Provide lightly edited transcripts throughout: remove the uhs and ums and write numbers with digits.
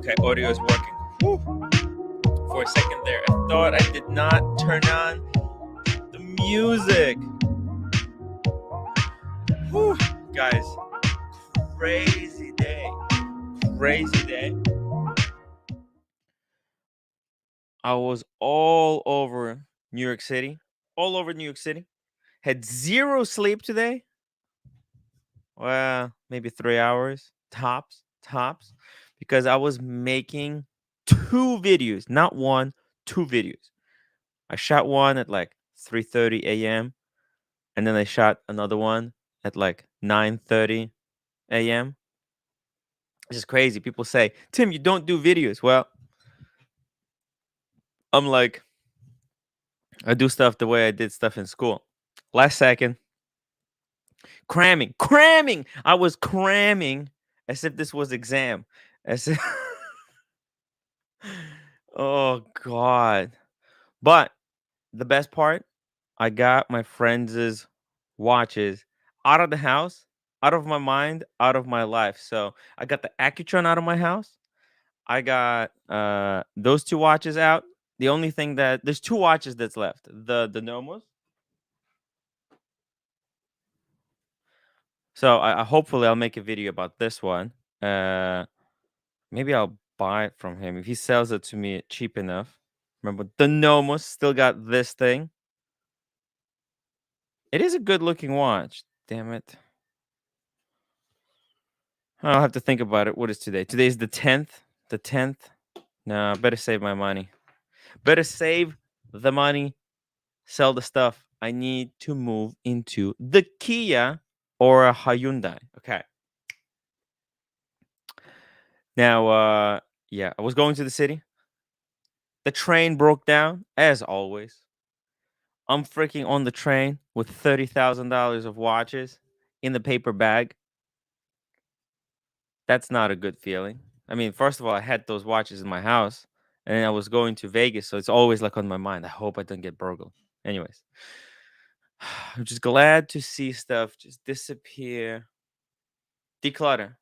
Okay, audio is working. Woo. For a second there, I thought I did not turn on the music. Woo. Guys, crazy day. Crazy day. I was all over New York City. All over New York City. Had zero sleep today. Well, maybe 3 hours tops, because I was making 2 videos, not one, 2 videos. I shot one at like 3:30 a.m. and then I shot another one at like 9:30 a.m. It's just crazy. People say, "Tim, you don't do videos." Well, I'm like, I do stuff the way I did stuff in school. Last second, cramming. I was cramming as if this was exam. As if Oh God. But the best part, I got my friends' watches out of the house, out of my mind, out of my life. So I got the Accutron out of my house. I got those 2 watches out. The only thing that there's 2 watches that's left. The Nomos. So I hopefully I'll make a video about this one. Maybe I'll buy it from him if he sells it to me cheap enough. Remember, the Nomos still got this thing. It is a good looking watch. Damn it. I'll have to think about it. What is today? Today's the 10th. The 10th. No, better save my money. Better save the money, sell the stuff. I need to move into the Kia or a Hyundai. Okay. Now, yeah, I was going to the city. The train broke down, as always. I'm freaking on the train with $30,000 of watches in the paper bag. That's not a good feeling. I mean, first of all, I had those watches in my house and I was going to Vegas, so it's always like on my mind. I hope I don't get burgled. Anyways, I'm just glad to see stuff just disappear. Declutter.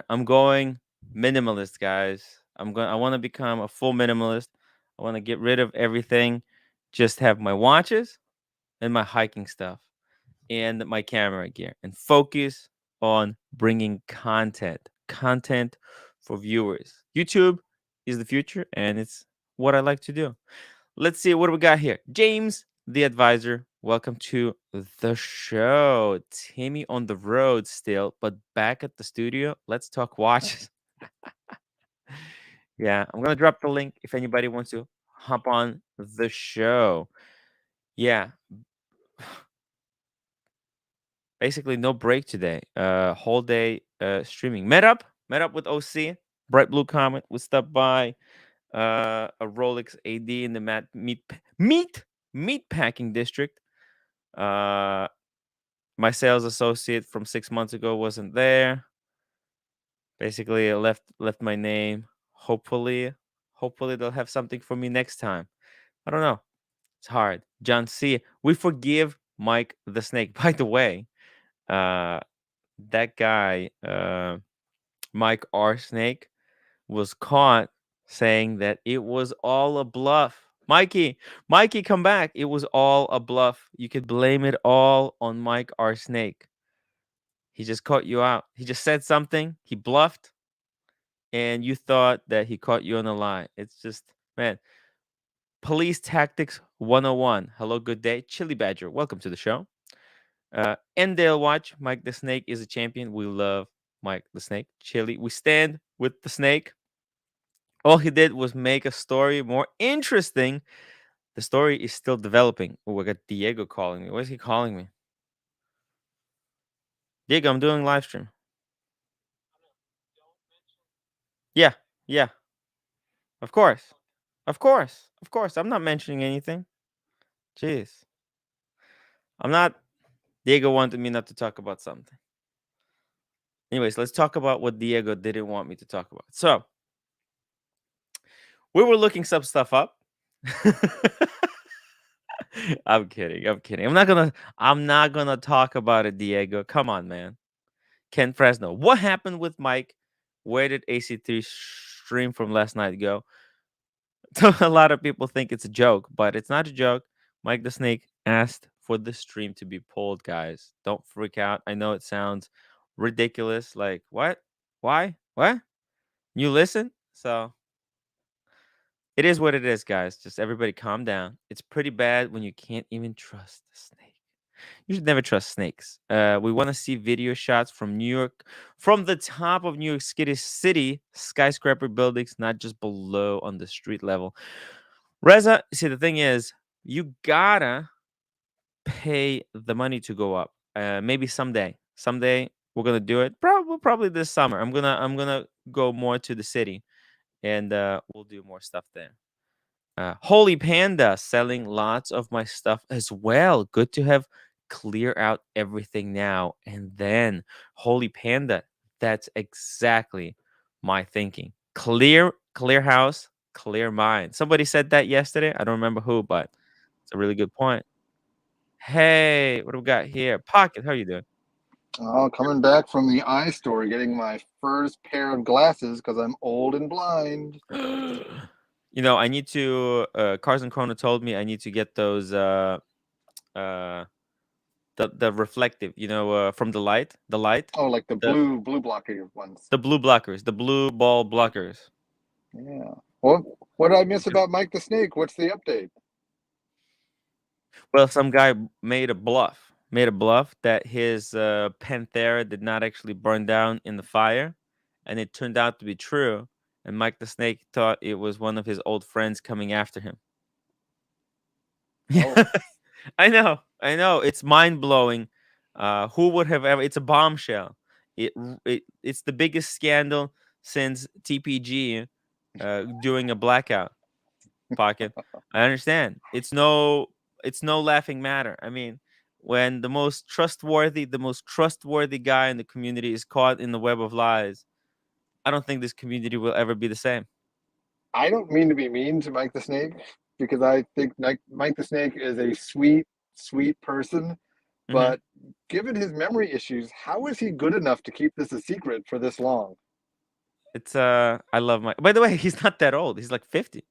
I'm going minimalist, guys. I want to become a full minimalist. I want to get rid of everything. Just have my watches and my hiking stuff and my camera gear and focus on bringing content for viewers. YouTube is the future and it's what I like to do. Let's see what do we got here. James, the advisor, welcome to the show. Timmy on the road still, but back at the studio. Let's talk watches. Yeah, I'm gonna drop the link if anybody wants to hop on the show. Yeah, basically no break today. Whole day streaming. Met up with OC. Bright Blue Comet. We stopped by a Rolex AD in the meat packing district. My sales associate from 6 months ago wasn't there. Basically, I left my name. Hopefully they'll have something for me next time. I don't know. It's hard. John C. We forgive Mike the Snake. By the way, that guy, Mike R. Snake, was caught saying that it was all a bluff. Mikey, come back. It was all a bluff. You could blame it all on Mike R. Snake. He just caught you out. He just said something. He bluffed. And you thought that he caught you on a lie. It's just, man. Police Tactics 101. Hello, good day. Chili Badger, welcome to the show. Endale Watch, Mike the Snake is a champion. We love Mike the Snake. Chili, we stand with the snake. All he did was make a story more interesting. The story is still developing. Oh, we got Diego calling me. What is he calling me? Diego, I'm doing live stream. Yeah, yeah. Of course. I'm not mentioning anything. Jeez. I'm not. Diego wanted me not to talk about something. Anyways, let's talk about what Diego didn't want me to talk about. So, we were looking some stuff up. I'm kidding. I'm not gonna talk about it, Diego. Come on, man. Ken Fresno. What happened with Mike? Where did AC3 stream from last night go. So a lot of people think it's a joke, but it's not a joke. Mike the Snake asked for the stream to be pulled, guys. Don't freak out. I know it sounds ridiculous. Like, what? Why? What? You listen? So it is what it is, guys. Just everybody calm down. It's pretty bad when you can't even trust the snake. You should never trust snakes. We want to see video shots from New York, from the top of New York City, skyscraper buildings, not just below on the street level. Reza, see, the thing is, you gotta pay the money to go up. Maybe someday. Someday we're gonna do it. Probably this summer. I'm gonna go more to the city, and we'll do more stuff there. Holy Panda selling lots of my stuff as well. Good to have clear out everything now and then. Holy Panda, that's exactly my thinking. Clear house, clear mind. Somebody said that yesterday. I don't remember who, but it's a really good point. Hey, what do we got here? Pocket, how you doing? Oh, coming back from the eye store, getting my first pair of glasses because I'm old and blind. I need to Carson Corona told me I need to get those uh the reflective, from the light, Oh, like the the blue blocker ones. the blue blockers, the blue ball blockers. Yeah. What did I miss about Mike the Snake? What's the update? Well, some guy made a bluff that his Panthera did not actually burn down in the fire, and it turned out to be true. And Mike the Snake thought it was one of his old friends coming after him. Yeah, Oh, I know. It's mind blowing. Who would have ever? It's a bombshell. It's the biggest scandal since TPG doing a blackout. Pocket. I understand. It's no laughing matter. I mean, when the most trustworthy guy in the community is caught in the web of lies, I don't think this community will ever be the same. I don't mean to be mean to Mike the Snake because I think Mike the Snake is a sweet person. Hmm. But given his memory issues, how is he good enough to keep this a secret for this long? It's I love my. By the way, he's not that old. He's like 50.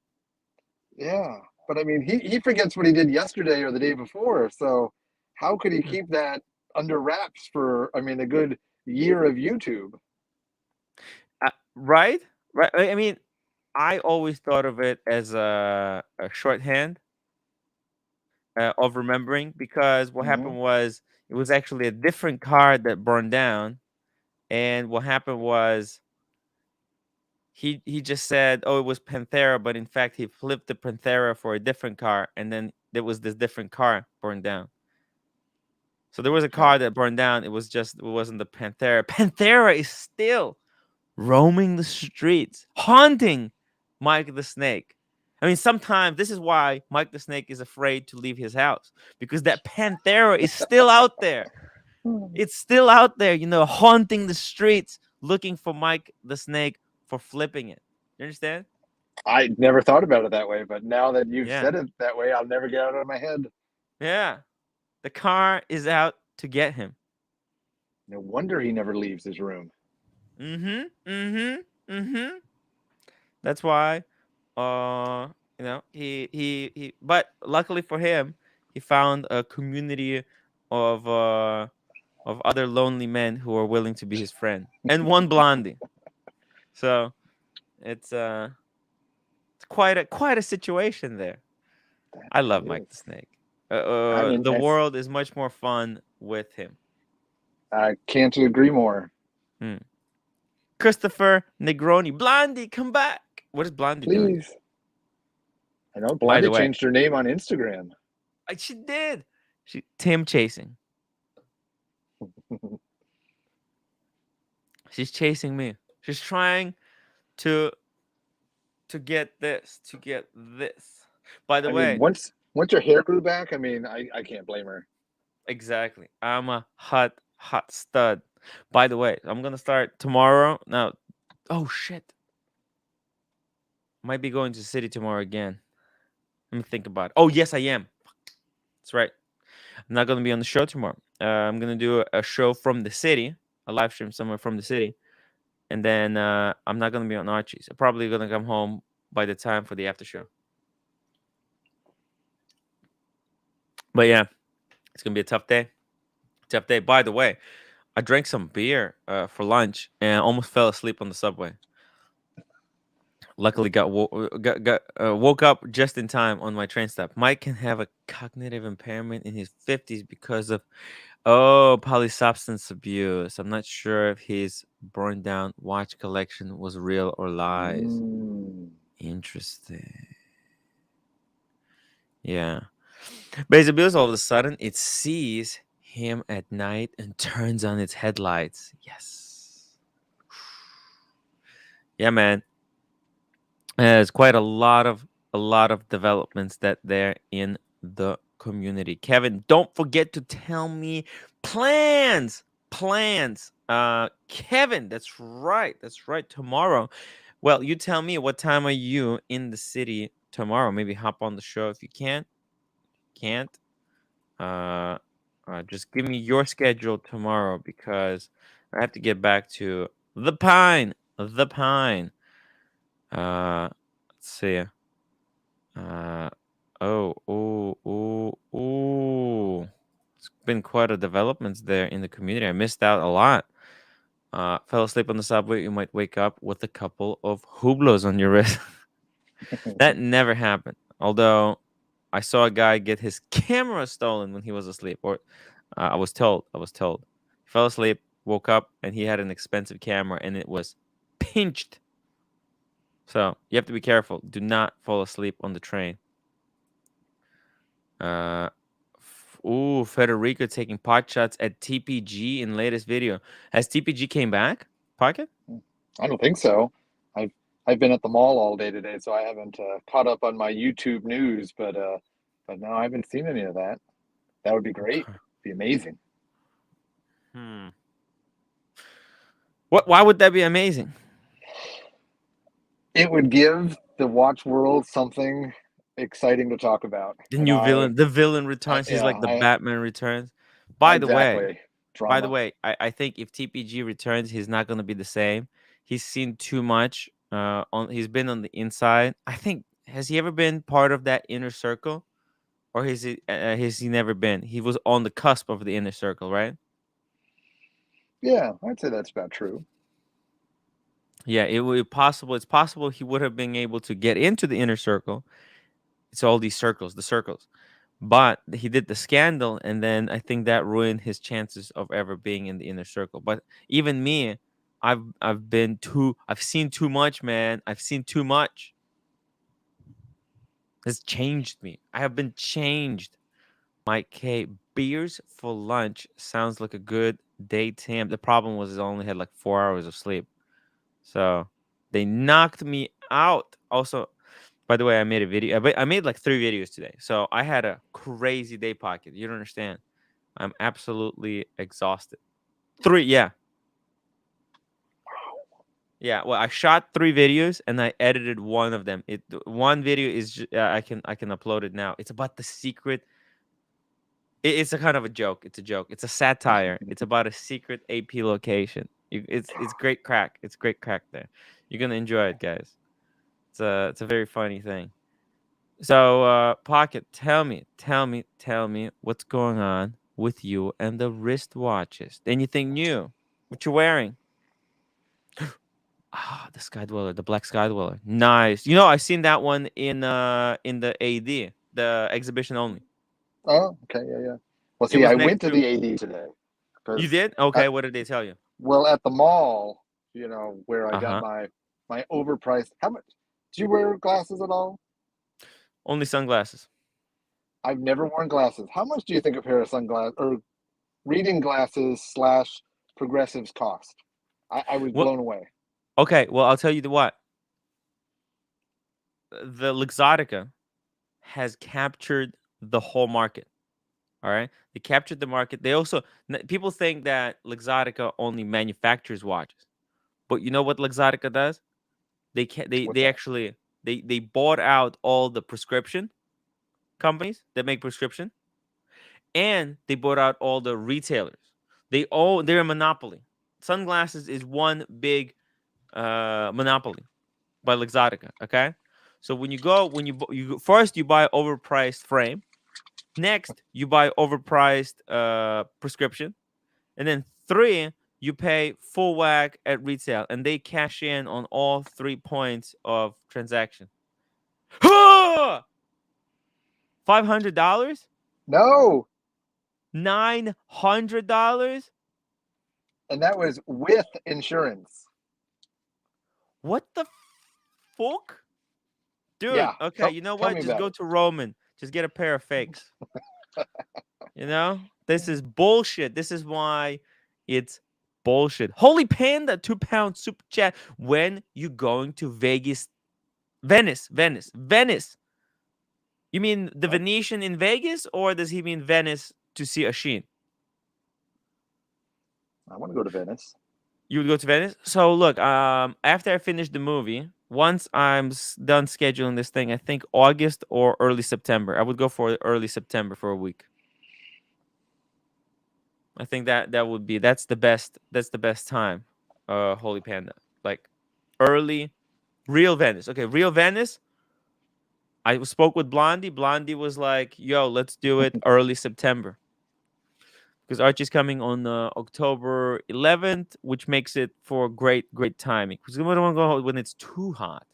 Yeah, but I mean, he forgets what he did yesterday or the day before. So how could he Hmm. keep that under wraps for, I mean, a good year of YouTube? Right? Right. I mean, I always thought of it as a shorthand of remembering, because what Hmm. happened was it was actually a different car that burned down, and what happened was he just said, "Oh, it was Panthera," but in fact he flipped the Panthera for a different car, and then there was this different car burned down. So there was a car Wow. that burned down. It wasn't the Panthera. Panthera is still roaming the streets, haunting Mike the Snake. I mean, sometimes this is why Mike the Snake is afraid to leave his house, because that Panthera is still out there. It's still out there, haunting the streets, looking for Mike the Snake for flipping it. You understand? I never thought about it that way, but now that you've Yeah. said it that way, I'll never get it out of my head. Yeah. The car is out to get him. No wonder he never leaves his room. Mm-hmm. Mm-hmm. Mm-hmm. That's why but luckily for him, he found a community of other lonely men who are willing to be his friend, and one blondie. So it's quite a situation there. I It love Mike the is. Snake. I mean, The world is much more fun with him. I can't agree more. Hmm. Christopher Negroni, Blondie, come back. What is Blondie doing? Please. I know By Blondie the way, changed her name on Instagram. she did. Tim chasing. She's chasing me. She's trying to to get this. By the I mean, way, once her hair grew back, I mean, I can't blame her. exactly. I'm a hot stud. By the way, I'm gonna start tomorrow. Now, oh shit, might be going to the city tomorrow again. Let me think about it. Oh yes, I am. That's right. I'm not gonna be on the show tomorrow. I'm gonna do a show from the city, a live stream somewhere from the city, and then I'm not gonna be on Archie's. I'm probably gonna come home by the time for the after show. But yeah, it's gonna be a tough day. Tough day. By the way, I drank some beer for lunch and almost fell asleep on the subway. Luckily, woke up just in time on my train stop. Mike can have a cognitive impairment in his 50s because of polysubstance abuse. I'm not sure if his burned down watch collection was real or lies. Mm. Interesting. Yeah. Basic Bills, all of a sudden, it sees him at night and turns on its headlights. Yes. Yeah, man. There's quite a lot of developments that there in the community. Kevin, don't forget to tell me plans. Plans. Kevin, that's right. That's right. Tomorrow. Well, you tell me what time are you in the city tomorrow? Maybe hop on the show if you can. Can't. Uh, just give me your schedule tomorrow because I have to get back to the Pine. The Pine. Let's see. Uh, oh. It's been quite a developments there in the community. I missed out a lot. Fell asleep on the subway. You might wake up with a couple of hublos on your wrist. That never happened. Although I saw a guy get his camera stolen when he was asleep, or I was told. He fell asleep, woke up, and he had an expensive camera, and it was pinched. So you have to be careful. Do not fall asleep on the train. Uh, Federico taking pot shots at TPG in latest video. Has TPG came back? Pocket? I don't think so. I've I've been at the mall all day today, so I haven't caught up on my YouTube news. But no, I haven't seen any of that. That would be great. Okay. Be amazing. Hmm. What? Why would that be amazing? It would give the watch world something exciting to talk about. The And new villain. The villain returns. He's yeah, like the Batman returns. I By the way, exactly by the drama. way, I think if TPG returns, he's not gonna be the same. He's seen too much. He's been on the inside. I think has he ever been part of that inner circle, or has he never been? He was on the cusp of the inner circle, right? Yeah, I'd say that's about true. Yeah, it would possible. It's possible he would have been able to get into the inner circle. It's all these circles, the circles. But he did the scandal, and then I think that ruined his chances of ever being in the inner circle. But even me, I've seen too much, man. I've seen too much. It's changed me. I have been changed. Mike K. Beers for lunch sounds like a good day to him. The problem was I only had like 4 hours of sleep. So they knocked me out. Also, by the way, I made a video. I made like 3 videos today. So I had a crazy day, Pocket. You don't understand. I'm absolutely exhausted. Three, yeah. Yeah, well, I shot 3 videos and I edited one of them. One video is I can upload it now. It's about the secret. It's a kind of a joke. It's a joke. It's a satire. It's about a secret AP location. It's great crack. It's great crack there. You're gonna enjoy it, guys. It's a very funny thing. So, Pocket, tell me what's going on with you and the wristwatches. Anything new? What you wearing? Ah, the Skydweller, the black Skydweller. Nice. I seen that one in the AD, the exhibition only. Oh, okay, yeah, yeah. Well, It see, was I next went to to. the AD today You because, did? Okay. What did they tell you? well, at the mall, where I Uh got huh. my overpriced. How much? Do you wear glasses at all? Only sunglasses. I've never worn glasses. How much do you think a pair of sunglasses or reading glasses slash progressives cost? I was Well, blown away. okay. Well, I'll tell you the what. The Luxottica has captured the whole market. All right, they captured the market. They also people think that Luxottica only manufactures watches, but you know what Luxottica does? They can What's they that? actually they bought out all the prescription companies that make prescription, and they bought out all the retailers. They're a monopoly. Sunglasses is one big. Monopoly by Luxottica. Okay, so when you go, first you buy overpriced frame. Next, you buy overpriced prescription, and then three, you pay full whack at retail, and they cash in on all 3 points of transaction. $500, No, $900. and that was with insurance. What the fuck, dude? Yeah, Okay, tell you know tell what? me Just about go it. to Roman. Just get a pair of fakes. This is bullshit. This is why it's bullshit. Holy Panda, 2 pound super chat. When you going to Vegas? Venice. You mean the What? Venetian in Vegas, or does he mean Venice to see a Sheen? I want to go to Venice. You would go to Venice. So look, after I finish the movie, once I'm done scheduling this thing, I think August or early September. I would go for early September for a week. I think that would be that's the best time. Holy Panda, like early real Venice. Okay, real Venice. I spoke with Blondie. Blondie was like, "Yo, let's do it early September." Because Archie's coming on October 11th, which makes it for great timing. Because we don't want to go when it's too hot.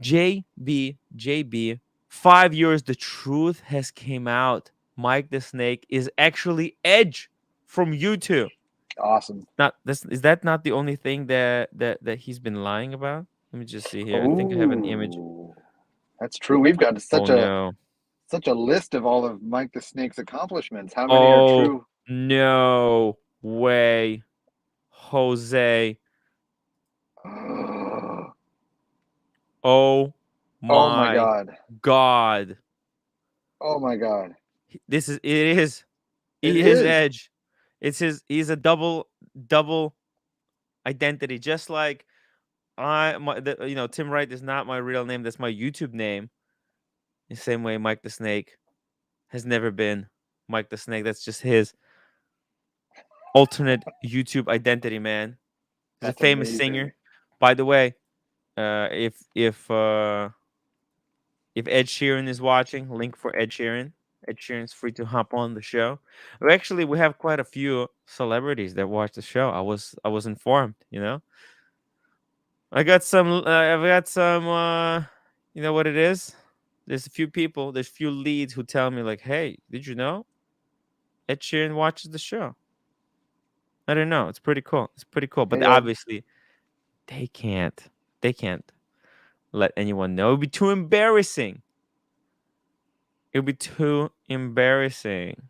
JB, 5 years. The truth has came out. Mike the Snake is actually Edge from YouTube. Awesome. Not this. Is that not the only thing that he's been lying about? Let me just see here. I think I have an image. Oh, that's true. We've got Oh no. such a list of all of Mike the Snake's accomplishments. How many are Oh true? no way, Jose. Oh Oh my my God. God. Oh my God. This is it is It he is is. Edge. It's his he's a double identity. Just like Tim Wright is not my real name. That's my YouTube name. The same way Mike the Snake has never been Mike the Snake. That's just his alternate YouTube identity, man. He's a That's famous amazing. singer. By the way, uh if if uh if Ed Sheeran is watching, link for Ed Sheeran. Ed Sheeran's free to hop on the show. Actually, we have quite a few celebrities that watch the show. I was informed, I got some. I've got some. You know what it is? There's a few people. There's few leads who tell me like, "Hey, did you know Ed Sheeran watches the show?" I don't know. It's pretty cool. It's pretty cool. But Hey Ed. obviously, they can't. They can't let anyone know. It'd be too embarrassing. It would be too embarrassing.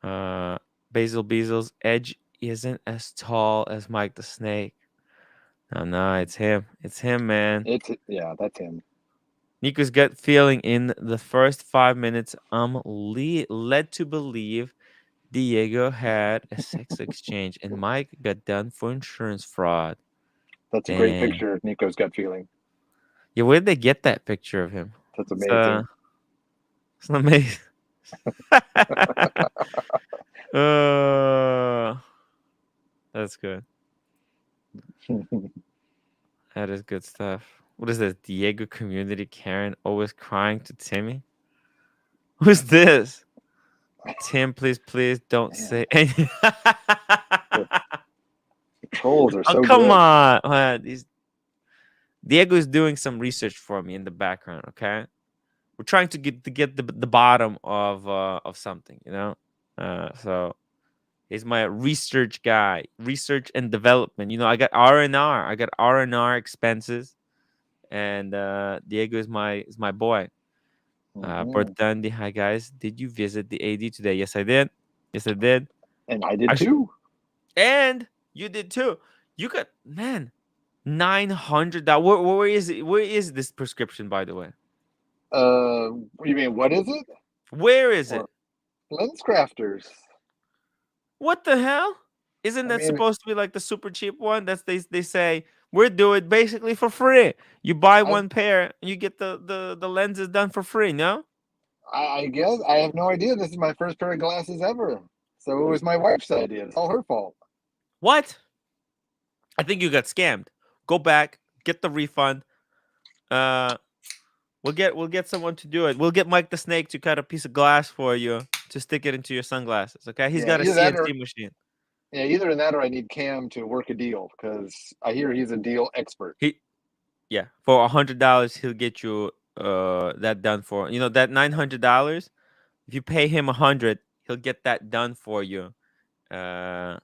Uh, Basil Beazle's Edge isn't as tall as Mike the Snake. No, it's him. It's him, man. Yeah, that's him. Nico's gut feeling in the first 5 minutes, I'm led to believe Diego had a sex exchange and Mike got done for insurance fraud. That's a great Damn. picture of Nico's gut feeling. Yeah, where did they get that picture of him? That's It's amazing. it's amazing. uh, that's good. That is good stuff. What is this? Diego community Karen always crying to Timmy? Who's this? Tim, please don't Man, say anything. the trolls are Oh, so come good. on. Diego is doing some research for me in the background, okay? We're trying to get the bottom of something, so he's my research guy, research and development. I got R&R. I got R&R expenses, and Diego is my boy. Hmm. Bert Dundee, hi guys. Did you visit the AD today? Yes, I did. Yes, I did. And I did I sh- too. and you did too. You got, man, $900. Where is it? Where is this prescription, by the way? You mean what is it? Where is Or it? lens crafters? What the hell? Isn't I that mean, supposed to be like the super cheap one? They say we're doing it basically for free. You buy I one pair, you get the lenses done for free. No? I guess I have no idea. This is my first pair of glasses ever, so it was my wife's idea. It's all her fault. What? I think you got scammed. Go back, get the refund. Uh, we'll get someone to do it. We'll get Mike the Snake to cut a piece of glass for you to stick it into your sunglasses. Okay, he's Yeah, got a either that or CNC machine. yeah, either in that or I need Cam to work a deal because I hear he's a deal expert. He Yeah, for $100 he'll get you that done for that $900. If you pay him 100, he'll get that done for you. Uh,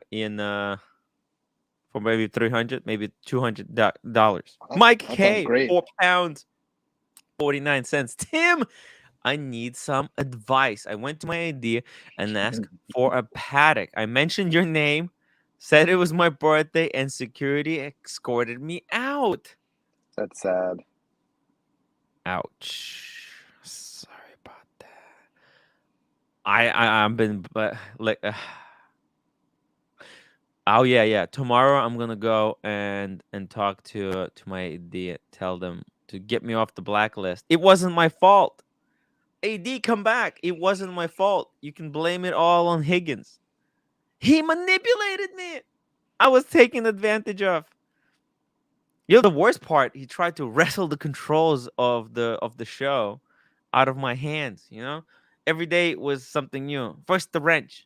in for maybe 300, maybe $200. Mike That sounds K, great. £4, 49 cents. Tim, I need some advice. I went to my ID and asked for a Patek. I mentioned your name, said it was my birthday, and security escorted me out. That's sad. Ouch. Sorry about that. I've been but like oh yeah. Tomorrow I'm gonna go and talk to my AD, tell them to get me off the blacklist. It wasn't my fault. AD, come back. It wasn't my fault. You can blame it all on Higgins. He manipulated me. I was taken advantage of. The worst part, he tried to wrestle the controls of the show out of my hands. Every day was something new. First the wrench,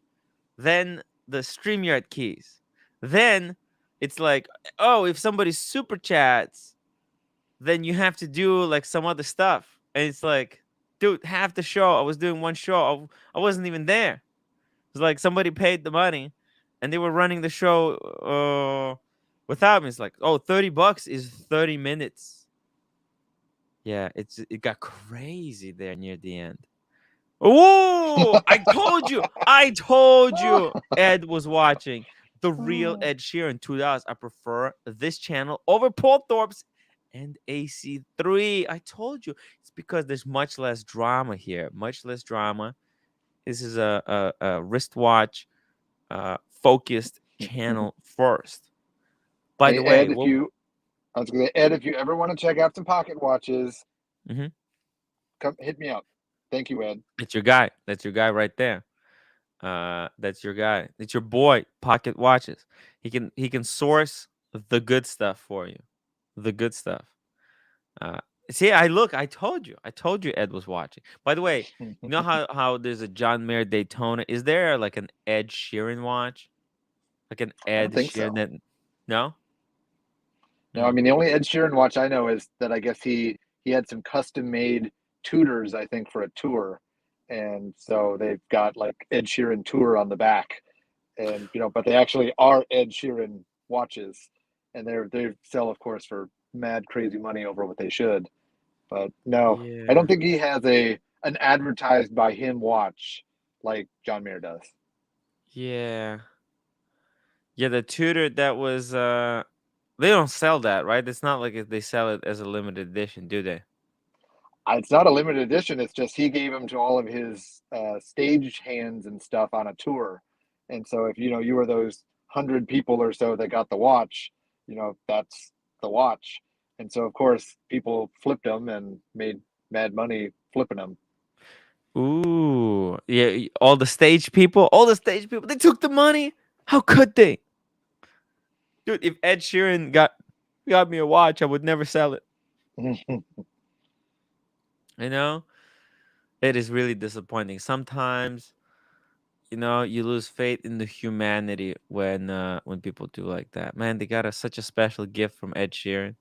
then the StreamYard keys. Then it's like, oh, if somebody super chats, then you have to do like some other stuff. And it's like, dude, half the show, I was doing one show. I wasn't even there. It's like somebody paid the money and they were running the show without me. It's like, oh, $30 is 30 minutes. Yeah, it got crazy there near the end. Oh, I told you. I told you Ed was watching the real Ed Sheeran $2. I prefer this channel over Paul Thorpe's and AC3. I told you. It's because there's much less drama here. Much less drama. This is a wristwatch focused channel first. By Hey the way, Ed, if you I was gonna say, Ed, if you ever want to check out some pocket watches, Mhm. come hit me up. Thank you, Ed. It's your guy. That's your guy right there. That's your guy. It's your boy. Pocket watches. He can source the good stuff for you. The good stuff. Uh, See, I told you. I told you Ed was watching. By the way, you know how there's a John Mayer Daytona? Is there like an Ed Sheeran watch? Like an I Ed don't think Sheeran so. that no? No, I Hmm. mean the only Ed Sheeran watch I know is that I guess he had some custom made tutors, I think, for a tour, and so they've got like Ed Sheeran tour on the back, and but they actually are Ed Sheeran watches, and they sell, of course, for mad crazy money over what they should. But no, I don't Yeah. think he has a an advertised by him watch like John Mayer does. Yeah. Yeah, the tutor that was they don't sell that, right? It's not like they sell it as a limited edition, do they? It's not a limited edition. It's just he gave them to all of his stage hands and stuff on a tour. And so if you were those 100 people or so that got the watch, that's the watch. And so of course people flipped them and made mad money flipping them. Ooh. Yeah, all the stage people, they took the money. How could they? Dude, if Ed Sheeran got me a watch, I would never sell it. You know? It is really disappointing. Sometimes, you lose faith in the humanity when people do like that. Man, they got such a special gift from Ed Sheeran.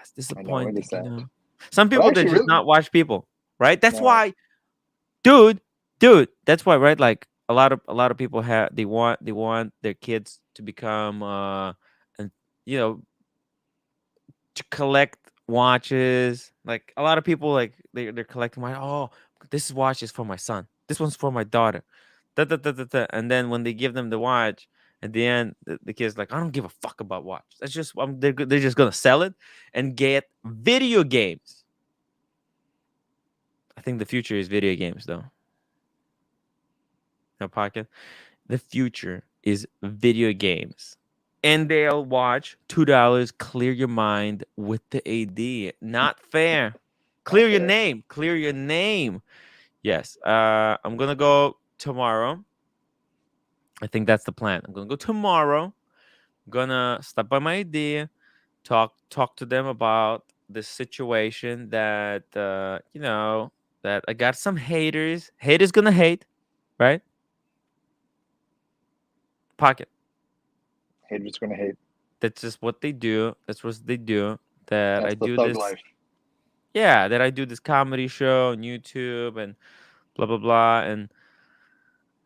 It's I know it disappointing, is sad. Some But people they actually, just really, not watch people, right? That's no, why, dude, that's why, right? Like a lot of people they want their kids to become and you know to collect watches. Like a lot of people, like they're collecting my this watch is for my son. This one's for my daughter. Da, da, da, da, da. And then when they give them the watch, at the end, the kid's like, I don't give a fuck about watch. That's just they're just gonna sell it and get video games. I think the future is video games, though. No pocket. The future is video games. And they'll watch $2, clear your mind with the AD. Not fair. not Clear your fair. name. Clear your name. Yes. I'm gonna go tomorrow. I think that's the plan. I'm gonna go tomorrow. Gonna stop by my idea, talk to them about this situation that that I got some haters. Haters gonna hate, right? Pocket. Haters gonna hate. That's just what they do. That's what they do. That I That's the do thug this. life. Yeah, that I do this comedy show on YouTube and blah blah blah. And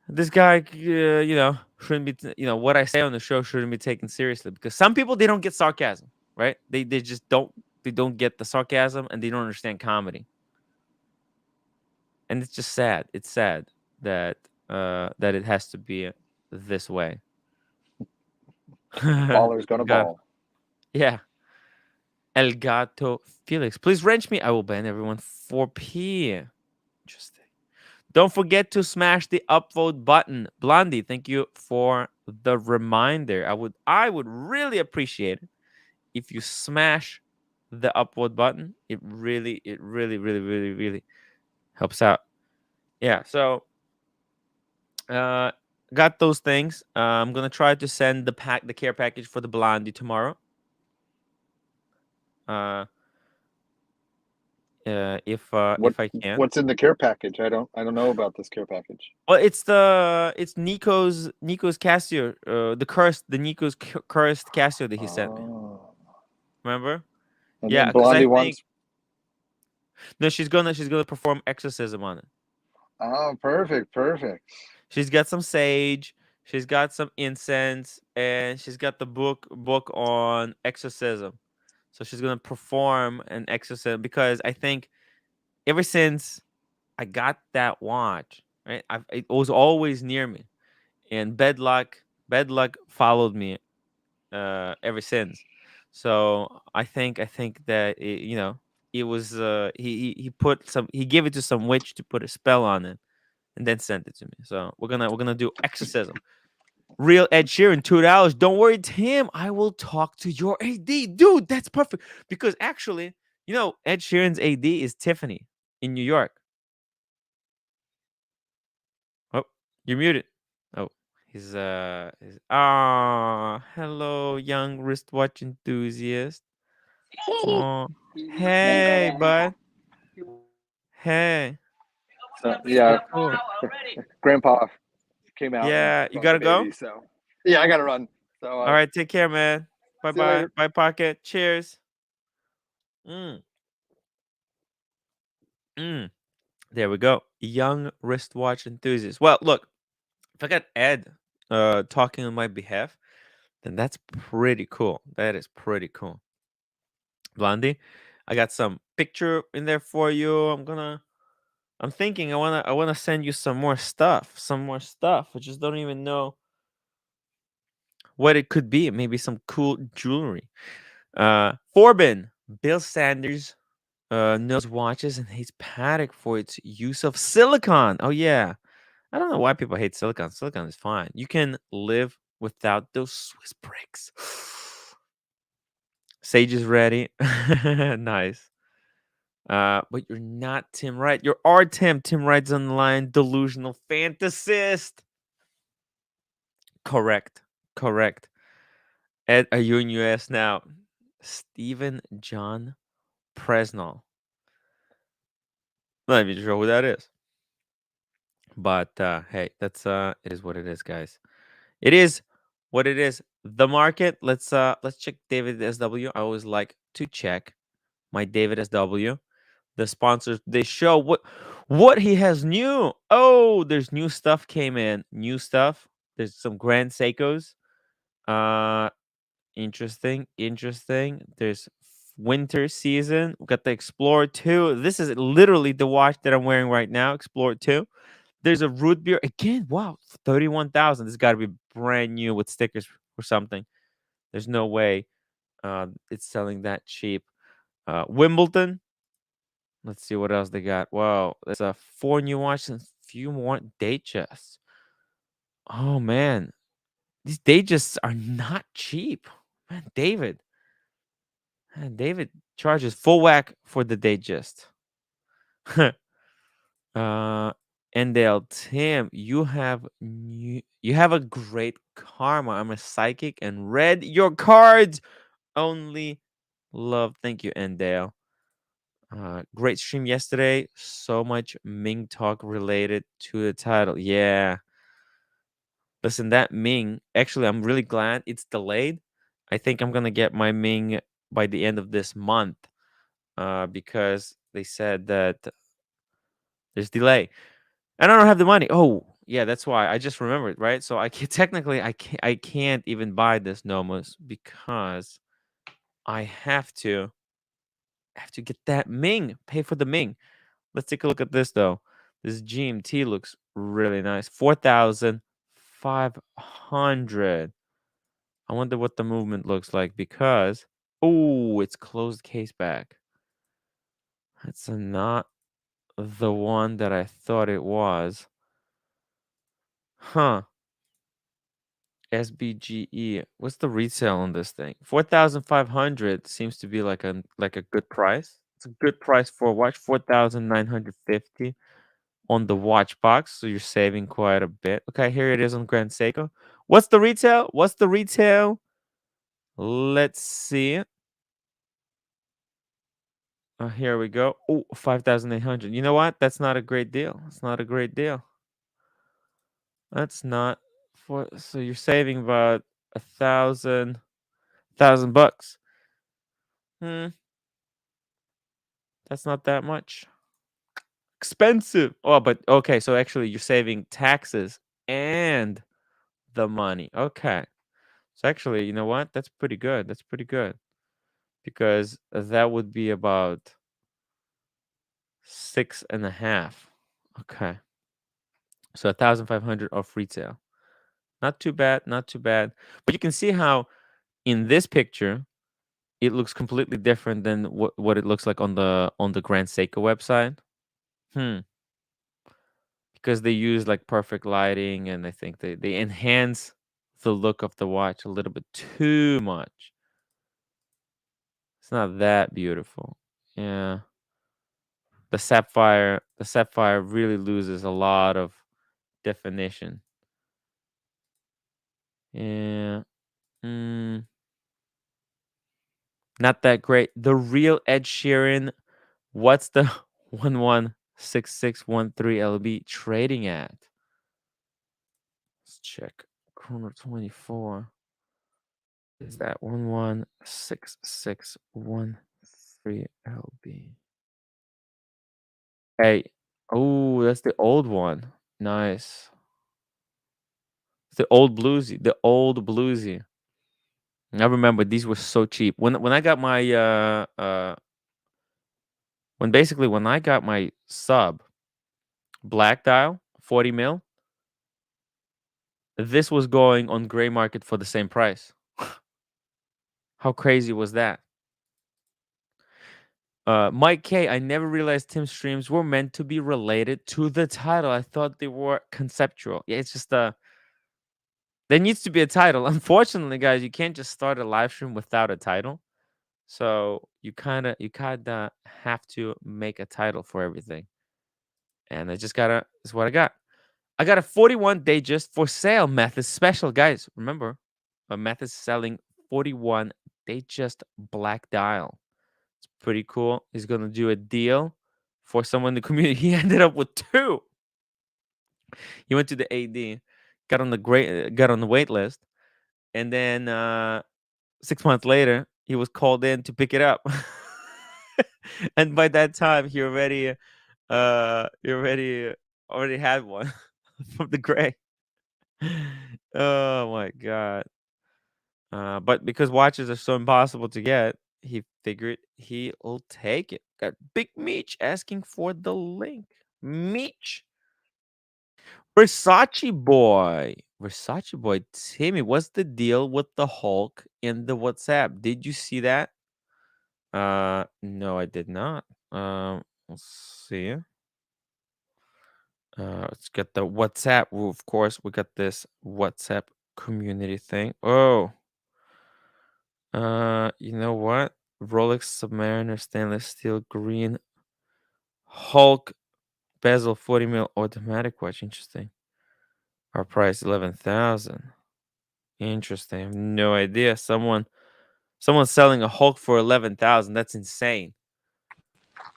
this guy, shouldn't be. What I say on the show shouldn't be taken seriously because some people they don't get sarcasm, right? They just don't. They don't get the sarcasm and they don't understand comedy. And it's just sad. It's sad that that it has to be this way. Baller's gonna God, ball. yeah. El Gato Felix, please wrench me. I will ban everyone 4p. Interesting. Don't forget to smash the upvote button. Blondie, thank you for the reminder. I would really appreciate it if you smash the upvote button. It really helps out. Yeah, so uh got those things. I'm gonna try to send the care package for the Blondie tomorrow. Uh What if I can. what's in the care package? I don't know about this care package. Well, it's Nico's Casio, the Nico's cursed Casio that he sent me. Oh. Remember? And Yeah, then because I Blondie think wants. no, she's gonna perform exorcism on it. Oh, perfect, perfect. She's got some sage, she's got some incense, and she's got the book on exorcism. So she's gonna perform an exorcism because I think ever since I got that watch, right, it was always near me, and bad luck followed me ever since. So I think that it was he put some he gave it to some witch to put a spell on it and then sent it to me. So we're gonna do exorcism. Real Ed Sheeran, $2. Don't worry, Tim. I will talk to your AD, dude. That's perfect because actually, Ed Sheeran's AD is Tiffany in New York. Oh, you're muted. Oh, hello, young wristwatch enthusiast. Oh, hey, bud. Hey, So yeah, cool. Grandpa came out and Yeah, you brought the gotta go. baby. So yeah, I gotta run. So All right, take care, man. Bye, see you bye, later. bye, pocket. Cheers. Mm, mm. There we go. Young wristwatch enthusiast. Well, look, if I got Ed talking on my behalf, then that's pretty cool. That is pretty cool. Blondie, I got some picture in there for you. I'm thinking I wanna send you some more stuff. Some more stuff. I just don't even know what it could be. Maybe some cool jewelry. Forbin, Bill Sanders knows watches and hates Patek for its use of silicon. Oh yeah. I don't know why people hate silicon. Silicon is fine. You can live without those Swiss bricks. Sage is ready. Nice. But you're not Tim Wright. You are Tim. Tim Wright's on the line. Delusional fantasist. Correct. Correct. Ed, are you in US now? Stephen John Presnell. Not even sure who that is. But hey, that's it is what it is, guys. It is what it is. The market. Let's check David SW. I always like to check my David SW. The sponsors they show what he has new. Oh, there's new stuff came in. New stuff. There's some Grand Seikos. Uh interesting. There's winter season. We got the Explorer 2. This is literally the watch that I'm wearing right now, Explorer 2. There's a root beer again. Wow, 31,000. This got to be brand new with stickers or something. There's no way it's selling that cheap. Wimbledon. Let's see what else they got. Wow, there's a 4 new watches and few more date chests. Oh man, these date chests are not cheap. Man, David charges full whack for the date chest. uh, And Dale, Tim, you have a great karma. I'm a psychic and read your cards. Only love. Thank you, Endale. Great stream yesterday. So much Ming talk related to the title. Yeah. Listen, that Ming, actually, I'm really glad it's delayed. I think I'm gonna get my Ming by the end of this month. Because they said that there's delay. And I don't have the money. Oh, yeah, that's why. I just remembered, right? So I can technically I can't even buy this Nomos because I have to get that Ming, pay for the Ming. Let's take a look at this though. This GMT looks really nice. 4,500. I wonder what the movement looks like because oh, it's closed case back. That's not the one that I thought it was. Huh. SBGE. What's the retail on this thing? 4,500 seems to be like a good price. It's a good price for a watch. 4,950 on the watch box, so you're saving quite a bit. Okay, here it is on Grand Seiko. What's the retail? What's the retail? Let's see. Here we go. Oh, 5,800. You know what? That's not a great deal. It's not a great deal. That's not for so you're saving about a thousand bucks. Hmm, that's not that much. Expensive. Oh, but okay, so actually you're saving taxes and the money. Okay. So actually, you know what? That's pretty good. That's pretty good. Because that would be about 6.5. Okay. So 1,500 off retail. Not too bad, not too bad. But you can see how in this picture it looks completely different than what it looks like on the Grand Seiko website. Hmm. Because they use like perfect lighting and I think they enhance the look of the watch a little bit too much. It's not that beautiful. Yeah. The sapphire really loses a lot of definition. Yeah. Mm, not that great. The real Ed Sheeran, what's the 116613 LB trading at? Let's check. Corner 24. Is that 116613 LB? Hey. Oh, that's the old one. Nice. It's the old bluesy. The old bluesy. I remember these were so cheap. When I got my when I got my sub black dial 40 mil, this was going on gray market for the same price. How crazy was that? Mike K, I never realized Tim's streams were meant to be related to the title. I thought they were conceptual. Yeah, it's just there needs to be a title. Unfortunately, guys, you can't just start a live stream without a title. So you kinda have to make a title for everything. And I just gotta is what I got. I got a 41 day just for sale method special, guys. Remember, a method selling 41 day just black dial. It's pretty cool. He's gonna do a deal for someone in the community. He ended up with two. He went to the AD, got on the wait list, and then 6 months later, he was called in to pick it up. And by that time, he already had one from the gray. Oh my god. But because watches are so impossible to get, he figured he'll take it. Got Big Meech asking for the link. Meech. Versace boy Timmy, what's the deal with the Hulk in the WhatsApp? Did you see that? No, I did not. Let's see. Let's get the WhatsApp. Well, of course, we got this WhatsApp community thing. Oh, you know what? Rolex Submariner stainless steel green Hulk bezel 40 mil automatic watch. Interesting. Our price 11,000. Interesting. I have no idea. Someone's selling a Hulk for 11,000. That's insane.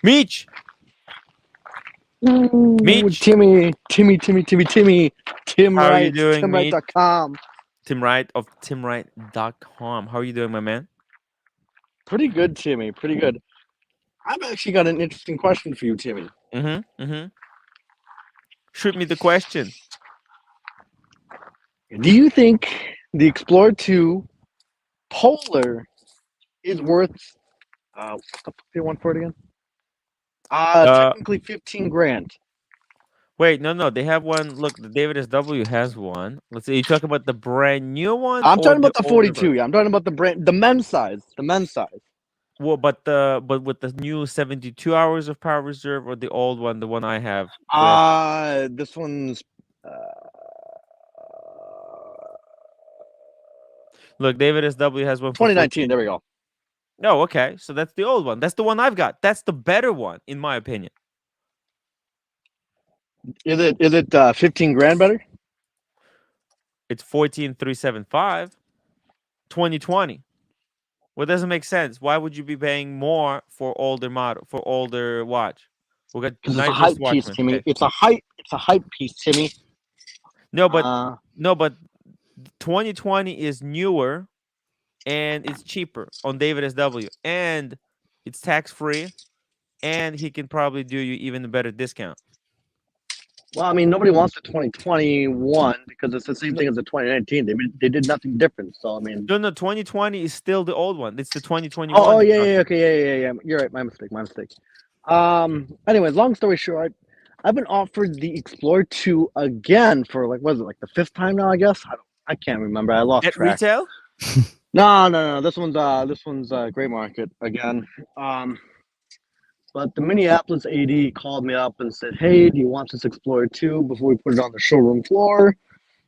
Meech, Ooh, Meech. Timmy. Tim How are you Wright, doing, Meech? timwright.com. Tim Wright of timwright.com. How are you doing, my man? Pretty good, Timmy. Pretty good. I've actually got an interesting question for you, Timmy. Mm-hmm. Shoot me the question. Do you think the Explorer 2 Polar is worth what's the fuck they want for it again? Uh, Technically 15 grand. Wait, no. They have one. Look, the David SW has one. Let's see. You talk about the brand new one I'm or talking the about the older 42. version? Yeah, I'm talking about the men's size. The men's size. Well, but with the new 72 hours of power reserve or the old one, the one I have with. This one's Look, David SW has one for 2019. 14. There we go. No, okay. So that's the old one. That's the one I've got. That's the better one, in my opinion. Is it 15 grand better? It's 14,375. 2020. Well, it doesn't make sense. Why would you be paying more for older watch? We got Because it's a night hype piece, wristwatchman. Timmy. Okay. It's a hype piece, Timmy. No, but Uh, no, but 2020 is newer and it's cheaper on David SW and it's tax free and he can probably do you even a better discount. well, I mean, nobody wants the 2021 because it's the same No, thing as the 2019. They did nothing different. So I mean, no, 2020 is still the old one. It's the oh 2021 you're yeah, talking. okay, yeah. You're right. My mistake. Anyways, long story short, I've been offered the Explorer 2 again for like, what is it, like the fifth time now? I guess I can't remember. I lost At track. retail? No. This one's Gray Market again. But the Minneapolis AD called me up and said, "Hey, do you want this Explorer 2 before we put it on the showroom floor?"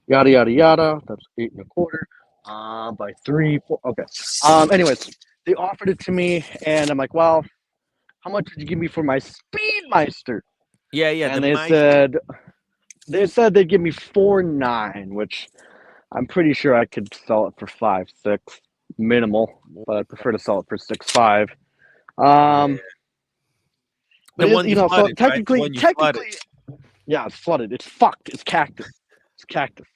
Yada yada yada. That's 8.25. By 3, 4. Okay. Anyways, they offered it to me, and I'm like, "Well, how much did you give me for my Speedmeister?" Yeah, the And they Meister. said they'd give me 4.9, which I'm pretty sure I could sell it for 5.6 minimal, but I'd prefer to sell it for 6.5. Yeah. Um, but The it is, one you so flooded, right? The technically, one you flooded. yeah, it's flooded. It's fucked. It's cactus. It's cactus.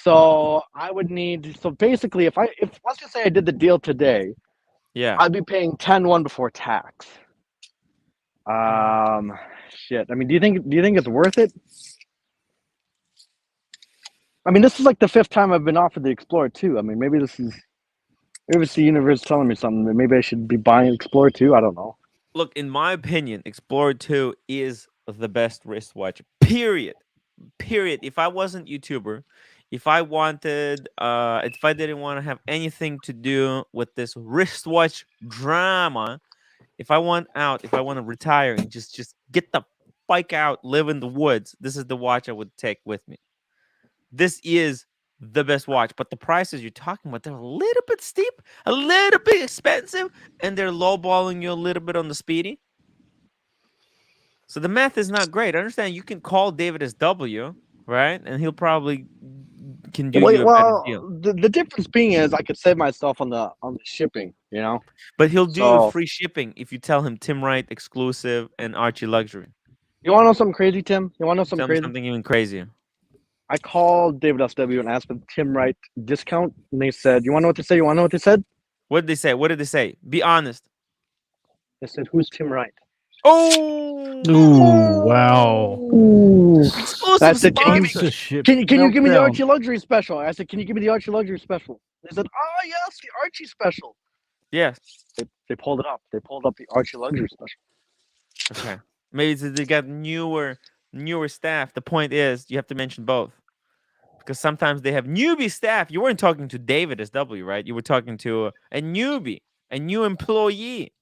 So I would need. So basically, if let's just say I did the deal today, Yeah. I'd be paying 10.1 before tax. Uh, Shit. I mean, do you think it's worth it? I mean, this is like the fifth time I've been offered the Explorer 2. I mean, maybe it's the universe telling me something that maybe I should be buying Explorer 2. I don't know. Look, in my opinion, Explorer 2 is the best wristwatch. Period. Period. If I wasn't YouTuber, if I didn't want to have anything to do with this wristwatch drama, if I want to retire and just get the bike out, live in the woods, this is the watch I would take with me. This is the best watch, but the prices you're talking about, they're a little bit steep, a little bit expensive, and they're lowballing you a little bit on the speedy. So the math is not great. I understand you can call David SW, right? And he'll probably can do Wait, you a better well, deal. the difference being is I could save myself on the shipping. But he'll do you So free shipping if you tell him Tim Wright exclusive and Archie luxury. you want to know something crazy, Tim? You want to know something Tell me crazy? something even crazier. I called David SW and asked for the Tim Wright discount, and they said, "You want to know what they say? You want to know what they said?" What did they say? What did they say? Be honest. They said, "Who's Tim Wright?" Ooh, wow. Oh. I Exclusive said, "Can you give me sponsor. Sponsorship can you give me the meltdown. Archie luxury special?" I said, "Can you give me the Archie luxury special?" They said, "Oh yes, the Archie special." Yes. They pulled it up. They pulled up the Archie luxury special. Okay. Maybe they got newer staff. The point is you have to mention both. Because sometimes they have newbie staff. You weren't talking to David SW, right? You were talking to a newbie, a new employee.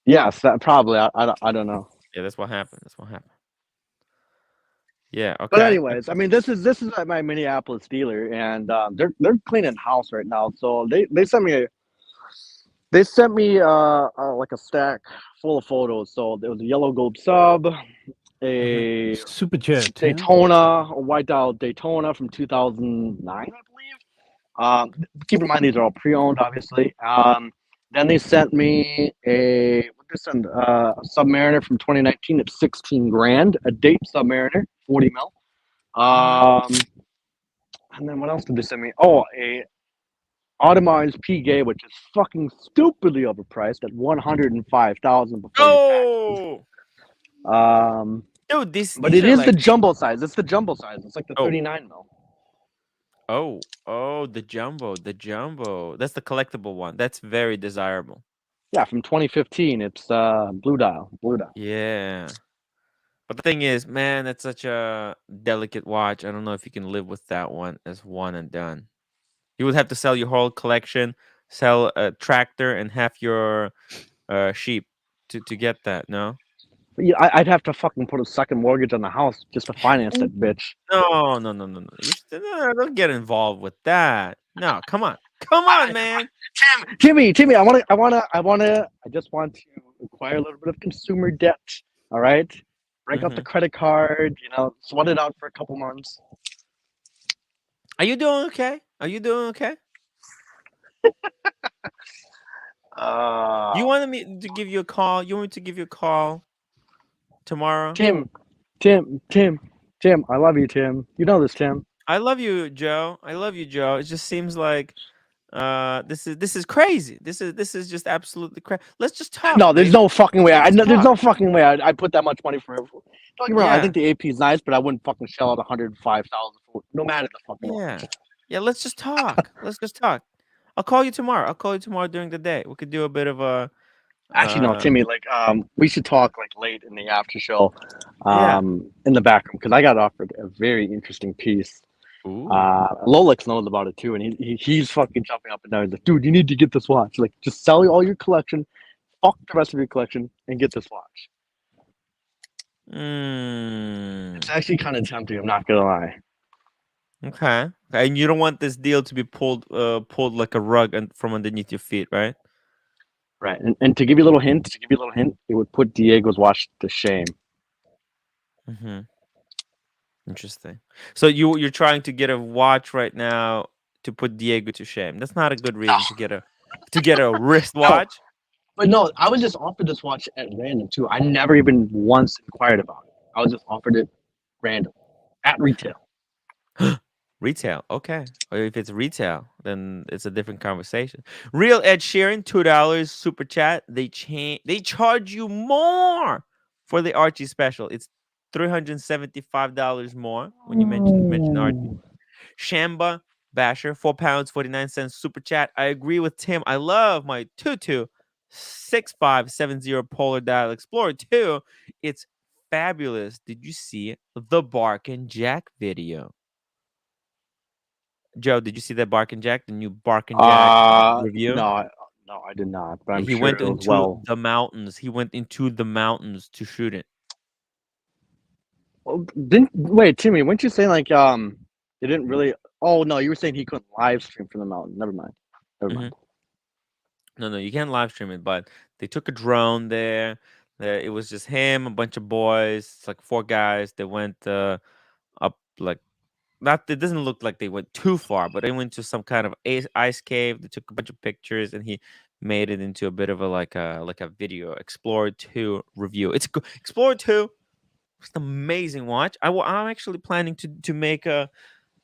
Yes, that probably. I don't know. Yeah, that's what happened. That's what happened. Yeah, But okay. anyways, I mean, this is at my Minneapolis dealer, and they're cleaning house right now. So they sent me They sent me like a stack full of photos. So there was a yellow gold sub, Hmm. a Super chat, Tim. Daytona, a white dial Daytona from 2009, I believe. Keep in mind these are all pre-owned, obviously. Then they sent me what they send a Submariner from 2019 at 16 grand, a date Submariner, 40 mil. Hmm. And then what else did they send me? Oh, a Audemars Piguet, which is fucking stupidly overpriced at 105,000 before your taxes. Oh, Um, dude, these but these it are is the like jumbo size. It's the jumbo size. It's like the oh 39 mil. oh the jumbo, the jumbo. That's the collectible one. That's very desirable. Yeah, from 2015. It's blue dial, blue dial. Yeah. But the thing is, man, that's such a delicate watch. I don't know if you can live with that one as one and done. You would have to sell your whole collection, sell a tractor, and half your sheep to get that. No, But yeah, I'd have to fucking put a second mortgage on the house just to finance that bitch. no, no, no, no, no. You should, no, don't get involved with that. No, come on, man. Timmy, I just want to acquire a little bit of consumer debt. All right, break out the Hmm. credit card. Sweat it out for a couple months. Are you doing okay? Are you doing okay? Uh, You wanted me to give you a call. You want me to give you a call tomorrow? Tim, Tim, I love you, Tim. You know this, Tim. I love you, Joe. I love you, Joe. It just seems like this is crazy. This is just absolutely crazy. Let's just talk, No, there's baby. no fucking way. Let's just There's talk. no fucking way. I put that much money for it. Don't get me wrong. I Yeah. think the AP is nice, but I wouldn't fucking shell out 105,000 for it, no matter the fucking Yeah. watch. Yeah, let's just talk. Let's just talk. I'll call you tomorrow. I'll call you tomorrow during the day. We could do a bit of a Actually, no, uh Timmy. We should talk like late in the after show, yeah. in the back room because I got offered a very interesting piece. Ooh. Lolix knows about it too, and he's fucking jumping up and down. He's like, dude, you need to get this watch. Like, just sell all your collection, fuck the rest of your collection, and get this watch. It's Mm. actually kind of tempting. I'm not gonna lie. Okay. And you don't want this deal to be pulled like a rug and from underneath your feet, right? Right, and to give you a little hint, it would put Diego's watch to shame. Mm-hmm. Interesting. So you're trying to get a watch right now to put Diego to shame. That's not a good No, reason to get a no, wristwatch. but no, I was just offered this watch at random too. I never even once inquired about it. I was just offered it random at retail. Retail, okay. Or if it's retail, then it's a different conversation. Real Ed Sheeran, $2 super chat. They charge you more for the Archie special. It's $375 more when you mention Archie. Oh. Shamba Basher, £4, 49 cents super chat. I agree with Tim. I love my 226570 Polar Dial Explorer 2. It's fabulous. Did you see the Bark and Jack video? Joe, did you see that Bark and Jack, the new Bark and Jack review? No, no, I did not. But Yeah, I'm he sure went it was into well. the mountains. He went into the mountains to shoot it. Well, didn't wait, Timmy? Weren't you saying it didn't really? Oh no, you were saying he couldn't live stream from the mountain. Never mind. Never Hmm. mind. No, no, you can't live stream it, but they took a drone there. It was just him, a bunch of boys. It's like four guys. They went up like not. It doesn't look like they went too far, but they went to some kind of ice cave. They took a bunch of pictures, and he made it into a bit of a like a video. Explorer 2 review. Explorer 2. It's an amazing watch. I'm actually planning to make a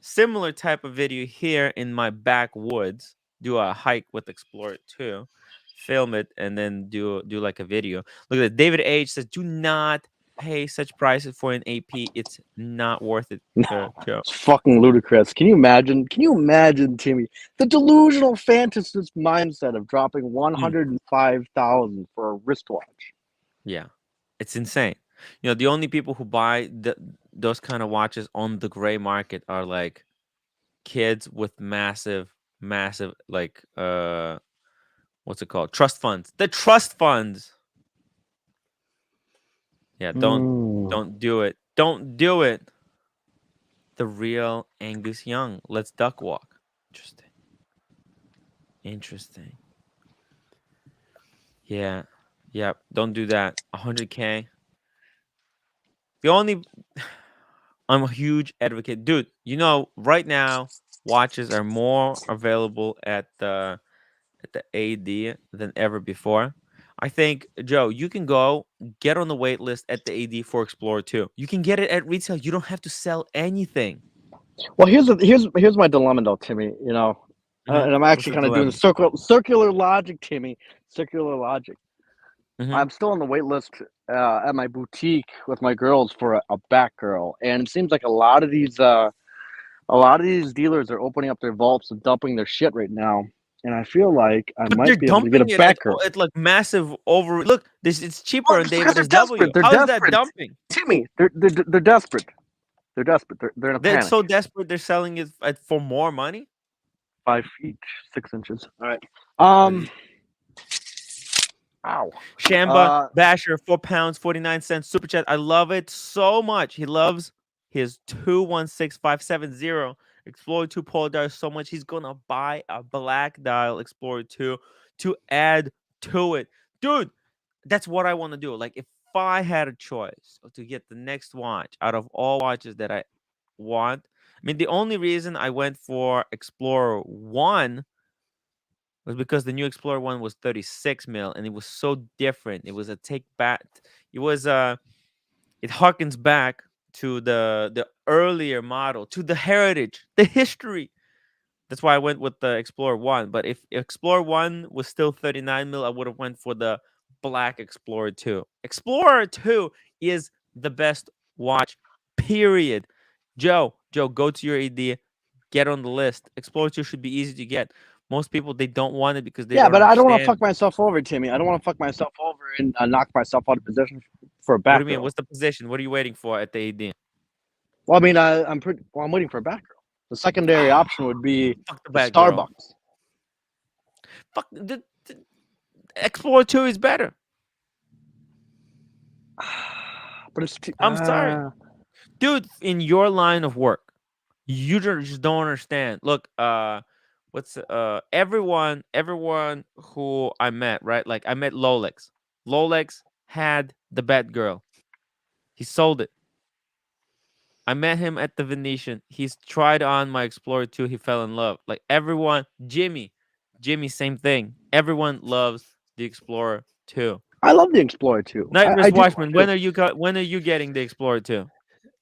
similar type of video here in my backwoods. Do a hike with Explorer 2, film it, and then do like a video. Look at that. David H says, "Do not pay such prices for an AP. It's not worth it." Joe. It's fucking ludicrous. Can you imagine? Can you imagine, Timmy? The delusional fantasist mindset of dropping Mm, 105,000 for a wristwatch. yeah, it's insane. The only people who buy those kind of watches on the gray market are like kids with massive like what's it called? Trust funds. The trust funds. Yeah, Hmm. don't do it. Don't do it. The real Angus Young. Let's duck walk. Interesting. Interesting. Yeah. Yep. Don't do that. 100K. The only I'm a huge advocate, dude. You know, right now watches are more available at the AD than ever before. I think, Joe, you can go get on the wait list at the AD for Explorer 2. You can get it at retail. You don't have to sell anything. Well, here's my dilemma though, Timmy. And I'm What's actually the kind of doing the dilemma? circular logic, Timmy. Circular logic. hmm I'm still on the wait list at my boutique with my girls for a Batgirl, and it seems like a lot of these dealers are opening up their vaults and dumping their shit right now. And I feel like I But they're might be able to get a dumping it Batgirl. at like massive over. Look, this it's cheaper Well, on it's because David they're SW. desperate. They're How is that desperate, dumping? Timmy. They're desperate. They're desperate. They're in a They're panic. so desperate they're selling it for more money. 5 feet 6 inches. All right. What is Ow. Shamba Basher, £4, 49 cents super chat. I love it so much. He loves his 216570 Explorer 2 Polar Dial so much. He's gonna buy a black dial Explorer 2 to add to it. Dude, that's what I want to do. Like if I had a choice to get the next watch out of all watches that I want, I mean the only reason I went for Explorer 1 was because the new Explorer one was 36 mil and it was so different. It was a take back. It was it harkens back to the earlier model, to the heritage, the history. That's why I went with the Explorer 1. But if Explorer 1 was still 39 mil, I would have went for the black Explorer 2. Explorer 2 is the best watch, period. Joe, go to your AD, get on the list. Explorer 2 should be easy to get. Most people they don't want it because they Yeah, don't but I don't want to understand. fuck myself over, Timmy. I don't want to fuck myself over and knock myself out of position for a What do you mean? Batgirl. What's the position? What are you waiting for at the AD? Well, I mean, I'm waiting for a Batgirl. The secondary option would be Fuck the the bad girl. Starbucks. Fuck the Explorer 2 is better. But it's too, I'm sorry. Dude, in your line of work, you just don't understand. Look, what's everyone who I met, right? Like I met Lolex. Lolex had the Batgirl. He sold it. I met him at the Venetian. He's tried on my Explorer 2. He fell in love. Like everyone, Jimmy, same thing. Everyone loves the Explorer 2. I love the Explorer too. Night I Risk do. Watchman, when are you getting the Explorer 2?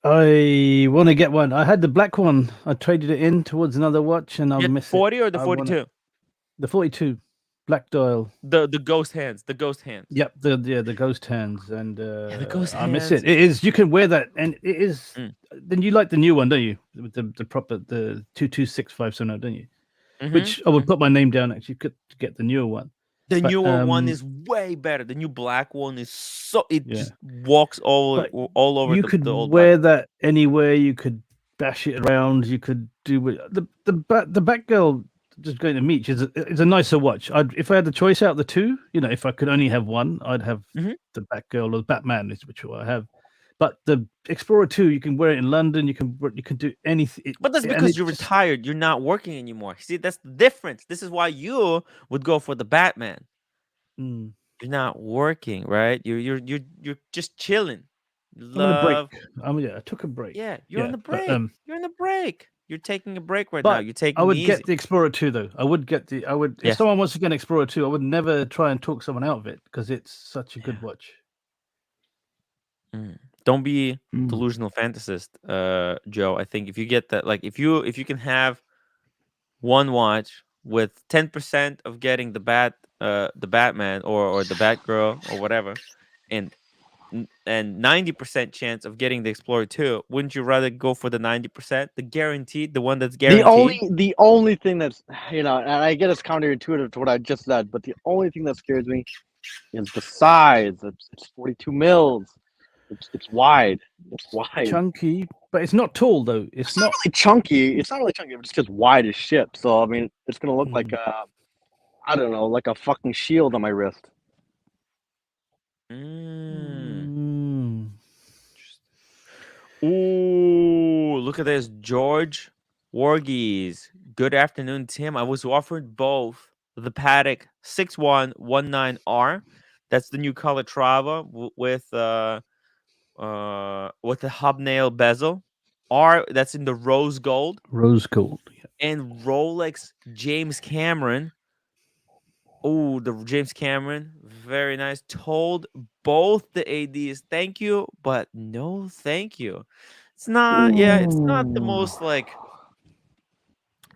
I want to get one. I had the black one. I traded it in towards another watch, and I You get miss 40 it. or the I want 42? the 42 black dial. The ghost hands. The ghost hands. Yep, the ghost hands, and the ghost I miss hands. it. It is you can wear that, and it is. Mm. Then you like the new one, don't you? With the proper the 22650, don't you? Mhm, Which I would mhm. put my name down actually to get the newer one. The But, newer one is way better. The new black one is so it Yeah. just walks all But over you could the old black. wear that anywhere. You could bash it around. You could do the Batgirl just going to meet is a nicer watch. If I had the choice out of the two, if I could only have one, I'd have Mhm. the Batgirl or the Batman, which I have. But the Explorer 2, you can wear it in London. You can do anything. But that's And because it's you're just retired. You're not working anymore. See, that's the difference. This is why you would go for the Batman. mm, You're not working, right? You're just chilling. You I'm on a break. love. Yeah, I took a break. Yeah, you're on Yeah, the but break. You're on the break. You're taking a break right now. But You're I taking it would easy. get the Explorer 2 though. I would if Yes. someone wants to get an Explorer 2, I would never try and talk someone out of it because it's such a good watch. Don't be delusional fantasist, Joe. I think if you get that, like if you can have one watch with 10% of getting the Batman or the Batgirl or whatever, and 90% chance of getting the Explorer 2, wouldn't you rather go for the 90%, the guaranteed, the one that's guaranteed? The only thing that's and I get it's counterintuitive to what I just said, but the only thing that scares me is the size. It's 42 mils. It's wide. It's wide. Chunky, but it's not tall though. It's not really chunky. It's not really chunky. It's just wide as shit. So I mean, it's gonna look like I don't know, like a fucking shield on my wrist. Ooh, look at this. George Wargies. Good afternoon, Tim. I was offered both the Patek 6119R. That's the new Calatrava with the hobnail bezel. R, that's in the rose gold. Rose gold. Yeah. And Rolex James Cameron. Oh, the James Cameron, very nice. Told both the ADs thank you, but no thank you. It's not, yeah, it's not the Ooh. most like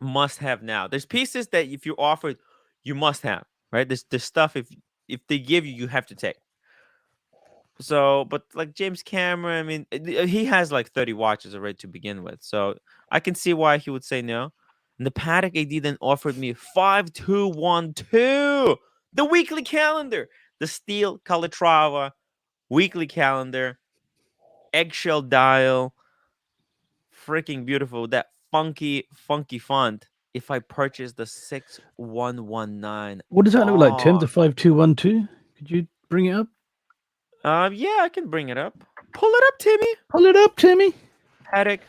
must have now. There's pieces that if you offered, you must have, right? There's stuff if they give you, you have to take. So, but like James Cameron, I mean, he has like 30 watches already to begin with. So I can see why he would say no. And the Patek AD then offered me 5212, the weekly calendar, the steel Calatrava weekly calendar, eggshell dial, freaking beautiful. That funky font. If I purchase the 6119, What does that look like, Tim? oh, The 5212? Could you bring it up? yeah, I can bring it up. Pull it up, Timmy. Pull it up, Timmy. Patek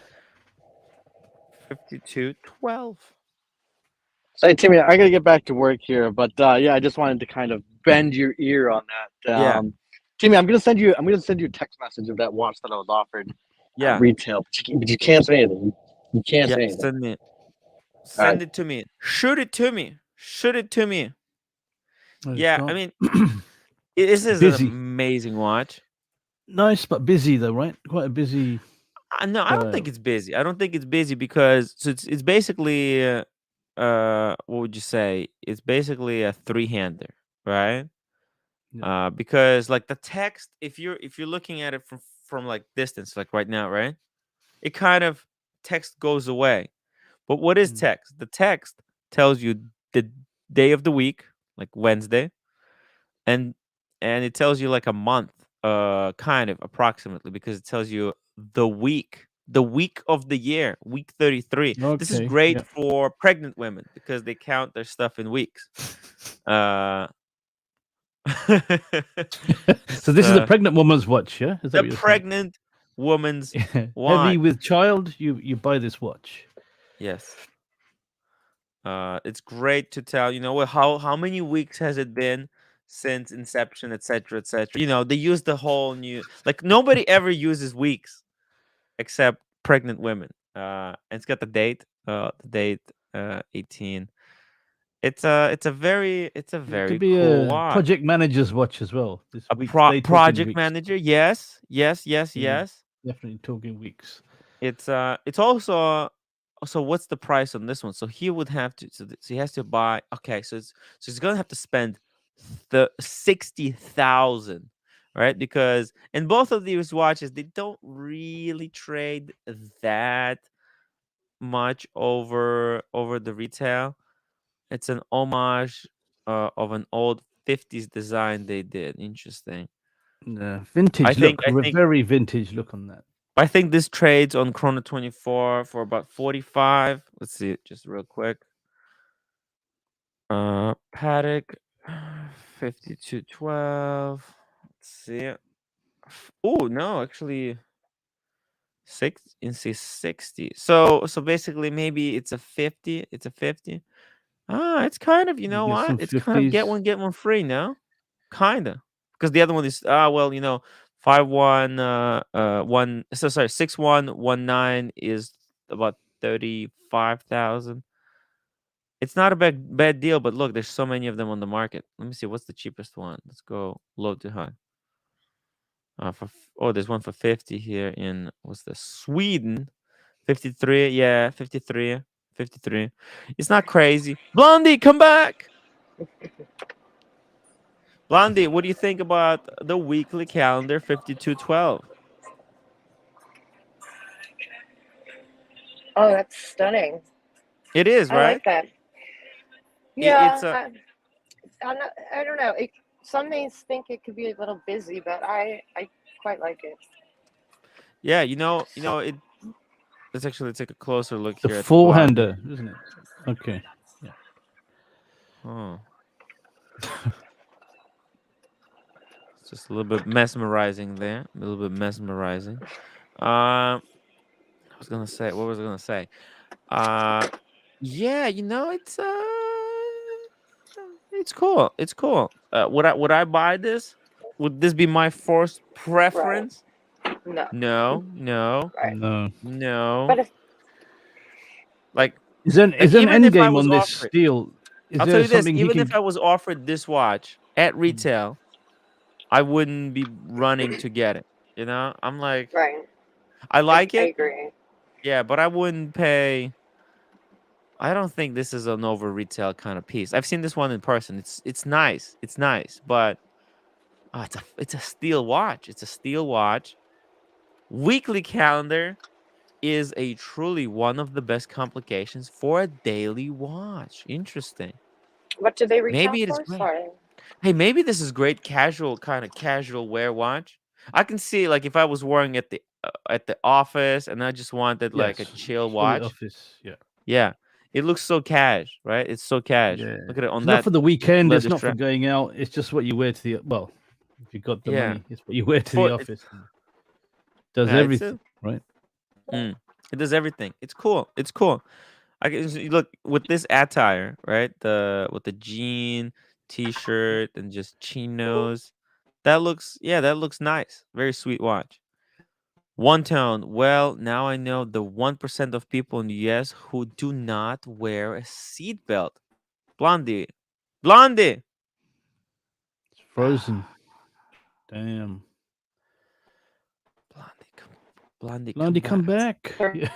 5212. Say, Timmy, I gotta get back to work here, but yeah, I just wanted to kind of bend your ear on that. Yeah. Timmy, I'm gonna send you a text message of that watch that I was offered Yeah. at retail, but you can't say anything. You can't Yeah, say anything. send right. it to me. Shoot it to me. There's Yeah, got- I mean, this is Busy. an amazing watch. Nice, but busy though, right? Quite a busy. No, I don't think it's busy. I don't think it's busy because it's basically what would you say? It's basically a three-hander, right? Yeah. Because like the text, if you're looking at it from like distance, like right now, right? It kind of text goes away. But what is Mm. text? The text tells you the day of the week, like Wednesday, and it tells you like a month, kind of approximately, because it tells you the week of the year, week 33. This is Okay. great Yeah. for pregnant women because they count their stuff in weeks. So this is a pregnant woman's watch, yeah? Is that the what you're pregnant woman's saying? watch. Heavy with child, you buy this watch. Yes. It's great to tell, how many weeks has it been since inception, etc., etc. They use the whole new, like nobody ever uses weeks except pregnant women. And it's got the date, 18. It's a very It could very be cool a watch. project manager's watch as well. This A week they talking project weeks. manager, yes. Yeah, Yes. definitely talking weeks. It's also what's the price on this one? So he would have to so he has to buy, okay, so he's gonna have to spend the 60,000, right? Because in both of these watches they don't really trade that much over the retail. It's an homage of an old 50s design they did. Interesting. Vintage think- look, I think- very vintage look on that. I think this trades on Chrono 24 for about 45. Let's see it just real quick. Patek 5212. Let's see it. Oh no, actually 60. So basically maybe it's a 50. It's a 50. It's kind of, you know get some what? It's kind of 50s. get one free now. Kinda. Because the other one is 6119 is about 35,000. It's not a bad deal, but look, there's so many of them on the market. Let me see, what's the cheapest one? Let's go low to high. There's one for 50 here in, what's this? Sweden. 53, yeah, 53. It's not crazy. Blondie, come back. Blondie, what do you think about the weekly calendar 5212? Oh, that's stunning. It is, I right? like that. It- Yeah, it's a I don't know. Some may think it could be a little busy, but I quite like it. yeah, it. Let's actually take a closer look The here at the four bottom. hander, isn't it? Okay. Yeah. Oh. It's just a little bit mesmerizing there. A little bit mesmerizing. What was I gonna say? Yeah, it's It's cool. It's cool. Would I buy this? Would this be my first preference? No, No. right. No. No. But if Like Is there an even end if I game was on this offered, steel? Is I'll tell there you this, something he even can? if I was offered this watch at retail, I wouldn't be running to get it. You know? I'm like, right, I like I it, agree. yeah, but I wouldn't pay. I don't think this is an over retail kind of piece. I've seen this one in person. It's nice. It's nice, but it's a steel watch. It's a steel watch. Weekly calendar is a truly one of the best complications for a daily watch. Interesting. What do they retail Maybe it is for? great. Sorry. Hey, maybe this is great casual kind of casual wear watch. I can see like if I was wearing at the office and I just wanted like a Yes, chill for the watch. office. Yeah, Yeah. It looks so cash, right? It's so cash. yeah. Look at it on It's not that for the weekend. It's leather not for strap. going out. It's just what you wear to the well. If you got the Yeah. money, it's what you wear to For the office. Does yeah, everything right. it does everything. It's cool. It's cool. I can look with this attire, right? With the jean, t-shirt, and just chinos. That looks nice. Very sweet watch. One tone. Well, now I know the 1% of people in the US who do not wear a seatbelt. Blondie. Blondie. It's frozen. Damn. Blondie, come Blondie, Blondie, come come back. Yeah.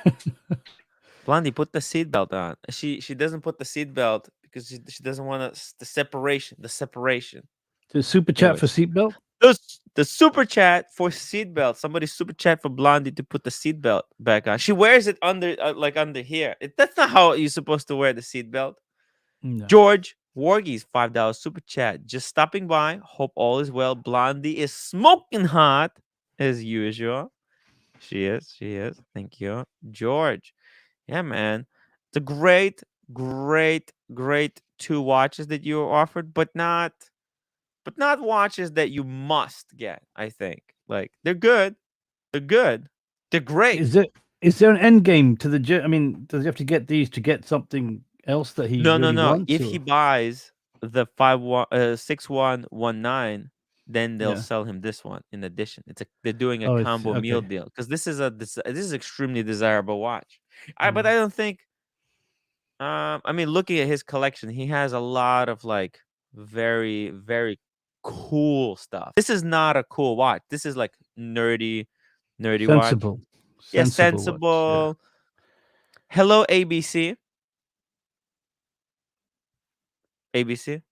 Blondie, put the seatbelt on. She doesn't put the seatbelt because she doesn't want the separation. The separation. The super chat for Anyways, seatbelt. the super chat for seatbelt. Somebody super chat for Blondie to put the seatbelt back on. She wears it under like under here. That's not how you're supposed to wear the seatbelt. No. George Wargies, $5 super chat. Just stopping by. Hope all is well. Blondie is smoking hot as usual. She is. She is. Thank you, George. Yeah, man. It's a great two watches that you were offered, but not watches that you must get, I think. Like they're good. They're good. They're great. Is there an end game to the? I mean, does he have to get these to get something else that he No, no, really no. wants? If he buys the 6119, then they'll Yeah. sell him this one in addition. They're doing a Oh, it's combo meal okay. deal because this is extremely desirable watch. But Mm. I don't think. I mean, looking at his collection, he has a lot of like very cool stuff. This is not a cool watch. This is like nerdy watch. Sensible. Yeah, Sensible watch, sensible. Hello, ABC. ABC.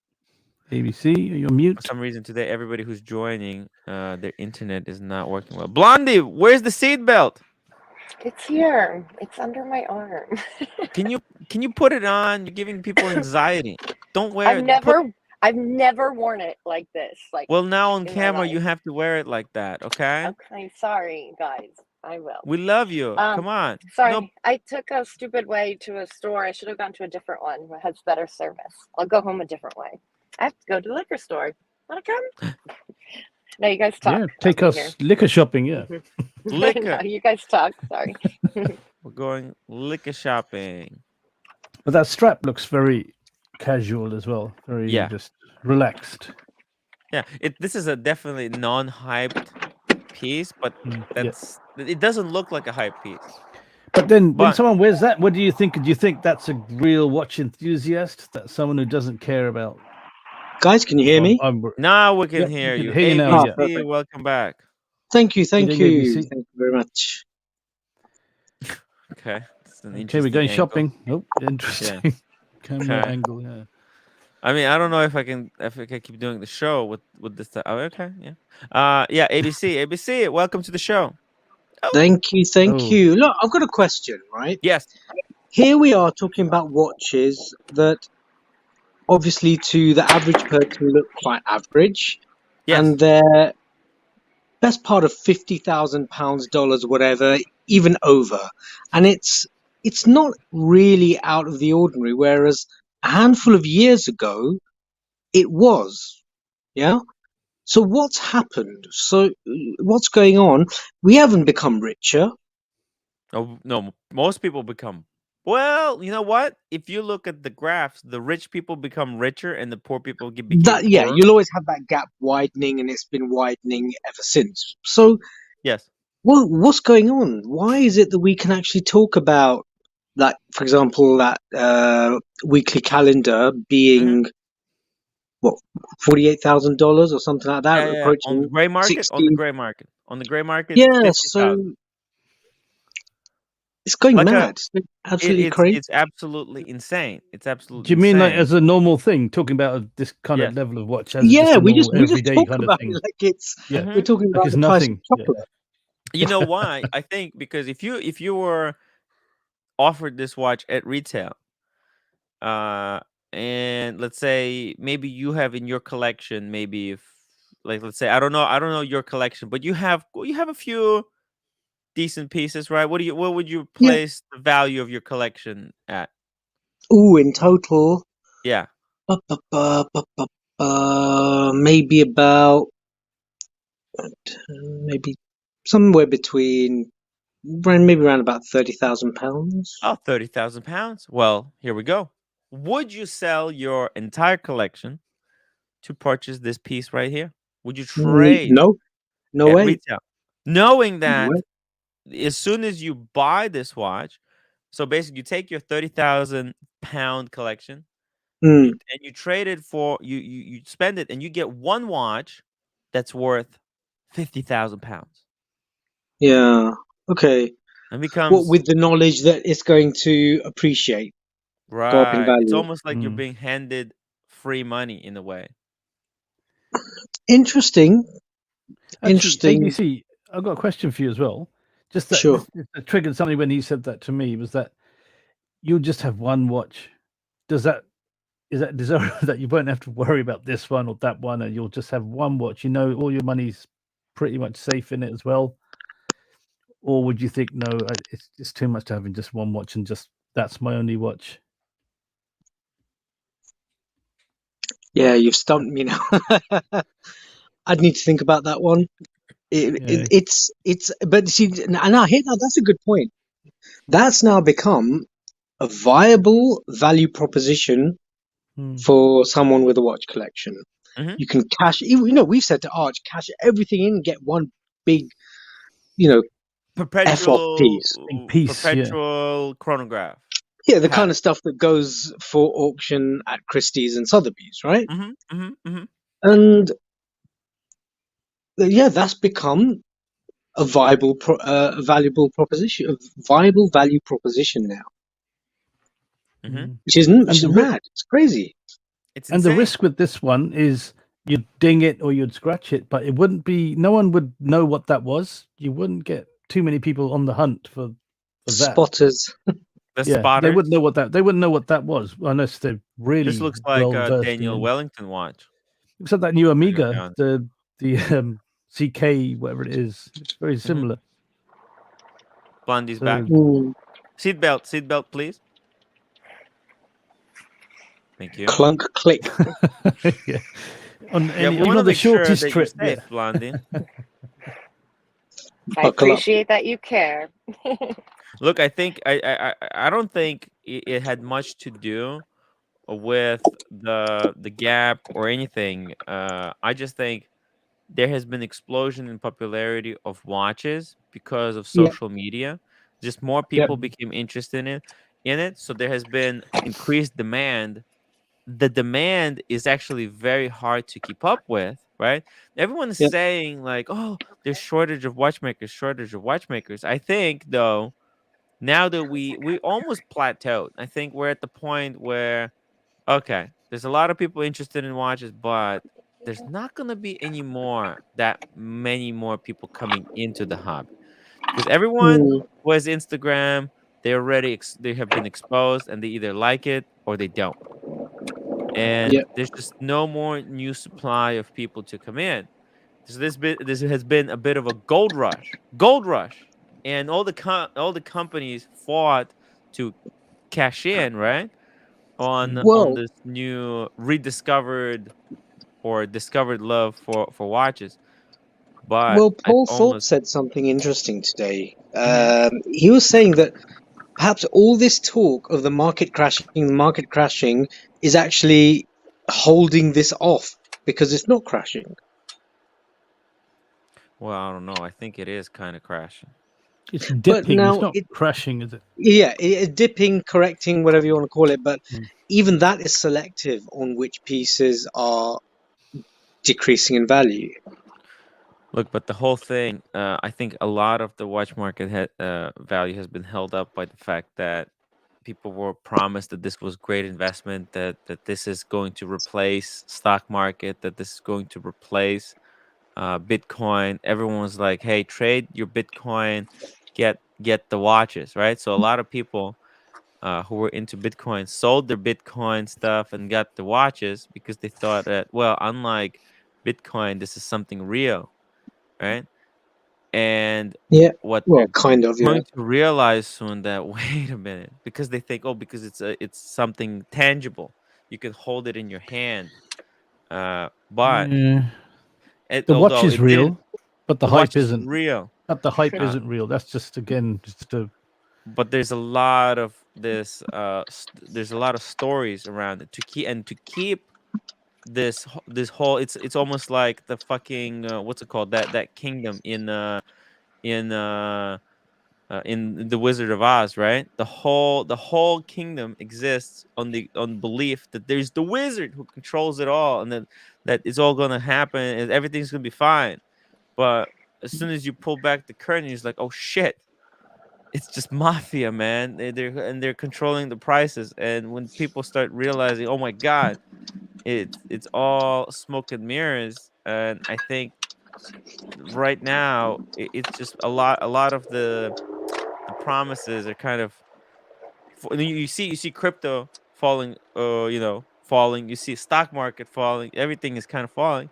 ABC, you're For mute. some reason today, everybody who's joining, their internet is not working well. Blondie, where's the seatbelt? It's here. It's under my arm. Can you put it on? You're giving people anxiety. Don't wear I've it. I've never worn it like this. Like Well, now on in my camera, you life. have to wear it like that. Okay. Okay, sorry guys. I will. We love you. Come on. Sorry, No, I took a stupid way to a store. I should have gone to a different one that has better service. I'll go home a different way. I have to go to the liquor store. Wanna come? No, you guys talk. Yeah, take I'll us be here. liquor shopping. Yeah. liquor. No, you guys talk. Sorry. We're going liquor shopping. But that strap looks very casual as well. Very just relaxed. Yeah. This is a definitely non-hyped piece, but Yeah. it doesn't look like a hype piece. But then when But- someone wears that, what do you think? Do you think that's a real watch enthusiast? That's someone who doesn't care about. Guys, can you hear me? Now we can Yep, hear we can you. hear you now, yeah. ABC, welcome back. Thank you, thank Good you, evening, ABC. thank you very much. Okay. It's an Okay, we're interesting going angle. shopping. Oh, interesting. Camera Okay. angle. Yeah. I mean, I don't know if I can keep doing the show with this. Oh, okay, yeah. Yeah. ABC, welcome to the show. Thank you, thank Oh. you. Look, I've got a question, right? Yes. Here we are talking about watches that obviously to the average person look quite average. Yes. And they're best part of £50,000, dollars, whatever, even over. And it's not really out of the ordinary, whereas a handful of years ago, it was. Yeah? So what's happened? So what's going on? We haven't become richer. Oh no, most people become Well, you know what? If you look at the graphs, the rich people become richer and the poor people became Yeah, poorer. you'll always have that gap widening, and it's been widening ever since. So, Yes. what's going on? Why is it that we can actually talk about, like, for example, that weekly calendar being what, $48,000 or something like that, Yeah. On the approaching gray market, 60? on the gray market, Yeah, 50,000. so it's going Like mad. It's absolutely it's crazy. it's absolutely insane. It's Do absolutely you mean like insane. as a normal thing, talking about this kind Yes. of level of watch as just Yeah, a we normal just everyday talk kind of about thing? it like it's Yeah, Mhm. we're talking like about it's the price of nothing. Yeah. chocolate. You know why? I think because if you were offered this watch at retail, uh, and let's say maybe you have in your collection, maybe if like let's say I don't know your collection, but you have a few decent pieces, right? What would you Yeah. place the value of your collection at? Ooh, in total, Yeah. maybe about maybe somewhere between maybe around about £30,000. Oh, 30,000 pounds. Well, here we go. Would you sell your entire collection to purchase this piece right here? Would you trade No, no at way, retail, knowing no that way. as soon as you buy this watch, so basically you take your 30,000 pound collection, Mm, and you trade it for you spend it and you get one watch that's worth 50,000 pounds. yeah. Okay. And What becomes with the knowledge that it's going to appreciate, go up in right. It's value. almost like you're Mm. being handed free money in a way. Interesting. Actually, Interesting. KBC, I've got a question for you as well. Just that Sure. this triggered something when he said that to me was that you'll just have one watch. Is that desirable that you won't have to worry about this one or that one, and you'll just have one watch? You know, all your money's pretty much safe in it as well. Or would you think no, it's too much to having just one watch and just that's my only watch? Yeah, you've stumped me now. I'd need to think about that one. Yeah. But see, and I hear now that's a good point. That's now become a viable value proposition Hmm. for someone with a watch collection. Mhm. You can cash, we've said to Arch, cash everything in, get one big, F off Perpetual piece. Big piece, yeah. perpetual chronograph. Yeah, the Pat. kind of stuff that goes for auction at Christie's and Sotheby's, right? And yeah, that's become a viable, a valuable proposition, a viable value proposition now, Mhm. which is the ri- mad. It's crazy. It's And the insane. risk with this one is you'd ding it or you'd scratch it, but it wouldn't be. No one would know what that was. You wouldn't get too many people on the hunt for that. Spotters. The Yeah, they spotters. wouldn't know what that. They wouldn't know what that was unless they're really This looks like well a versed Daniel in. Wellington watch. Except that new Amiga, down. the CK, whatever it is, it's very similar. Blondie's So- back. Mm, Seatbelt, please. Thank you. clunk, click. yeah. On Yeah, any, we even want to on the make sure shortest that you're trip, safe, yeah. Blondie. I Buckle up. appreciate that you care. Look, I think I don't think it had much to do with the gap or anything. I just think there has been explosion in popularity of watches because of Yeah. social media. Just more Yeah. people became interested in it, so there has been increased demand. The demand is actually very hard to keep up with, right? Everyone is Yeah. saying like, "Oh, there's shortage of watchmakers." I think though, now that we almost plateaued. I think we're at the point where okay, there's a lot of people interested in watches, but there's not going to be that many more people coming into the hobby because everyone Mm, who has Instagram, they already they have been exposed and they either like it or they don't. And Yeah. there's just no more new supply of people to come in. So this has been a bit of a gold rush, and all the companies fought to cash in, right? On Well, this new rediscovered or discovered love for watches. But I Paul Thorpe almost said something interesting today. Mhm. He was saying that perhaps all this talk of the market crashing is actually holding this off because it's not crashing. Well, I don't know. I think it is kind of crashing. It's But dipping. It's now, not crashing, is it? dipping, correcting, whatever you want to call it, but Mm. even that is selective on which pieces are decreasing in value. Look, but the whole thing, I think a lot of the watch market value has been held up by the fact that people were promised that this was great investment, that this is going to replace stock market, that this is going to replace Bitcoin. Everyone was like, "Hey, trade your Bitcoin, get the watches," right? So a lot of people who were into Bitcoin sold their Bitcoin stuff and got the watches because they thought that, well, unlike Bitcoin, this is something real, right? And Yeah, what well, they're kind of, yeah. going to realize soon that wait a minute, because they think, oh, because it's something tangible, you can hold it in your hand. But Yeah. it, The watch although is it didn't, real, but the the watch hype is isn't. real. But the hype Hmm. Uh, isn't real. That's just again just a but there's a lot of this. There's a lot of stories around it to keep this whole. It's almost like the fucking what's it called, that kingdom in in the Wizard of Oz, right? The whole kingdom exists on belief that there's the wizard who controls it all, and that it's all gonna happen and everything's gonna be fine. But as soon as you pull back the curtain, it's like, oh shit, it's just mafia, man. They're controlling the prices, and when people start realizing, oh my god, it's all smoke and mirrors, and I think right now it's just a lot of the promises are kind of you see crypto falling, falling, you see stock market falling, everything is kind of falling.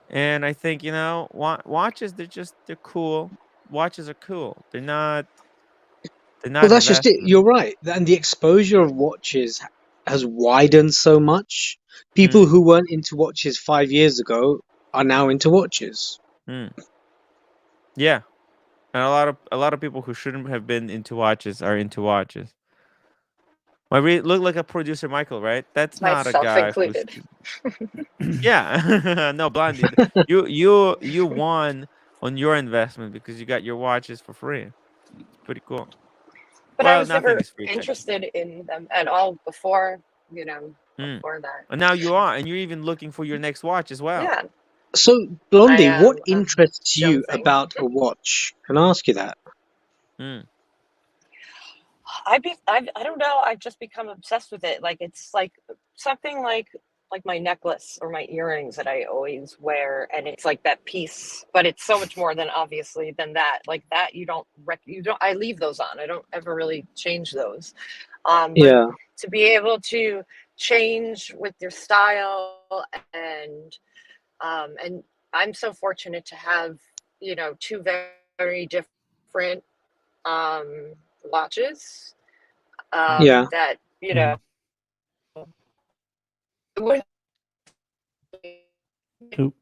And I think, watches, they're cool. Watches are cool. They're not Well, that's just it. investment. You're right. And the exposure of watches has widened so much. People Mm, who weren't into watches 5 years ago are now into watches. mm. Yeah, and a lot of people who shouldn't have been into watches are into watches. Look like a producer Michael, right? That's not a Myself guy who's included. yeah. No, Blondie. You won on your investment because you got your watches for free. It's pretty cool. But I Well, was nothing never is free technically. interested in them at all before, Mm. before that. And now you are, and you're even looking for your next watch as well. Yeah, So, I Blondie, what am interests you jonesing. about a watch? Can I ask you that? Mm. I don't know. I've just become obsessed with it. Like it's like something like my necklace or my earrings that I always wear, and it's like that piece, but it's so much more than obviously than that. Like that, you don't. I leave those on. I don't ever really change those. But Yeah. to be able to change with your style and I'm so fortunate to have two very different watches Yeah. that Mm. would Oop.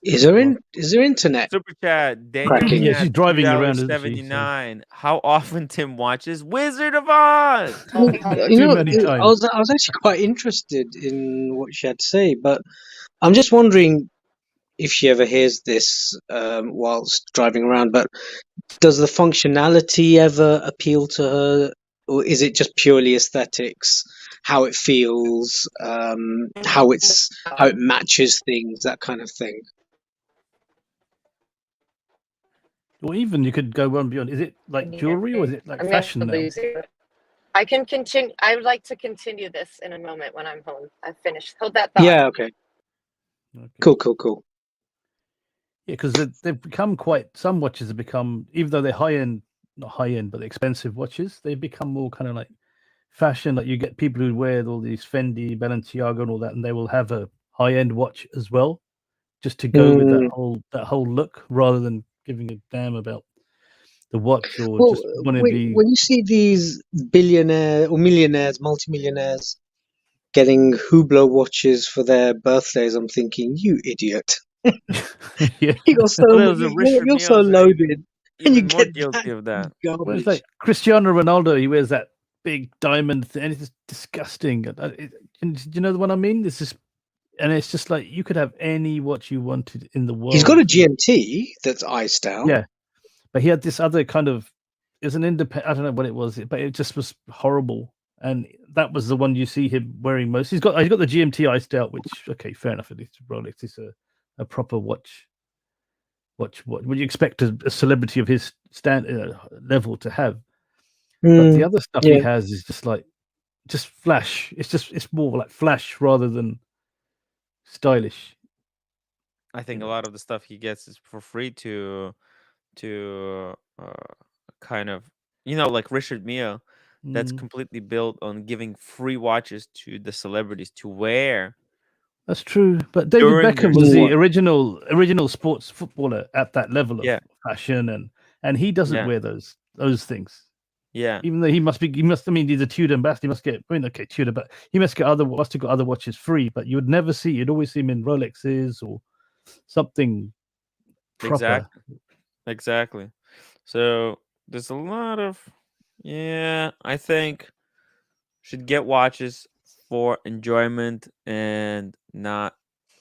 Is there internet Super chat. Daniel cracking? Yeah, Cat, she's two driving around, dollars isn't she? So 79. How often Tim watches Wizard of Oz? Well, too many times. I was actually quite interested in what she had to say, but I'm just wondering if she ever hears this whilst driving around. But does the functionality ever appeal to her, or is it just purely aesthetics? How it feels, how it matches things, that kind of thing. Or even you could go one beyond. Is it like jewelry or is it like I'm fashion gonna now? lose you. I can continue. I would like to continue this in a moment when I'm home. I've finished. Hold that thought. Yeah. Okay. Okay. Cool. Yeah, because they've become some watches have become, even though they're high end, not high end, but expensive watches, they've become more kind of like fashion. Like you get people who wear all these Fendi, Balenciaga, and all that, and they will have a high end watch as well, just to go with that whole look, rather than giving a damn about the watch or Well, just want to be. when you see these billionaire or millionaires, multimillionaires getting Hublot watches for their birthdays, I'm thinking, you idiot. Yeah, You're so Well, those are Richard you're so Meals, right? loaded. And you even more get guilty that of that. It's garbage. like Cristiano Ronaldo. He wears that big diamond thing, and it's just disgusting. Do you know the one I mean? This is, and it's just like you could have any watch you wanted in the He's got a world. GMT that's iced out. Yeah, but he had this other kind of. It's an independent. I don't know what it was, but it just was horrible. And that was the one you see him wearing most. He's got the GMT iced out, which okay, fair enough. At least Rolex is a proper watch. What would you expect a celebrity of his level to have? But the other stuff he yeah. has is just flash. It's more like flash rather than stylish. I think a know. lot of the stuff he gets is for free to kind of like Richard Mille, that's Mm, completely built on giving free watches to the celebrities to wear that's true. But David during their Beckham was the sport. original sports footballer at that level of Yeah, fashion, and he doesn't yeah, wear those things. yeah, Even though he must. I mean, he's a Tudor ambassador. He must get. I mean, okay, Tudor, but he must have got other watches free. But you would never see. You'd always see him in Rolexes or something proper. exactly. So there's a lot of, I think should get watches for enjoyment and not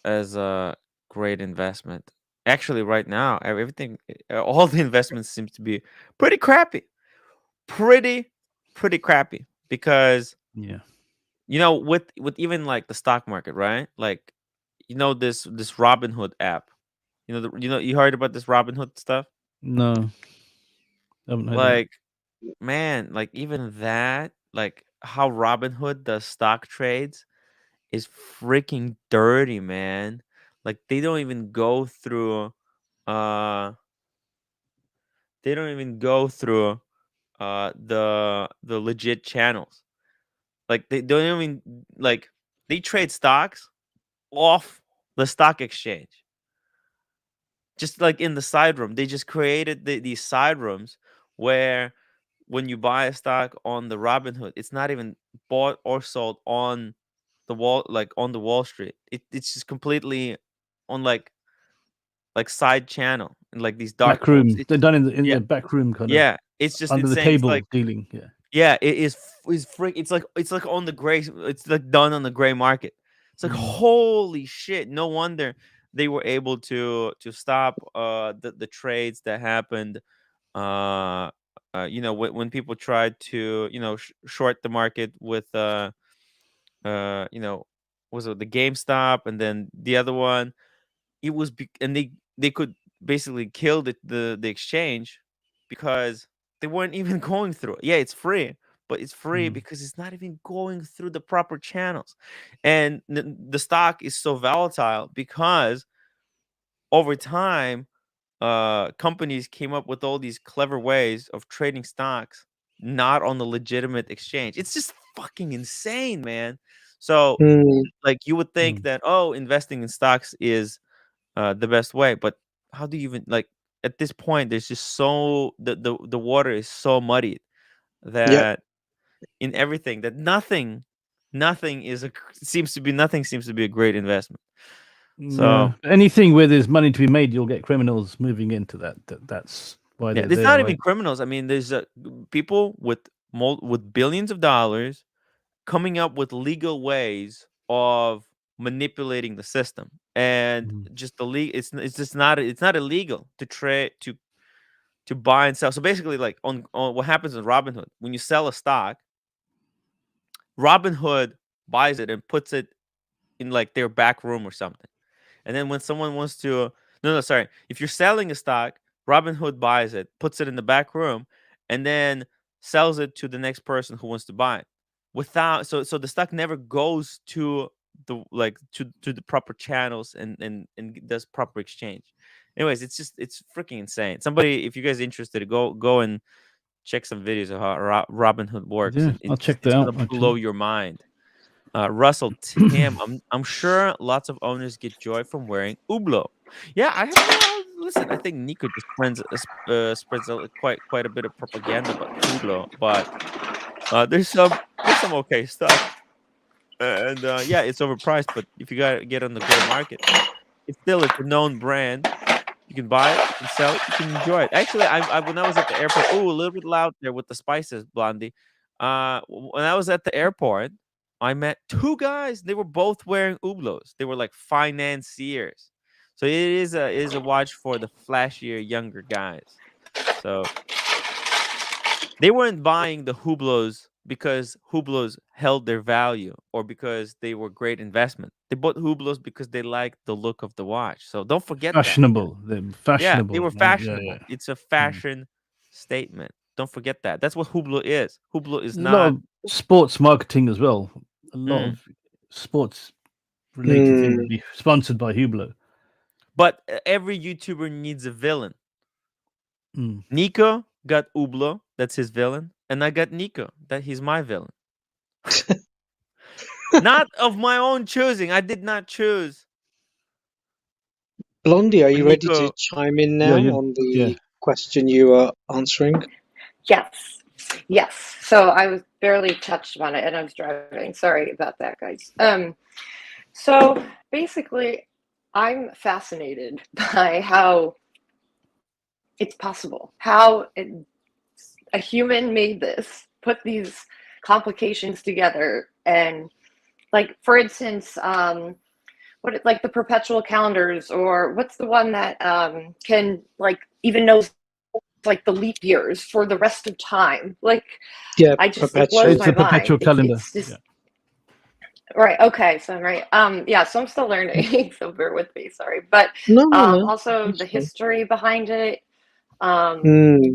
as a great investment. Actually, right now, everything, all the investments seem to be pretty crappy, pretty, pretty crappy. Because Yeah. with even like the stock market, right? Like, this Robinhood app. You heard about this Robinhood stuff? No, I haven't heard of it. Like, man, like even that, like how Robinhood does stock trades is freaking dirty, man. Like uh they don't even go through the legit channels. Like they don't even, like, they trade stocks off the stock exchange. Just like in the side room. They just created these side rooms where when you buy a stock on the Robinhood, it's not even bought or sold on the wall, like on the Wall Street. It's just completely on like side channel and like these dark Back pools. room. It's They're done in yeah, the back room, kind of yeah. It's just under the insane. It's table like, dealing. Yeah. yeah, it is freak. It's like on the gray. It's like done on the gray market. It's like Mm. holy shit. No wonder they were able to stop the trades that happened. When people tried to short the market with uh you know was it the GameStop, and then the other one. And they could basically kill the exchange because they weren't even going through it. Yeah, it's free, but it's free Mm. because it's not even going through the proper channels. And the stock is so volatile because over time, companies came up with all these clever ways of trading stocks not on the legitimate exchange. It's just fucking insane, man. So, Mm, like, you would think Mm. that, investing in stocks is the best way, but how do you even, like, at this point there's just so the water is so muddied yep. that in everything, that nothing seems to be a great investment. Yeah. So Anything where there's money to be made, you'll get criminals moving into that. That's why yeah, they're it's there, not even right? criminals. I mean, there's people with billions of dollars coming up with legal ways of manipulating the system, and Mm. just it's just not, it's not illegal to trade, to buy and sell. So basically, like on what happens in Robinhood, when you sell a stock, Robinhood buys it and puts it in like their back room or something. And then when someone wants to, no, no, sorry, if you're selling a stock, Robinhood buys it, puts it in the back room, and then sells it to the next person who wants to buy it. Without, so the stock never goes to to the proper channels and does proper exchange. Anyways, it's freaking insane. Somebody, if you guys are interested, go and check some videos of how Robinhood works, Yeah, and I'll check that it's out gonna blow actually. your mind. Russell Tim, I'm sure lots of owners get joy from wearing Hublot. Yeah, I have listen. I think Nico just spreads quite a bit of propaganda about Hublot, but there's some okay stuff, and yeah, it's overpriced. But if you got to get on the gray market, it's a known brand, You can buy it, you can sell it, you can enjoy it. Actually, I when I was at the airport, a little bit loud there with the spices, Blondie. When I was at the airport, I met two guys. They were both wearing Hublots. They were like financiers. So it is a watch for the flashier younger guys. So they weren't buying the Hublots because Hublots held their value or because they were great investment. They bought Hublots because they liked the look of the watch. So don't forget that. Fashionable. They're Yeah, fashionable. they were right? fashionable. Yeah. It's a fashion statement. Don't forget that. That's what Hublot is. Hublot is There's a lot not. of sports marketing as well. A lot Mm. of sports related things would be sponsored by Hublot. But every YouTuber needs a villain. Mm. Nico got Hublot. That's his villain. And I got Nico. That he's my villain. Not of my own choosing. I did not choose. Blondie, are But you ready to Nico, chime in now Yeah, on the yeah. question you are answering? Yes. Yes. So I was barely touched on it and I was driving. Sorry about that, guys. So basically, I'm fascinated by how it's possible, how a human made this, put these complications together. And like, for instance, like the perpetual calendars, or what's the one that can like even knows like the leap years for the rest of time. Like, Yeah, it perpetual. blows It's my a perpetual mind. calendar. It's just Yeah. right. Okay, so right. Yeah, so I'm still learning, so bear with me. Sorry, but No. also That's the fine. history behind it.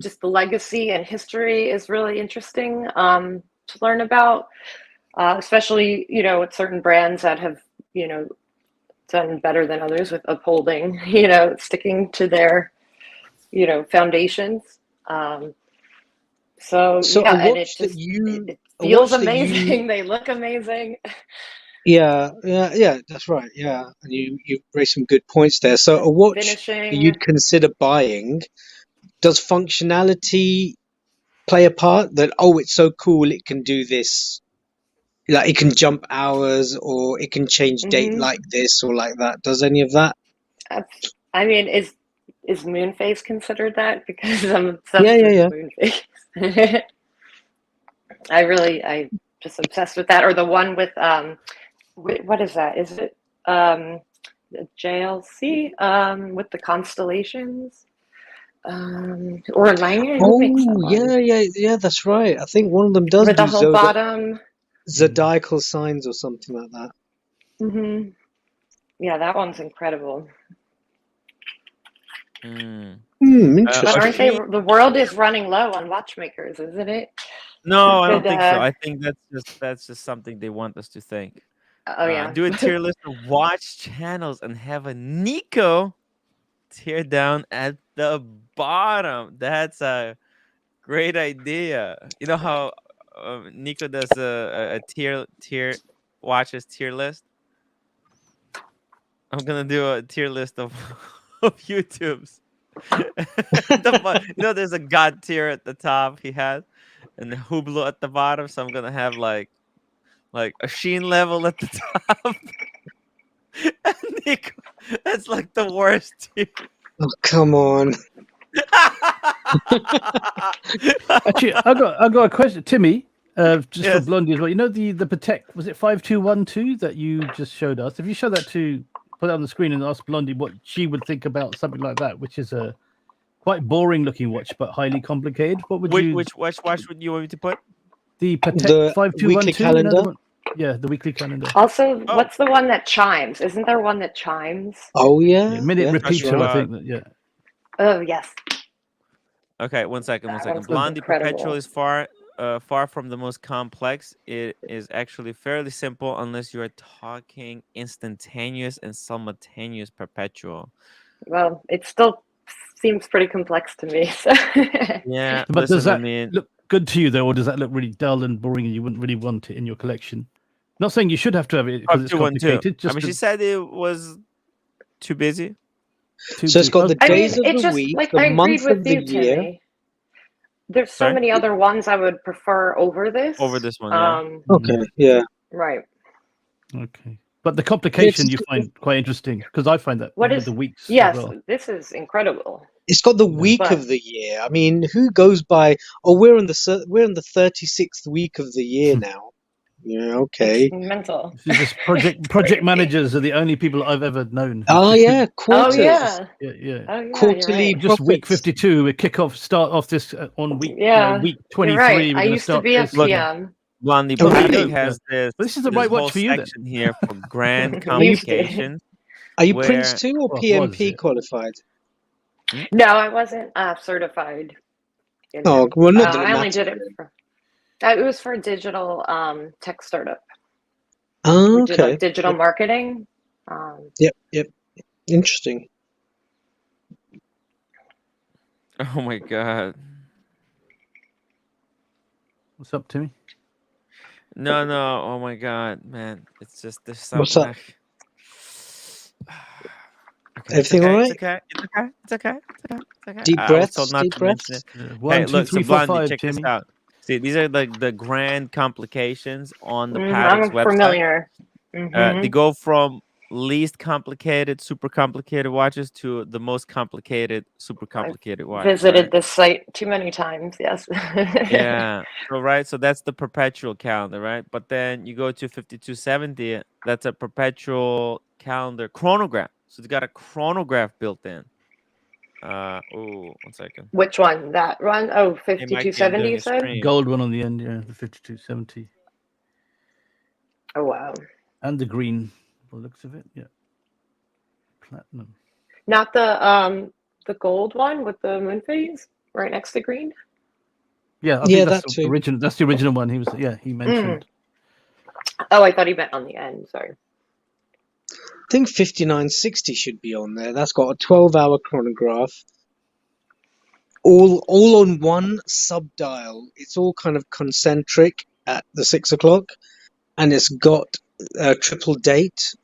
Just the legacy and history is really interesting to learn about, especially with certain brands that have done better than others with upholding, sticking to their foundations. So So yeah, a and watch that you, it a feels watch that you, amazing. They look amazing. yeah, that's right. Yeah, and you raised some good points there. So a watch that Finishing. you'd consider buying, does functionality play a part? That, oh, it's so cool, it can do this, like it can jump hours, or it can change date like this or like that. Does any of that? I mean, is Moonface considered that? Because I'm obsessed Yeah. with Moonface. I just obsessed with that. Or the one with what is that? Is it the JLC with the constellations? Or Lange? Who makes that Oh, one? yeah, that's right. I think one of them does With the do whole bottom. zodiacal signs or something like that. Yeah, that one's incredible. Interesting. But aren't they? The world is running low on watchmakers, isn't it? No, I don't think so. I think that's just something they want us to think. Oh yeah. Do a tier list of watch channels and have a Nico tear down at the bottom. That's a great idea. You know how Nico does a tier watches tier list? I'm gonna do a tier list of of YouTube's. There's a God tier at the top he has, and the Hublot at the bottom. So I'm gonna have like a Sheen level at the top. And Nico, that's like the worst tier. Oh, come on. Actually, I got a question, Timmy. Just Yes. for Blondie as well. You know the Patek, was it 5212 that you just showed us? If you show that to put it on the screen and ask Blondie what she would think about something like that, which is a quite boring looking watch but highly complicated. What would you? Which watch would you want me to put? The Patek The 5212 weekly calendar? Yeah, the weekly calendar. Also, what's the one that chimes? Isn't there one that chimes? Oh yeah, minute that's repeater, right. I think. Yeah. Oh yes. Okay, one second. That one's Blondie incredible. Perpetual is far from the most complex. It is actually fairly simple unless you are talking instantaneous and simultaneous perpetual. Well, it still seems pretty complex to me. So. Yeah, But does that mean, look good to you though, or does that look really dull and boring, and you wouldn't really want it in your collection? Not saying you should have to have it because it's 5212. complicated. Just she said it was too busy. So it's got the days of the just, week, like, the I month agreed of with the you, year. Timmy. There's so Sorry? many other ones I would prefer over this. Over this one, yeah. Okay, yeah. Right. Okay. But the complication It's- you find quite interesting because I find that What with is? the weeks Yes, as well. this is incredible. It's got the Yeah. week But- of the year. I mean, who goes by? Oh, we're in the 36th week of the year now. Yeah, okay. It's mental. This is just project managers are the only people I've ever known. who Oh could- yeah, Oh quarters. yeah. yeah, yeah. Oh yeah. Quarterly You're right. Just week profits. 52. We start off this on week Yeah, week You're 23. right. We're I going to used to start be a this. PM. Blondie Oh, Patek really? has this. But this is the this right watch whole for you then. section here for grand Used to. complications. Are you Where- Prince 2 or Well, PMP was it? qualified? No, I wasn't certified. In Oh, it. well, not that it I only matters. did it. It was for a digital tech startup. Oh, We did like okay. digital marketing. Yep. Interesting. Oh my god. What's up, Timmy? No. Oh my god, man. It's just there's something. What's up? Okay, Everything all right? It's okay. It's okay. Deep I was breaths. told not Deep to mention breaths. it. One, Hey, two, look, three, so four, Blondie, five, check Timmy. this out. See, these are like the grand complications on the I'm Patek's website. familiar. They Mhm. go from least complicated, super complicated watches to the most complicated, super complicated watch. Visited right? this site too many times. Yes. Yeah. So that's the perpetual calendar, right? But then you go to 5270. That's a perpetual calendar chronograph. So it's got a chronograph built in. Oh, 1 second. Which one? That one? Oh, Hey, Mikey, I'm 5270 doing you a said? stream. Gold one on the end, yeah, the 5270. Oh wow. And the green, by the looks of it, yeah. Platinum. Not the gold one with the moon phase right next to green? Yeah, I Yeah, think that's that the too. original. That's the original one. He mentioned. Oh, I thought he meant on the end. Sorry. I think 5960 should be on there. That's got a 12-hour chronograph. All on one sub-dial. It's all kind of concentric at the 6 o'clock. And it's got a triple date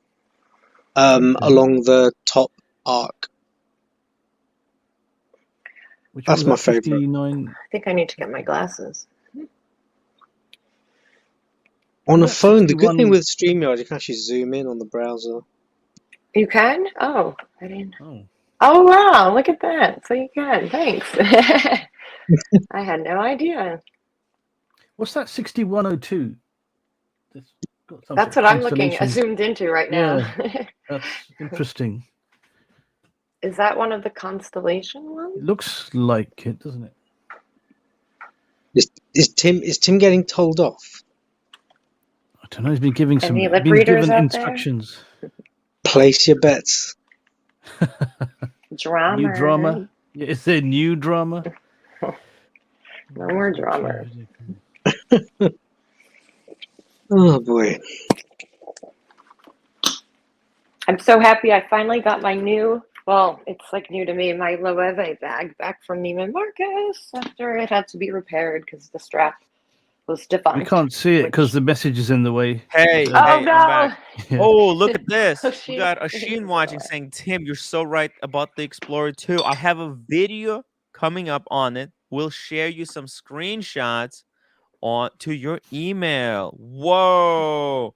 along the top arc. Which That's one was my that? favourite. 59. I think I need to get my glasses. On a Yeah, phone, the good 61. thing with StreamYard, you can actually zoom in on the browser. You can? Oh, I didn't. Oh, Oh wow, look at that. So you can. Thanks. I had no idea. what's that? 6102. That's got some That's sort what of I'm looking constellation. zoomed into right now. That's interesting. Is that one of the constellation ones? It looks like it, doesn't it? Is Tim getting told off? I don't know. He's been giving some. Any lip Been readers given out instructions. Place your bets. Drama. New drama. Yeah, is there new drama? No more drama. Oh boy. I'm so happy I finally got my new, well, it's like new to me, my Loewe bag back from Neiman Marcus after it had to be repaired because the strap was defunct. We can't see it because the message is in the way. Hey, Oh I'm no! back. Yeah. Oh, look at this. We Oisin got is Oisin watching alive. saying, Tim, you're so right about the Explorer 2. I have a video coming up on it. We'll share you some screenshots on to your email. Whoa.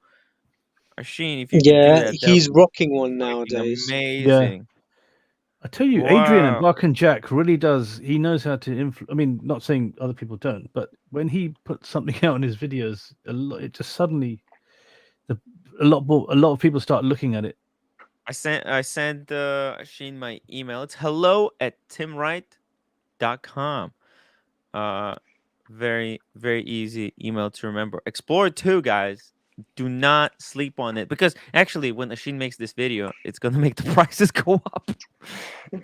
Oisin, if you could do Yeah, that, he's rocking one would be nowadays. amazing. I tell you, Adrian and Wow. Bark and Jack really does. He knows how to I mean, not saying other people don't, but when he puts something out in his videos, it just suddenly a lot of people start looking at it. I sent Oisin my email. It's hello@timwright.com. Very, very easy email to remember. Explorer 2, guys. Do not sleep on it because actually, when Oisin makes this video, it's gonna make the prices go up.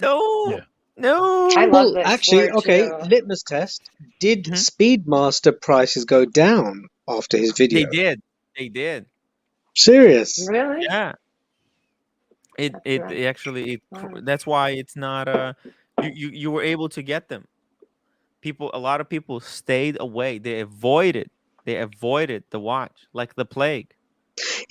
No, Yeah. no. I love Well, the actually, Explorer okay, 2. litmus test. Did Mhm. Speedmaster prices go down after his video? They did. They did. Serious? Really? Yeah. It That's it, right. it actually Wow. that's why it's not you were able to get them. A lot of people stayed away. They avoided the watch like the plague.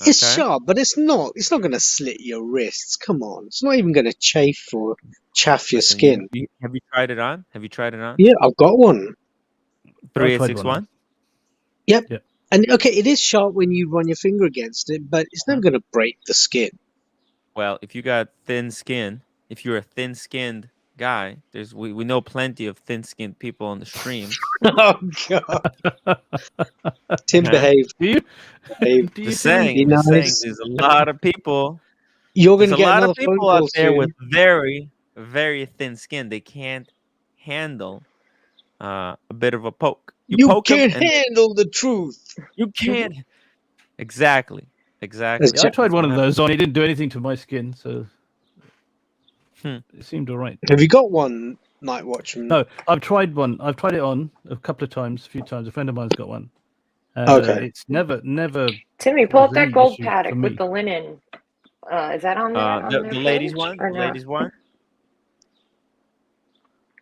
It's Okay? sharp, but it's not. It's not going to slit your wrists. Come on, it's not even going to chafe your Listen, skin. have you tried it on? Have you tried it on? Yeah, I've got one, I tried one 3861? and And okay, it is sharp when you run your finger against it, but it's not going to break the skin. Well, if you got thin skin, if you're a thin-skinned guy, we know plenty of thin-skinned people on the stream. Oh God, Tim, Huh? behave. Do you? Behave. Do you, Just Timmy? saying, Be just saying. nice. There's a lot of people. You're going There's to a get lot another of phone people out call there with soon. very, very thin skin. They can't handle a bit of a poke. You You poke them, can't and handle the truth. you can't. Exactly. That's Exactly. Yeah, I tried That's one what of happens. those on. It didn't do anything to my skin, so Hmm. it seemed all right. Have you got one, Night Watchman? No, I've tried one. I've tried it on a couple of times, a few times. A friend of mine's got one, and Okay. it's never Timmy, pull was up that any gold issue for Patek with me. the linen. Is that on there on their The ladies page one, or the no? ladies one.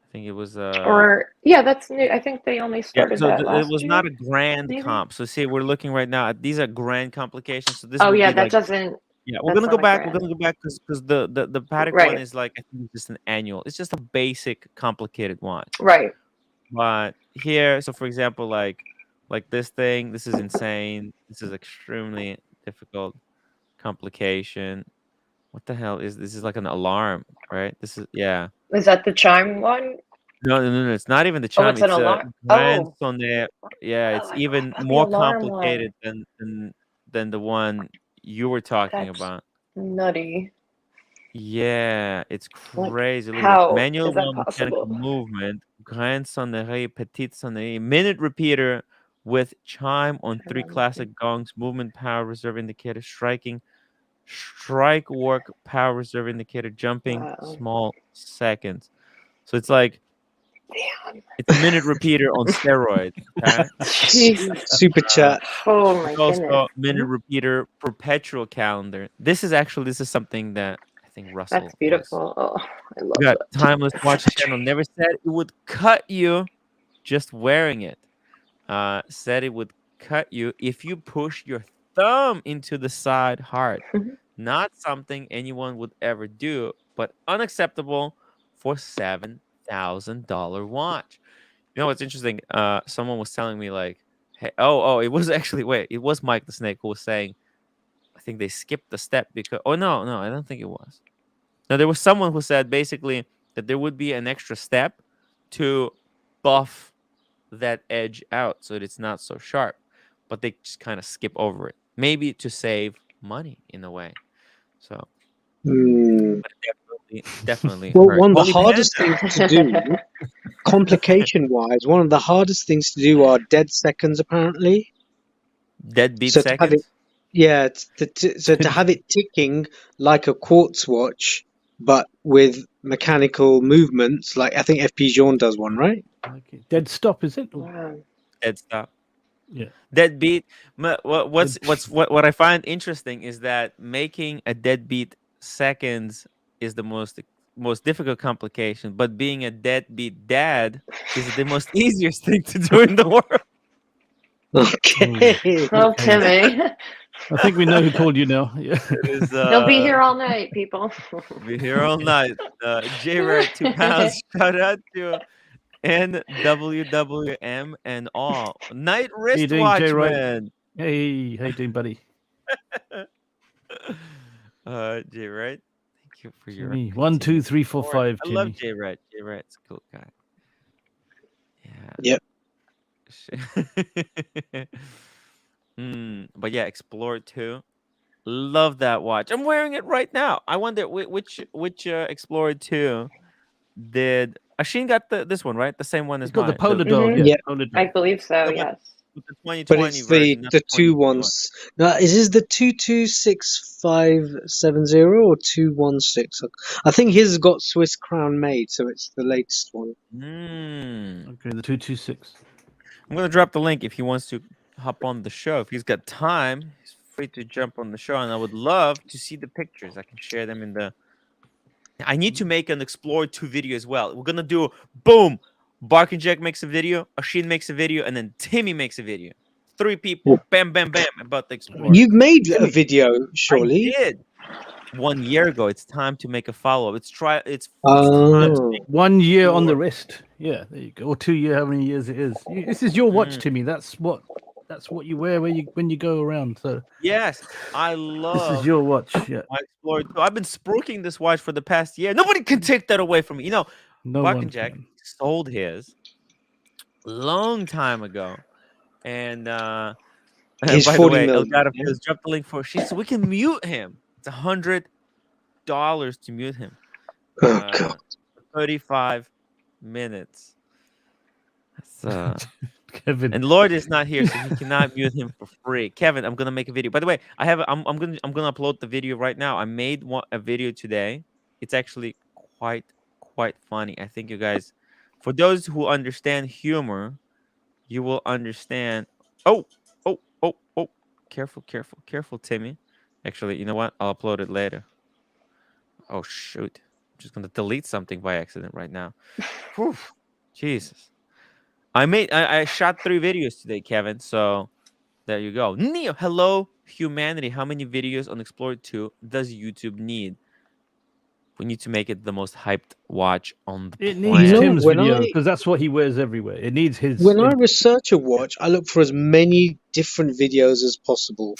I think it was Or yeah, that's new. I think they only yeah. started So that it last was year. not a grand maybe? comp. So see, we're looking right now at these are grand complications. So this Oh would yeah, be that like doesn't. yeah. We're That's gonna go not a back. We're grand. gonna go back because the Patek one Right, is like I think it's just an annual. It's just a basic complicated watch. right. But here, so for example, like this thing, this is insane. This is extremely difficult complication. What the hell is this? Is like an alarm, right? This is yeah. Is that the chime one? No. It's not even the Oh, chime. it's an It's a alarm. grand Oh, sonnet. Yeah, oh, it's I even got the more alarm one. complicated than the one you were talking That's about. nutty. Yeah, it's Like, crazy. Look at this. how Manual is that one mechanical possible? movement, grand sonnerie, petite sonnerie, minute repeater with chime on 3 classic gongs, movement power reserve indicator, striking, strike work power reserve indicator, jumping, Wow. small seconds. So it's like Damn. it's minute repeater on steroids. Okay, Jesus. Super chat. Oh my it's goodness. also minute repeater perpetual calendar. This is something that I think Russell That's was. beautiful. Oh, I love We got that. Timeless Watch Channel never said it would cut you just wearing it. Said it would cut you if you push your thumb into the side hard. Not something anyone would ever do, but unacceptable for $7,000 watch. You know what's interesting? Someone was telling me like, hey, it was actually it was Mike the Snake who was saying, I think they skipped the step because no, I don't think it was. Now, there was someone who said basically that there would be an extra step to buff that edge out so that it's not so sharp, but they just kind of skip over it, maybe to save money in a way. So, but it definitely Well, hurt. one of the Holy hardest Panda, things to do, complication-wise, one of the hardest things to do are dead seconds, apparently. dead beat So to have it, seconds. yeah, so to have it ticking like a quartz watch, but with mechanical movements, like I think FP Jean does one, right? Okay. Dead stop, is it? Wow. Dead stop. Yeah. Deadbeat. What I find interesting is that making a deadbeat seconds is the most difficult complication, but being a deadbeat dad is the most easiest thing to do in the world. Okay. Oh, Timmy. I think we know who called you now. Yeah. It is, He'll be here all night, people. be here all night. J Red 2 pounds. Shout out to NWWM and all. Night How you doing, Jay Wright? wristwatchman. Hey, how you doing, buddy? J Red, thank you for your Jimmy. 1, 2, 3, 4, support. 5. I Jimmy. love J Red. J Red's a cool guy. Yeah. Yep. But yeah, Explorer 2. Love that watch. I'm wearing it right now. I wonder which Explorer 2 did Ashin got this one, right? The same one It's as got the mine. polar dog. Yeah. Yep. Polar I dog. believe so, but yes. with the 2020 But it's version, not the two 2021. ones. Now, is this the 226570 or 216? I think his has got Swiss Crown made, so it's the latest one. Okay, the 226. I'm gonna drop the link if he wants to hop on the show. If he's got time, he's free to jump on the show, and I would love to see the pictures. I can share them in the. I need to make an Explorer 2 video as well. We're gonna do boom. Bark and Jack makes a video, Ashin makes a video, and then Timmy makes a video. 3 people, bam, bam, bam, about the Explorer. You've made a video, surely? I did 1 year ago. It's time to make a follow-up. It's time to Oh. make 1 year on the sure. wrist. Yeah, there you go. Or 2 year, how many years it is. This is your watch, Timmy. That's That's what you wear when you go around. So Yes, I this love is your watch. Yeah, my Explorer 2. I've been spruiking this watch for the past year. Nobody can take that away from me. You know, no Buck one and Jack can. sold his long time ago. And He's by the 40 way, million. Elgato Yeah? has dropped the link for she so we can mute him. It's $100 to mute him. Oh god. 35 minutes. That's, Kevin. and Lord is not here, so he cannot mute him for free. Kevin, I'm gonna make a video. By the way, I'm gonna upload the video right now. I made a video today. It's actually quite funny. I think you guys, for those who understand humor, you will understand. Oh, oh! Careful, Timmy. Actually, you know what? I'll upload it later. Oh shoot! I'm just gonna delete something by accident right now. Whew. Jesus. I shot 3 videos today, Kevin. So there you go. Neo, hello humanity. How many videos on Explorer 2 does YouTube need? We need to make it the most hyped watch on the It needs You know, planet. Tim's when video I because that's what he wears everywhere. It needs his. when I research a watch, I look for as many different videos as possible.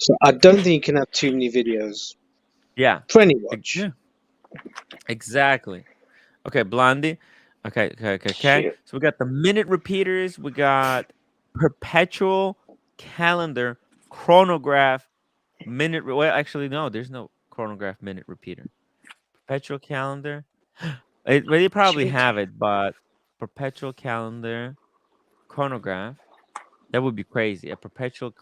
So I don't think you can have too many videos Yeah, for any watch. Yeah. exactly. Okay, Blondie. Okay. Shoot. So we got the minute repeaters. We got perpetual calendar, chronograph, minute. Well, actually, no, there's no chronograph minute repeater. Perpetual calendar. They probably Shoot. have it, but perpetual calendar, chronograph. That would be crazy. A perpetual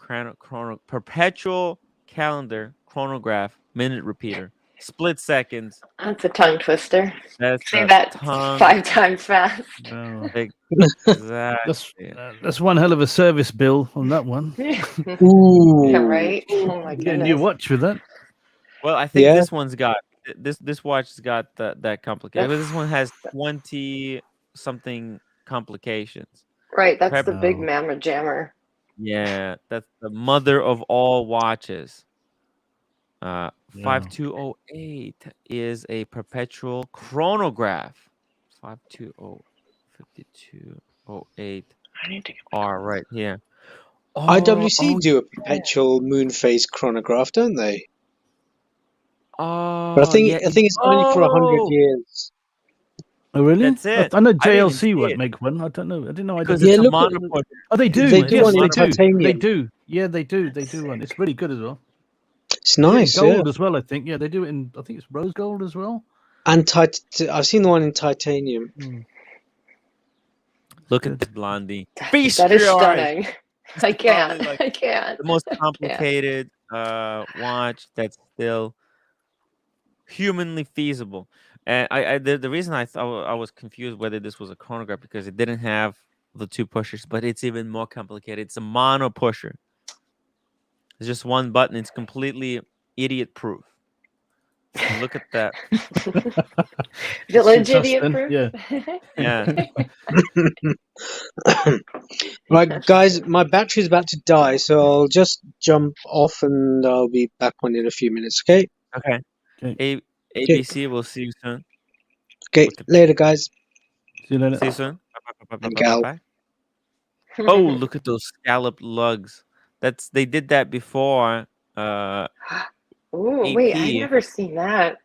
perpetual calendar, chronograph, minute repeater, split seconds. That's a tongue twister. That's Say a that tongue. 5 times fast. Wow. Exactly. That's one hell of a service bill on that one. Ooh. Yeah, right? Oh my Get a new goodness. watch with that. Well, I think Yeah. this one's got this watch's got that complicated. That's- This one has 20 something complications. Right, that's the big Wow. mamma jammer. Yeah, that's the mother of all watches. 5208 is a perpetual chronograph. 5208 I need to get R right here. IWC do a perpetual moon phase chronograph, don't they? Oh, But I think yeah. it's only for 100 Oh, years. Oh, really? That's it. I know I didn't even JLC see won't it. make one. I don't know. I didn't know. Because IWC. it's Yeah, a look at- monopod. Oh, they do. They do yes, one in they do. They titanium. do. Yeah, they do. They do one. It's really good as well. It's They do it in nice, yeah. gold as well. I think. Yeah, they do it in. I think it's rose gold as well. And I've seen the one in titanium. Hmm. Look at Good. this blondie. that Feast is your eyes. stunning. I can't. probably like I can't. The most complicated watch that's still humanly feasible. And the reason I thought I was confused whether this was a chronograph because it didn't have the 2 pushers, but it's even more complicated. It's a mono pusher. It's just one button. It's completely idiot proof. Look at that. Village Success idiot then, proof? Yeah. Right, guys, my battery's about to die, so I'll just jump off and I'll be back on in a few minutes, okay? Okay. Okay. ABC, we'll see you soon. Okay, Look at- later, guys. See you later. See you soon. And Gal. Bye. Oh, look at those scalloped lugs. They did that before. Ooh, wait, AP. I've never seen that.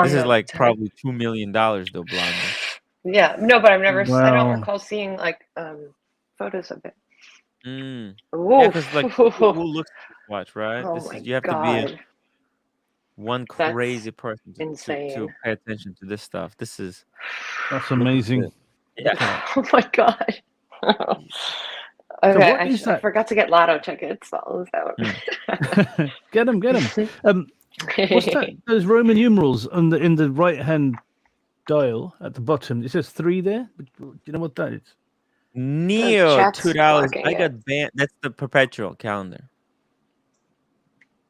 This is like probably $2 million though, Blondie. Yeah, no, but I don't Wow. recall seeing like photos of it. Mm. Ooh. Yeah, because like who looks at this watch, right? Oh This my is you have to god. be one That's crazy person to insane. pay attention to this stuff. This is That's amazing. yeah. Oh my god. Okay, what I is that? forgot to get lotto tickets. I'll lose out. Get them. What's that? Those Roman numerals in the right hand dial at the bottom. It says 3 there. Do you know what that is? Neo chat's $2. blocking I it. got banned. That's the perpetual calendar.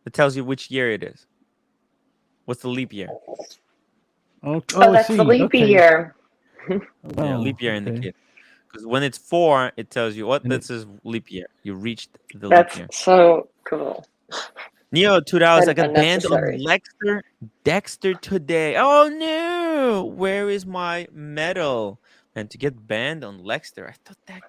It tells you which year it is. What's the leap year? Oh, Oh, I that's see. the leap Okay. year. Yeah, Wow, leap year okay. indicator. Because when it's 4, it tells you what And this is leap year. You reached the That's leap year. so cool. Neo $2. I And got banned on unnecessary. Dexter today. Oh no! Where is my medal? and to get banned on Lexter, I thought that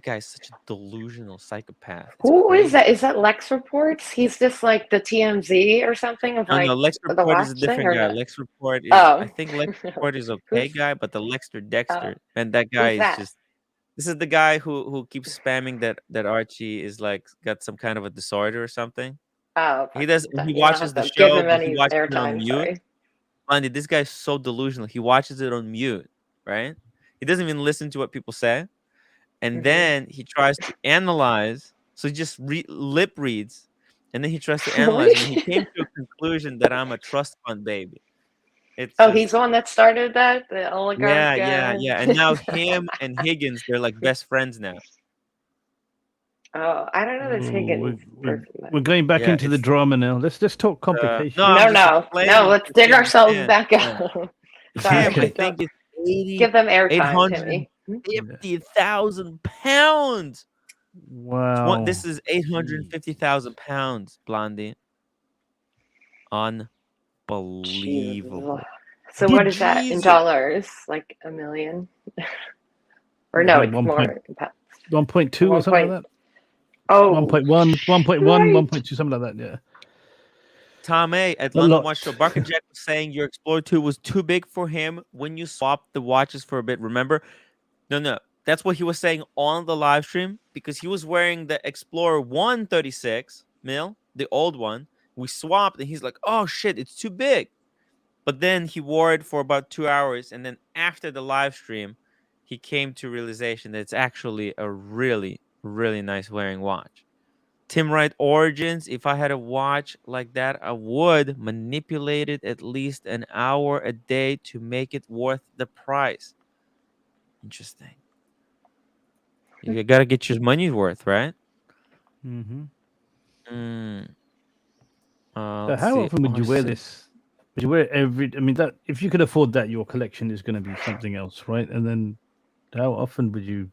guy is such a delusional psychopath. It's Who is crazy. that? Is that Lex Reports? He's just like the TMZ or something of No, like Lex the Report is watch a thing different or guy. not? Lex Report is, I Oh, think Lex Report is okay who's guy, but the Lexter oh, Dexter, man, that guy who's is that? just. This is the guy who keeps spamming that Archie is like got some kind of a disorder or something. Oh, He fucking does. He you don't watches have the to give show, him but he any watches it on airtime. mute. Sorry. Andy, this guy's so delusional. He watches it on mute, right? He doesn't even listen to what people say, and then he tries to analyze. So he just lip reads, and then he tries to analyze, and then he came to a conclusion that I'm a trust fund baby. It's Oh, just he's the one that started that, the oligarch. yeah. And now him and Higgins, they're like best friends now. Oh, I don't know this Oh, Higgins person. we're going back Yeah, into the it's drama now. Let's just talk complication. no, I'm just No. explaining Let's so dig you ourselves understand. back Yeah. up. Sorry, Him, I Okay. think it's 80, give them airtime, Timmy. 850,000 pounds. Wow. This is 850,000 pounds, Blondie. Unbelievable. So what is that in Jesus. dollars? Like $1 million? Or no, it's more. 1.2 or something like that. Oh, 1.1, 1.1, 1.2, something like that. Yeah. Tom A at London Watch Show. Bark and Jack was saying your Explorer 2 was too big for him when you swapped the watches for a bit. Remember? No. That's what he was saying on the live stream because he was wearing the Explorer 136 mil, the old one. We swapped and he's like, oh shit, it's too big. But then he wore it for about 2 hours. And then after the live stream, he came to realization that it's actually a really, really nice wearing watch. Tim Wright Origins, if I had a watch like that, I would manipulate it at least an hour a day to make it worth the price. Interesting. You got to get your money's worth, right? Mm-hmm. Let's How see. often would you wear this? Would you wear it every? I mean, that if you could afford that, your collection is going to be something else, right? And then, how often would you?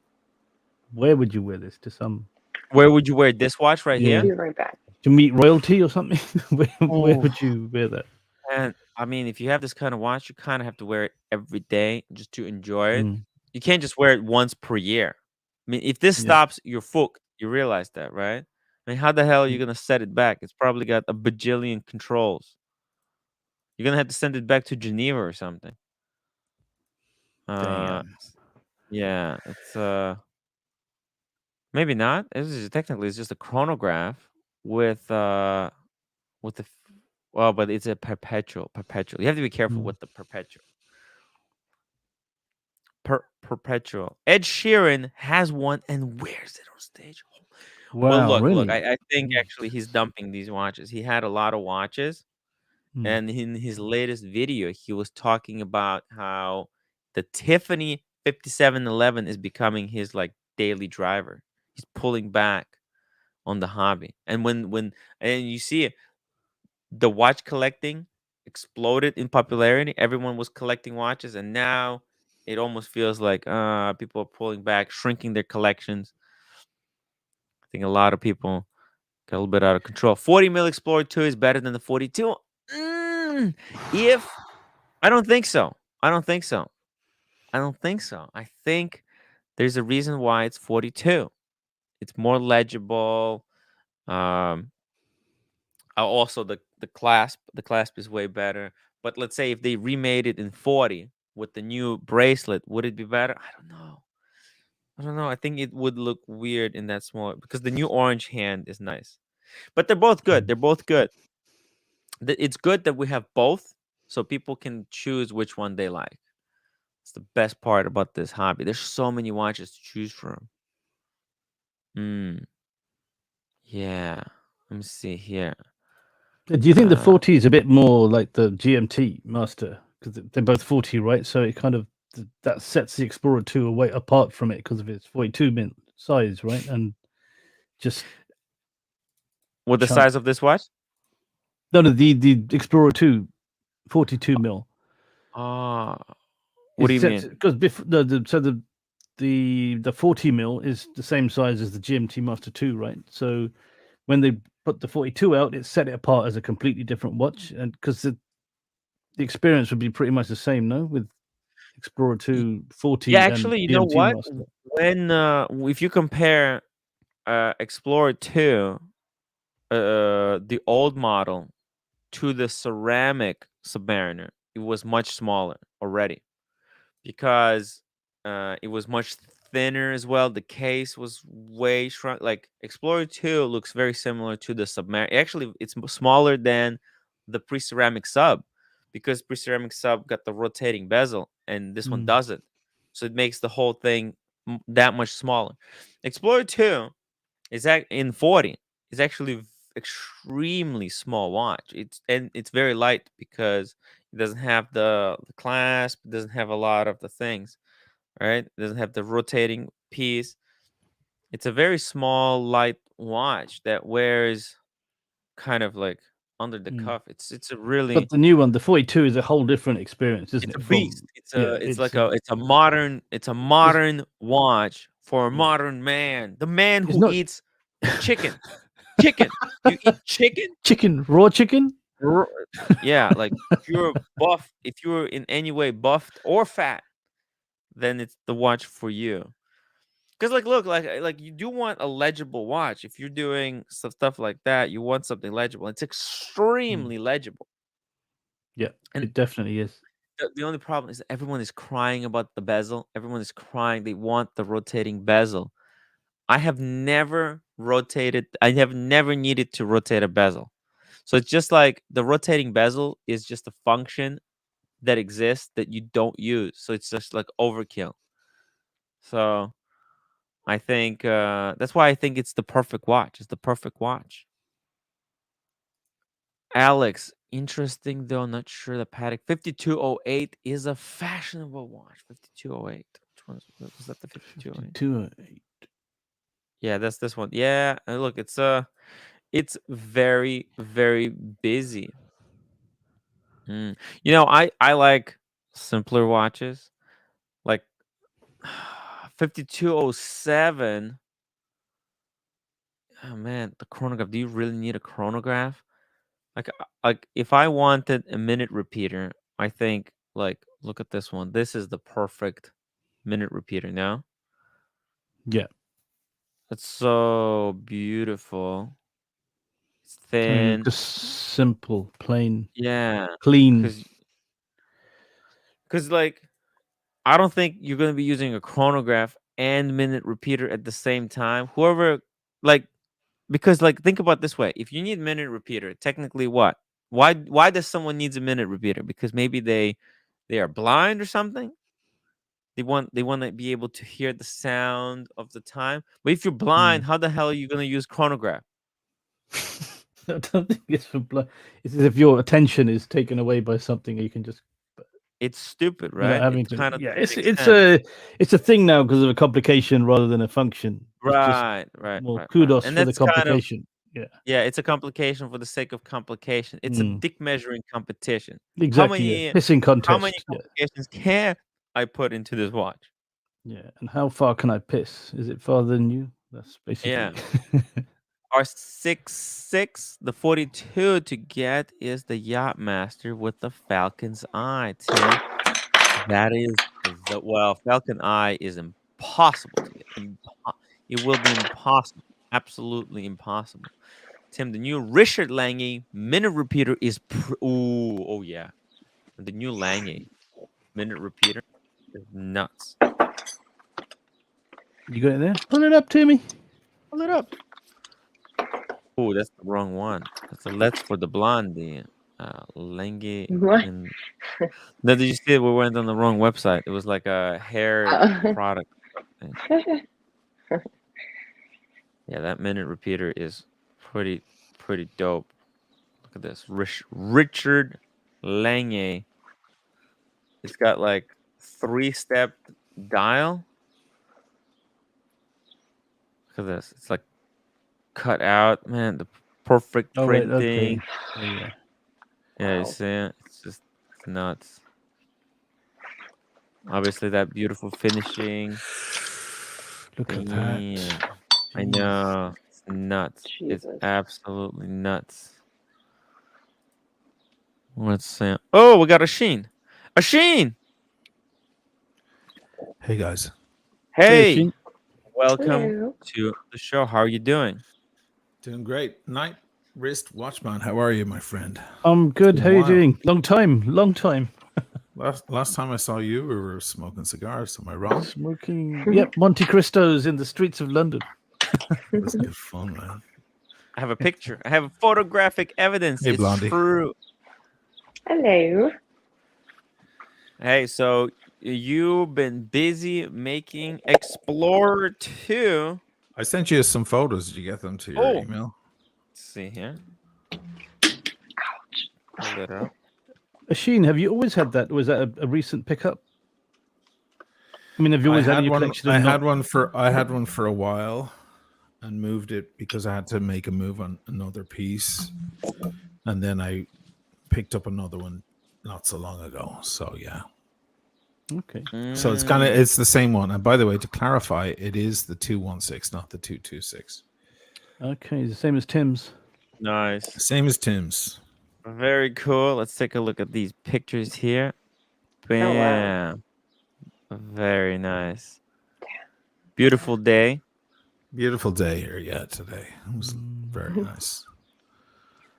Where would you wear this? To some? Where would you wear this watch right Yeah. here? be right back. To meet royalty or something? where would you wear that? And I mean, if you have this kind of watch, you kind of have to wear it every day just to enjoy it. You can't just wear it once per year. I mean, if this stops, you're fucked. You realize that, right? I mean, how the hell are you gonna set it back? It's probably got a bajillion controls. You're gonna have to send it back to Geneva or something. Damn. Yeah, it's maybe not. Technically it's just a chronograph with the well, but it's a perpetual. You have to be careful with the perpetual. Perpetual. Ed Sheeran has one and wears it on stage. Wow, Well, really? look. I think actually he's dumping these watches. He had a lot of watches, and in his latest video, he was talking about how the Tiffany 5711 is becoming his like daily driver. He's pulling back on the hobby, and when you see it, the watch collecting exploded in popularity. Everyone was collecting watches, and now it almost feels like people are pulling back, shrinking their collections. I think a lot of people got a little bit out of control. 40 mil Explorer 2 is better than the 42. If I don't think so. I think there's a reason why it's 42. It's more legible. Also the clasp is way better. But let's say if they remade it in 40 with the new bracelet, would it be better? I don't know. I think it would look weird in that small because the new orange hand is nice. But they're both good. It's good that we have both so people can choose which one they like. It's the best part about this hobby. There's so many watches to choose from. Yeah. Let me see here. Do you think the 40 is a bit more like the GMT Master? Because they're both 40, right? So it kind of that sets the Explorer 2 away apart from it because of its 42 mint size, right? And just with the size of this watch? No, the Explorer 2, 42 mil. What do you mean? Because the 40 mil is the same size as the GMT Master 2, right? So when they put the 42 out, it set it apart as a completely different watch, and because the experience would be pretty much the same, no? With Explorer 2, 40, Yeah, and actually, you know BMT what? Master. When if you compare Explorer 2, the old model, to the ceramic Submariner, it was much smaller already because it was much thinner as well. The case was way shrunk. Like Explorer 2 looks very similar to the Submariner. Actually, it's smaller than the pre-ceramic sub because pre-ceramic sub got the rotating bezel and this one doesn't. So it makes the whole thing that much smaller. Explorer 2 is in 40 is actually extremely small watch. It's very light because it doesn't have the clasp, it doesn't have a lot of the things, right? It doesn't have the rotating piece. It's a very small, light watch that wears kind of like under the cuff. It's a really But the new one, the 42, is a whole different experience, isn't it's a it? From beast. yeah, It's like it's a modern watch for a Yeah. modern man. The man It's who not eats chicken. Chicken. You eat chicken? chicken, raw chicken. R- Yeah, like if you're buff, if you're in any way buffed or fat, then it's the watch for you. Because like look, like you do want a legible watch. If you're doing stuff like that, you want something legible. It's extremely legible. Yeah, And it definitely is. the only problem is that everyone is crying about the bezel. Everyone is crying. They want the rotating bezel. I have never rotated. I have never needed to rotate a bezel. So it's just like the rotating bezel is just a function that exists that you don't use. So it's just like overkill. So I think that's why I think it's the perfect watch. It's the perfect watch. Alex, interesting though. Not sure the Patek 5208 is a fashionable watch. 5208. Which one was that? The 5208. 208. Yeah, that's this one. Yeah, and look, it's very very busy. You know, I like simpler watches, like 5207. Oh man, the chronograph. Do you really need a chronograph? Like if I wanted a minute repeater, I think like look at this one. This is the perfect minute repeater now. Yeah. It's so beautiful. It's thin. Just simple, plain, Yeah, clean. because like I don't think you're gonna be using a chronograph and minute repeater at the same time. Whoever like because like think about it this way. If you need minute repeater, technically what? Why does someone needs a minute repeater? Because maybe they are blind or something. They want to be able to hear the sound of the time. But if you're blind, how the hell are you gonna use chronograph? I don't think it's for it's as if your attention is taken away by something, and you can just It's stupid, you're not right? having It's to. kind of Yeah, it's a thing now because of a complication rather than a function. It's just right. kudos And for the that's kind of complication. Yeah, yeah, it's a complication for the sake of complication. It's a dick measuring competition. exactly. Yeah. Pissing How many contest. Yeah, complications can I put into this watch? yeah. And how far can I piss? Is it farther than you? That's basically. Yeah. Our 6'6", the 42 to get is the Yachtmaster with the Falcon's Eye, Tim. That is Falcon Eye is impossible to get. It will be impossible, absolutely impossible. Tim, the new Richard Lange minute repeater is oh yeah, the new Lange minute repeater is nuts. You got it there? Pull it up, Timmy. Pull it up. Oh, that's the wrong one. That's for the blondie. Lange. What? No, did you see it? We went on the wrong website. It was like a hair product. Thing. Yeah, that minute repeater is pretty dope. Look at this, Richard Lange. It's got like 3-step dial. Look at this. It's like cut out, man. The perfect Right, printing. okay. Yeah. Yeah, you see it? It's nuts. Obviously, that beautiful finishing. Look at that. Yeah, I know. It's nuts. It's Jesus. absolutely nuts. Let's see. Oh, we got a Sheen. A Sheen! Hey guys. Hey, Sheen. welcome Hello. to the show. How are you doing? Doing great. Night wrist watchman. How are you, my friend? I'm good. been How a are you while. doing? Long time. Last time I saw you, we were smoking cigars. Am I wrong? Smoking. Yep, Monte Cristos in the streets of London. That's good fun, man. I have a picture. I have photographic evidence. Hey, It's Blondie. true. Hello. Hey, so you've been busy making Explorer 2. I sent you some photos. Did you get them to your Oh. email? Let's see here. Pull it up. Sheen, have you always had that? Or was that a recent pickup? I mean, have you always had in your collection? I had one for a while and moved it because I had to make a move on another piece. And then I picked up another one not so long ago. So yeah. Okay. So it's the same one. And by the way, to clarify, it is the 216, not the 226. Okay, the same as Tim's. Nice. Same as Tim's. Very cool. Let's take a look at these pictures here. wow. Bam. Very nice. Beautiful day. Beautiful day here, yeah, today. It was very nice.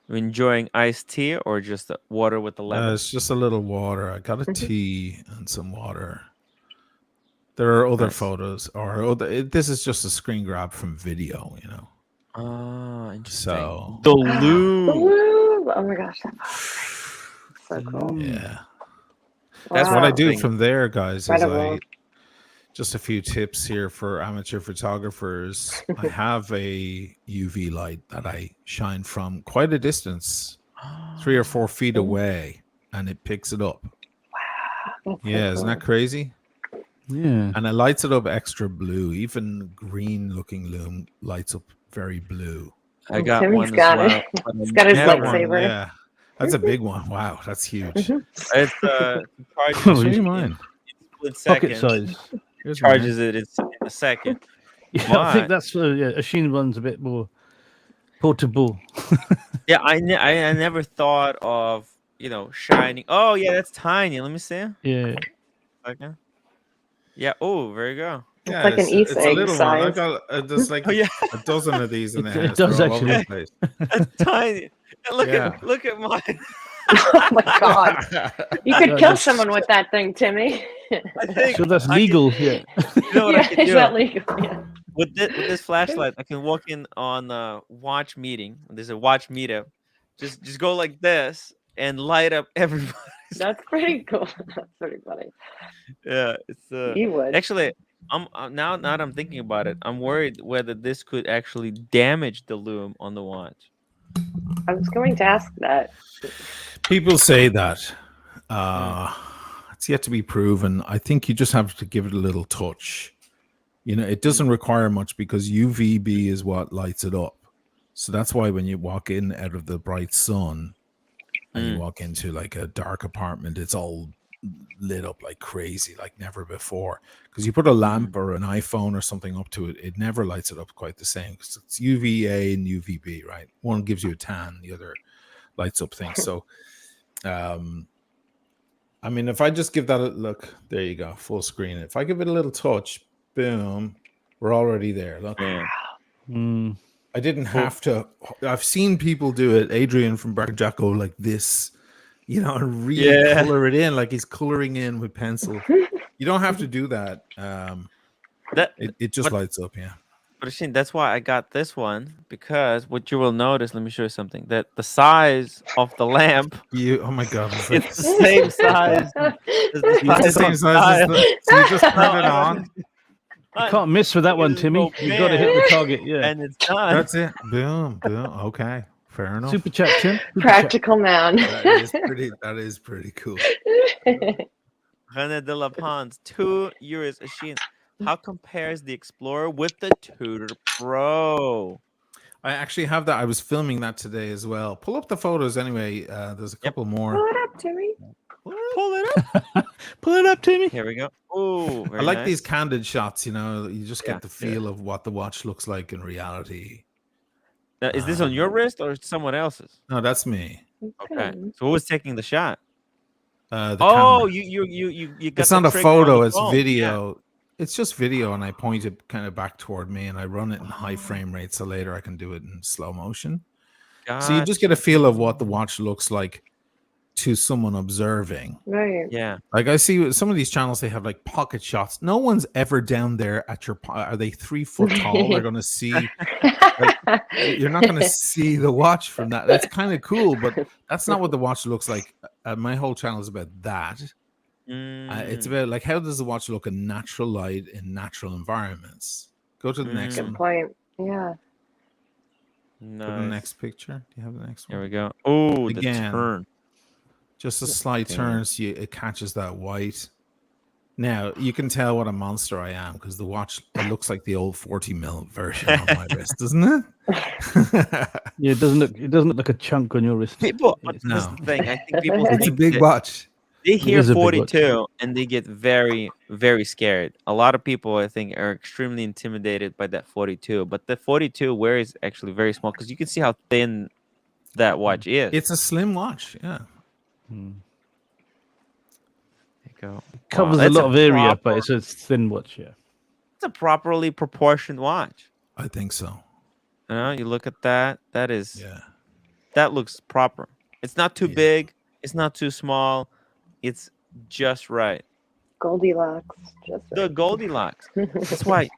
You enjoying iced tea or just water with the lemon? It's just a little water. I got a tea and some water. There are other Nice. photos, this is just a screen grab from video, you know. Oh, interesting. So The loo. Woo! Oh my gosh, that's so cool. yeah, That's what I Wow. do Thing. from there, guys. Is Incredible. just a few tips here for amateur photographers. I have a UV light that I shine from quite a distance, 3 or 4 feet away, and it picks it up. That's so Yeah, isn't that cool. crazy? Yeah. And it lights it up extra blue. Even green-looking loom lights up very blue. I got Timmy's one got as it. well. but He's got his never- lightsaber. Yeah, that's a big one. Wow, that's huge. It's charges I'll show it you in mine. split Pocket seconds. size. Here's mine. Charges it in a second. Yeah, I think But- that's a Sheen one's a bit more portable. Yeah, I never thought of shining. Oh yeah, that's tiny. Let me see. Yeah. Okay. Yeah. Oh, there you go. It's like an Easter it's a egg little one. I've size. got there's like Oh yeah, a dozen of these in the It house. does They're all over the actually. place. that's tiny. And look Yeah. look at mine. Oh my god. You could Yeah, kill that's- someone with that thing, Timmy. I think So that's I legal. Yeah. You know what I Yeah, can is do? that legal? Yeah. With this flashlight, I can walk in on a watch meeting. There's a watch meetup. Just go like this and light up everybody. That's pretty cool. That's pretty funny. Yeah, it's You would. actually. I'm now that I'm thinking about it, I'm worried whether this could actually damage the loom on the watch. I was going to ask that. People say that. It's yet to be proven. I think you just have to give it a little touch. You know, it doesn't require much because UVB is what lights it up. So that's why when you walk in out of the bright sun and you walk into like a dark apartment, it's all lit up like crazy, like never before. Because you put a lamp or an iPhone or something up to it, it never lights it up quite the same. 'Cause it's UVA and UVB, right? One gives you a tan, the other lights up things. So, I mean, if I just give that a look, there you go, full screen. If I give it a little touch, boom, we're already there. Look. Yeah. Mm. I didn't have to. I've seen people do it. Adrian from Jacko like this, you know, and really color it in, like he's coloring in with pencil. You don't have to do that. It just lights up, yeah. But Shane, that's why I got this one, because what you will notice, let me show you something, that the size of the lamp, Oh my god, it's the same size. It's the same size as the, so you just turn it on. You can't miss with that one, Just Timmy. go You've got to hit the target. Yeah. and it's done. That's it. Boom, boom. Okay, fair enough. Super chat, Tim. Super chat. Practical man. That is pretty cool. René de la Pons, €2 a Sheen. How compares the Explorer with the Tudor Pro? I actually have that. I was filming that today as well. Pull up the photos anyway. There's a couple more. Pull it up, Timmy. Pull it up. Pull it up, Timmy. Here we go. Oh, I like these candid shots, you know, you just get Yeah, the feel of what the watch looks like in reality. Now, is this on your wrist or someone else's? No, that's me. Okay. So who was taking the shot? The Oh, camera. you got It's the not a trigger on photo, the it's phone. Yeah. video. It's just video, and I point it kind of back toward me, and I run it in high frame rate, so later I can do it in slow motion. So you just get a Gotcha. feel of what the watch looks like to someone observing. Right. Yeah. Like I see some of these channels, they have like pocket shots. No one's ever down there at your. Are they 3 foot tall? They're going to see. You're not going to see the watch from that. That's kind of cool, but that's not what the watch looks like. My whole channel is about that. It's about like, how does the watch look in natural light in natural environments? Go to the next Good one. point. Yeah. Go to the Nice. next picture. Do you have the next one? Here we go. Oh, the Again. turn. Just a slight turn, so it catches that white. Now you can tell what a monster I am because the watch, it looks like the old 40mm version on my wrist, doesn't it? Yeah, it doesn't look like a chunk on your wrist. People, but No. this is the thing. I think people It's a think big that watch. they hear is a big watch. 42 and they get very, very scared. A lot of people, I think, are extremely intimidated by that 42. But the 42 wear is actually very small because you can see how thin that watch is. It's a slim watch. Yeah. There you go. Covers a that's lot of area, proper- but it's a thin watch. Yeah. It's a properly proportioned watch. I think so. You look at that. That looks proper. It's not too Yeah. big. It's not too small. It's just right. Goldilocks. Just The right. Goldilocks. That's why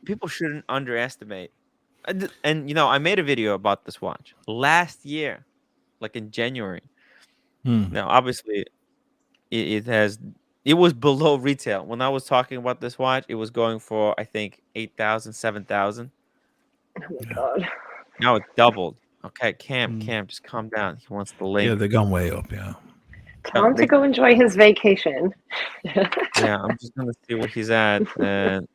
people shouldn't underestimate. And I made a video about this watch last year, like in January. Now, obviously, it was below retail. When I was talking about this watch, it was going for, I think, 8,000, 7,000. Oh my god. Now it doubled. Okay, Cam, just calm down. He wants the link. Yeah, they've gone way up. Yeah. Tell him to go enjoy his vacation. Yeah, I'm just gonna see where he's at. And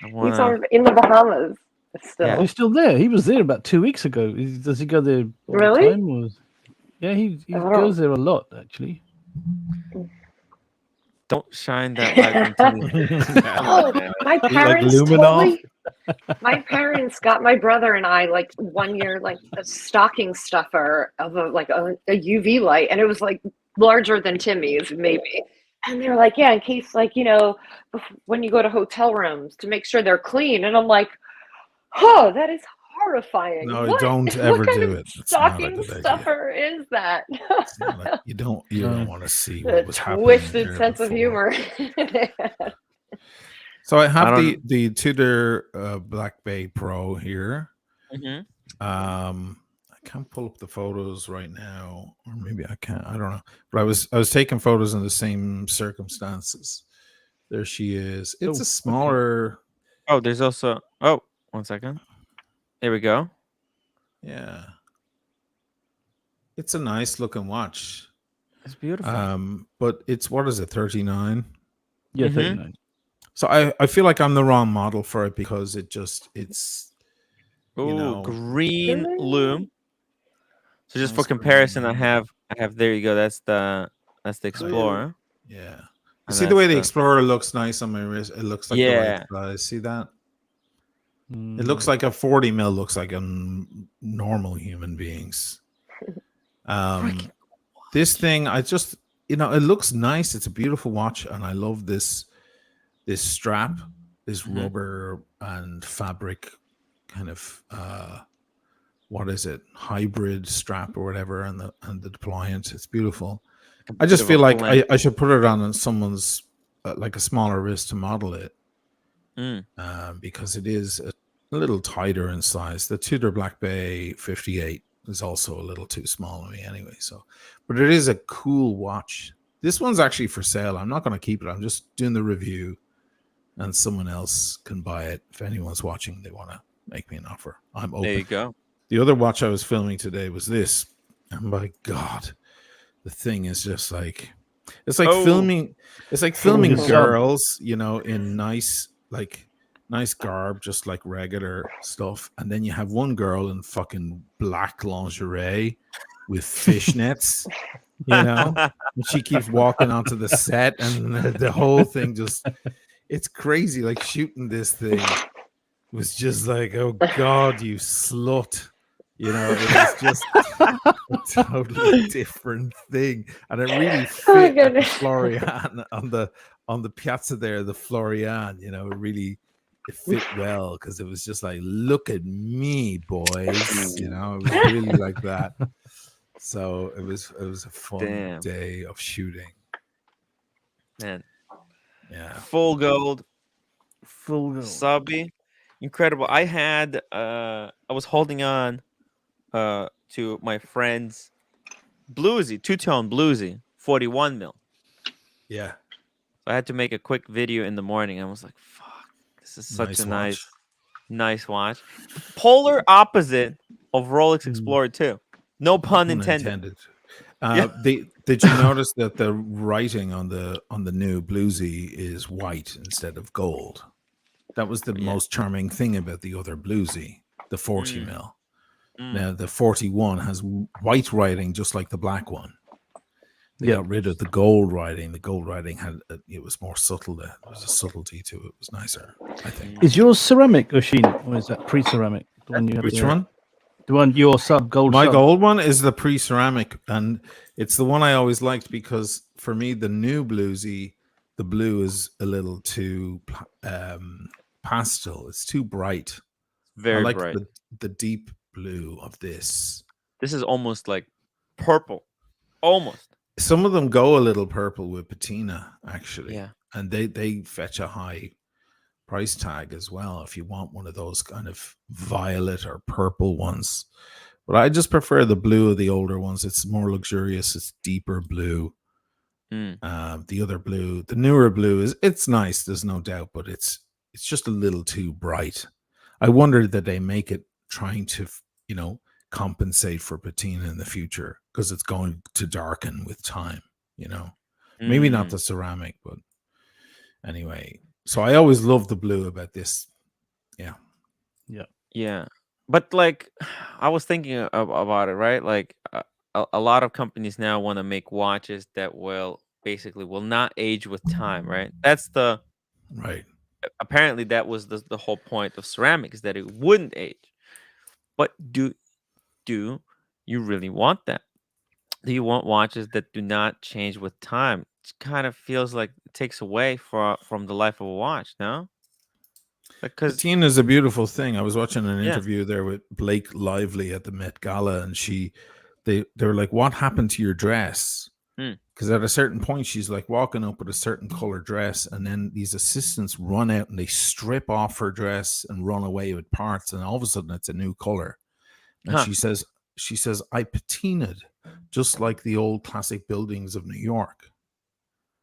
I He's wanna. in the Bahamas still. Yeah. He's still there. He was there about 2 weeks ago. Does he go there all Really? the time? Or... Yeah, he Oh. goes there a lot, actually. Don't shine that light into me. Oh, my parents Luminol? my parents got my brother and I like one year like a stocking stuffer of a UV light, and it was like larger than Timmy's maybe. And they're like, yeah, in case when you go to hotel rooms to make sure they're clean. And I'm like, oh, that is horrifying. No, don't ever what kind do of it. It's not a stocking good idea. stuffer is that? It's not like- you don't want to see The what was happening. twisted there sense of before. humor. So I have I the Tudor Black Bay Pro here. Mhm. I can't pull up the photos right now, or maybe I can. I don't know. But I was taking photos in the same circumstances. There she is. It's Oh, a smaller. Oh, there's also. Oh, 1 second. There we go. Yeah. It's a nice looking watch. It's beautiful. But it's, what is it, 39? Yeah, Mhm. 39. So I feel like I'm the wrong model for it because it's Ooh, know. green loom. So just for Nice comparison, green. I have there you go. That's the Explorer. yeah. You And see the way that's the Explorer looks nice on my wrist? It looks like the Yeah. right size. See that? It Mm. looks like a 40mm looks like a normal human beings. This thing, I just, it looks nice. It's a beautiful watch, and I love this strap, this Mhm. rubber and fabric kind of what is it, hybrid strap or whatever, and the deployant. It's beautiful. I just feel like I should put it on someone's like a smaller wrist to model it, because it is a little tighter in size. The Tudor Black Bay 58 is also a little too small on me anyway. So, but it is a cool watch. This one's actually for sale. I'm not going to keep it. I'm just doing the review, and someone else can buy it. If anyone's watching, they want to make me an offer, I'm open. There you go. The other watch I was filming today was this. And my God, the thing is just like, it's like filming Oh. girls, in nice garb, just like regular stuff. And then you have one girl in fucking black lingerie with fishnets, and she keeps walking onto the set, and the whole thing it's crazy. Like, shooting this thing was just like, oh God, you slut. You know, it was just a totally different thing, and it really fit at the goodness. Florian on the piazza there, the Florian. You know, it fit well because it was just like, look at me, boys. You know, it was really like that. So it was a fun Damn. day of shooting. Man, Yeah. full gold, Full gold. subby, incredible. I was holding on to my friend's bluesy, two-tone bluesy, 41 mil. Yeah. So I had to make a quick video in the morning. I was like, fuck, this is such a nice watch. Polar opposite of Rolex Explorer II. No pun intended. Yeah. Did you notice that the writing on the new bluesy is white instead of gold? That was the most charming thing about the other bluesy, the 40 mil. Now the 41 has white writing just like the black one. They got rid of the gold writing. The gold writing it was more subtle. There was a subtlety to it. It was nicer, I think. Is yours ceramic, Oshin, or is that pre-ceramic? The one you have. Which one? The one your gold. My sub. gold one is the pre-ceramic, and it's the one I always liked because for me the new bluesy, the blue is a little too pastel. It's too bright. Very I like bright. the deep blue of this. This is almost like purple. Almost. Some of them go a little purple with patina, actually. Yeah. And they fetch a high price tag as well if you want one of those kind of violet or purple ones. But I just prefer the blue of the older ones. It's more luxurious. It's deeper blue. The other blue, the newer blue it's nice. There's no doubt, but it's just a little too bright. I wonder that they make it trying to, compensate for patina in the future because it's going to darken with time, maybe not the ceramic, but anyway. So I always love the blue about this. Yeah. But like, I was thinking about it, right? Like a lot of companies now want to make watches that will not age with time, right? That's right. Apparently that was the whole point of ceramic, is that it wouldn't age. But do you really want that? Do you want watches that do not change with time? It kind of feels like it takes away from the life of a watch, no? Because patina is a beautiful thing. I was watching an interview there with Blake Lively at the Met Gala, and they were like, "What happened to your dress?" Because at a certain point, she's like walking up with a certain color dress, and then these assistants run out and they strip off her dress and run away with parts, and all of a sudden it's a new color. And she says, I patinaed just like the old classic buildings of New York.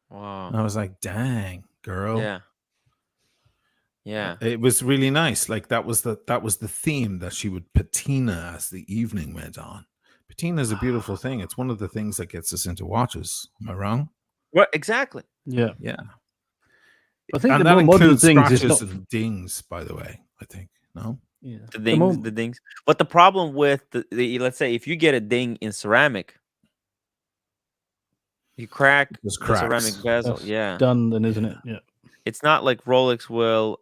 Wow. And I was like, dang, girl. Yeah. It was really nice. Like that was the theme, that she would patina as the evening went on. Patina is a beautiful thing. It's one of the things that gets us into watches. Am I wrong? Well, exactly. Yeah. I think and the that more modern includes things scratches is not and dings, by the way, I think. No? Yeah. The dings. But the problem with the let's say if you get a ding in ceramic, you crack the ceramic bezel. That's done then, isn't it? Yeah. It's not like Rolex will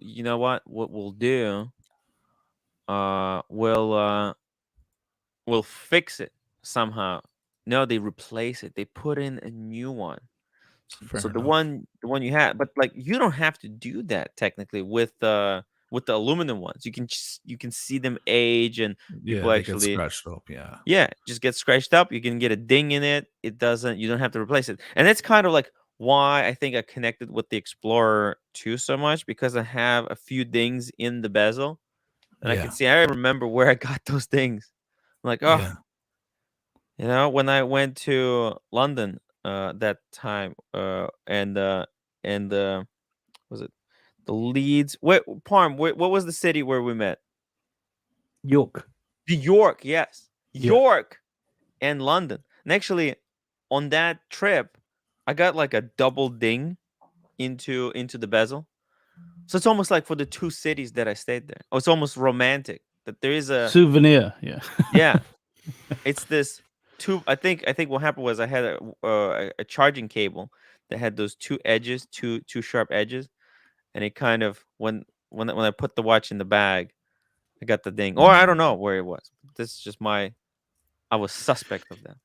you know what we'll do? We'll fix it somehow. No, they replace it. They put in a new one. So the one you had, but like you don't have to do that technically with the aluminum ones. You can see them age, and people they actually get scratched up. Just get scratched up. You can get a ding in it. You don't have to replace it. And that's kind of like why I think I connected with the Explorer II so much, because I have a few dings in the bezel, and I can see. I remember where I got those dings. I'm like, when I went to London that time, and was it the Leeds? What was the city where we met? York. York, yes. York and London. And actually, on that trip, I got like a double ding into the bezel. So it's almost like for the two cities that I stayed there. Oh, it's almost romantic that there is a souvenir. Yeah. It's this two. I think what happened was I had a charging cable that had those two sharp edges, and it kind of when I put the watch in the bag, I got the ding, or I don't know where it was. This is just I was suspect of that.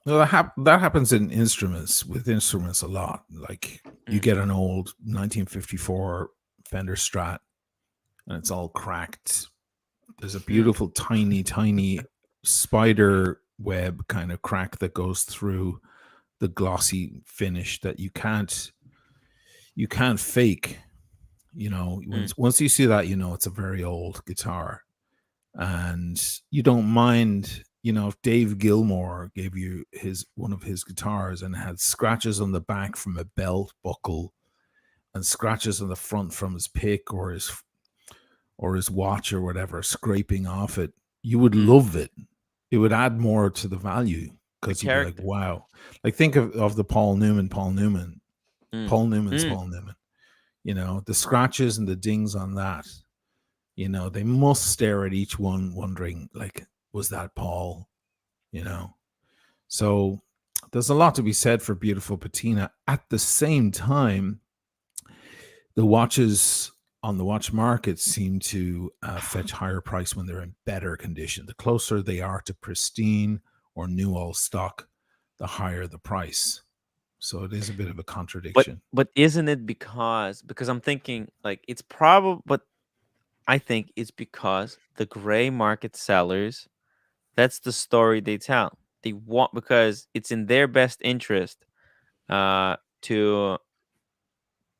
Well, that happens in instruments, with instruments a lot. Like you get an old 1954 Fender Strat and it's all cracked. There's a beautiful tiny spider web kind of crack that goes through the glossy finish that you can't fake. You know, once you see that, you know it's a very old guitar. And you don't mind, you know, if Dave Gilmour gave you one of his guitars and had scratches on the back from a belt buckle and scratches on the front from his pick or his watch or whatever scraping off it, you would love it. It would add more to the value because you'd be like, wow. Like think of the Paul Newman's Paul Newman. You know, the scratches and the dings on that. You know, they must stare at each one wondering, like, was that Paul? You know? So there's a lot to be said for beautiful patina. At the same time, the watches on the watch market seem to fetch higher price when they're in better condition. The closer they are to pristine or new old stock, the higher the price. So it is a bit of a contradiction. But isn't it because I'm thinking like it's probably, but I think it's because the gray market sellers, that's the story they tell. They want, because it's in their best interest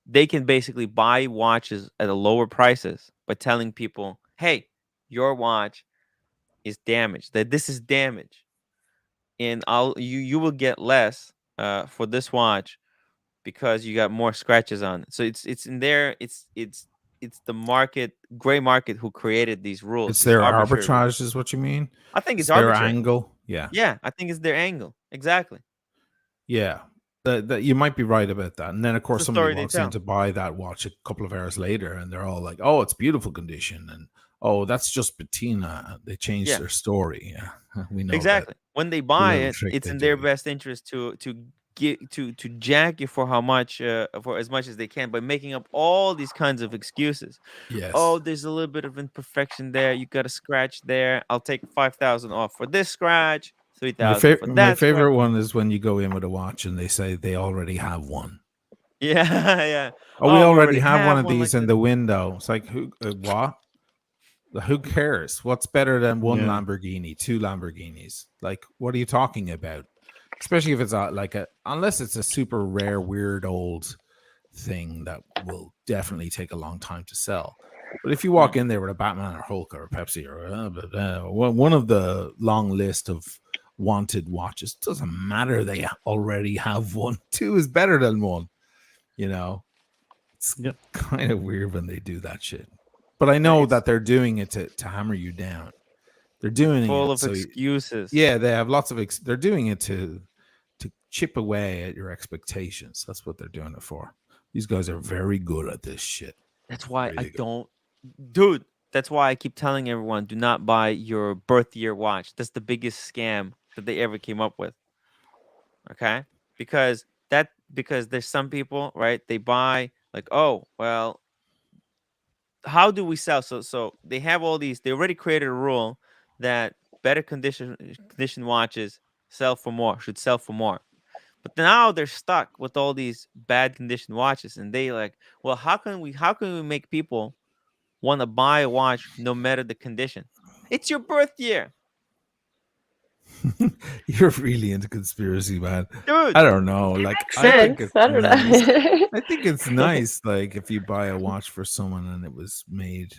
they can basically buy watches at a lower prices by telling people, hey, your watch is damaged, that this is damaged, and you will get less for this watch because you got more scratches on it. So it's in there. It's the gray market who created these rules. It's their arbitrary arbitrage rules. is what you mean? I think it's their arbitrary. Angle. Yeah. Yeah, I think it's their angle. Exactly. Yeah. That you might be right about that. And then of course somebody walks in tell. to buy that watch a couple of hours later and they're all like, oh, it's beautiful condition, and oh, that's just patina. They changed their story. Yeah. We know exactly. When they buy it, trick it's they in their do. best interest to get to jack you for how much for as much as they can by making up all these kinds of excuses. Yes. Oh, there's a little bit of imperfection there. You got a scratch there. I'll take 5,000 off for this scratch. 3,000 for that. My favorite one is when you go in with a watch and they say they already have one. Yeah, yeah. Oh, we already have one of these like in the window. It's like, what? Who cares? What's better than one Lamborghini, two Lamborghinis? Like, what are you talking about? Especially if it's unless it's a super rare, weird old thing that will definitely take a long time to sell. But if you walk in there with a Batman or Hulk or a Pepsi or one of the long list of wanted watches, doesn't matter. They already have one. Two is better than one. You know, it's kind of weird when they do that shit. But I know that they're doing it to hammer you down. They're doing full it of excuses. Yeah, they have lots of. They're doing it to chip away at your expectations. That's what they're doing it for. These guys are very good at this shit. That's why dude. That's why I keep telling everyone, do not buy your birth year watch. That's the biggest scam that they ever came up with. Okay, because there's some people, right? They buy like, oh well, how do we sell? So they have all these. They already created a rule that better condition watches should sell for more. But now they're stuck with all these bad condition watches, and they like, well, how can we make people want to buy a watch no matter the condition? It's your birth year. You're really into conspiracy, man. Dude, I don't know. Like, I think it's nice. Like, if you buy a watch for someone and it was made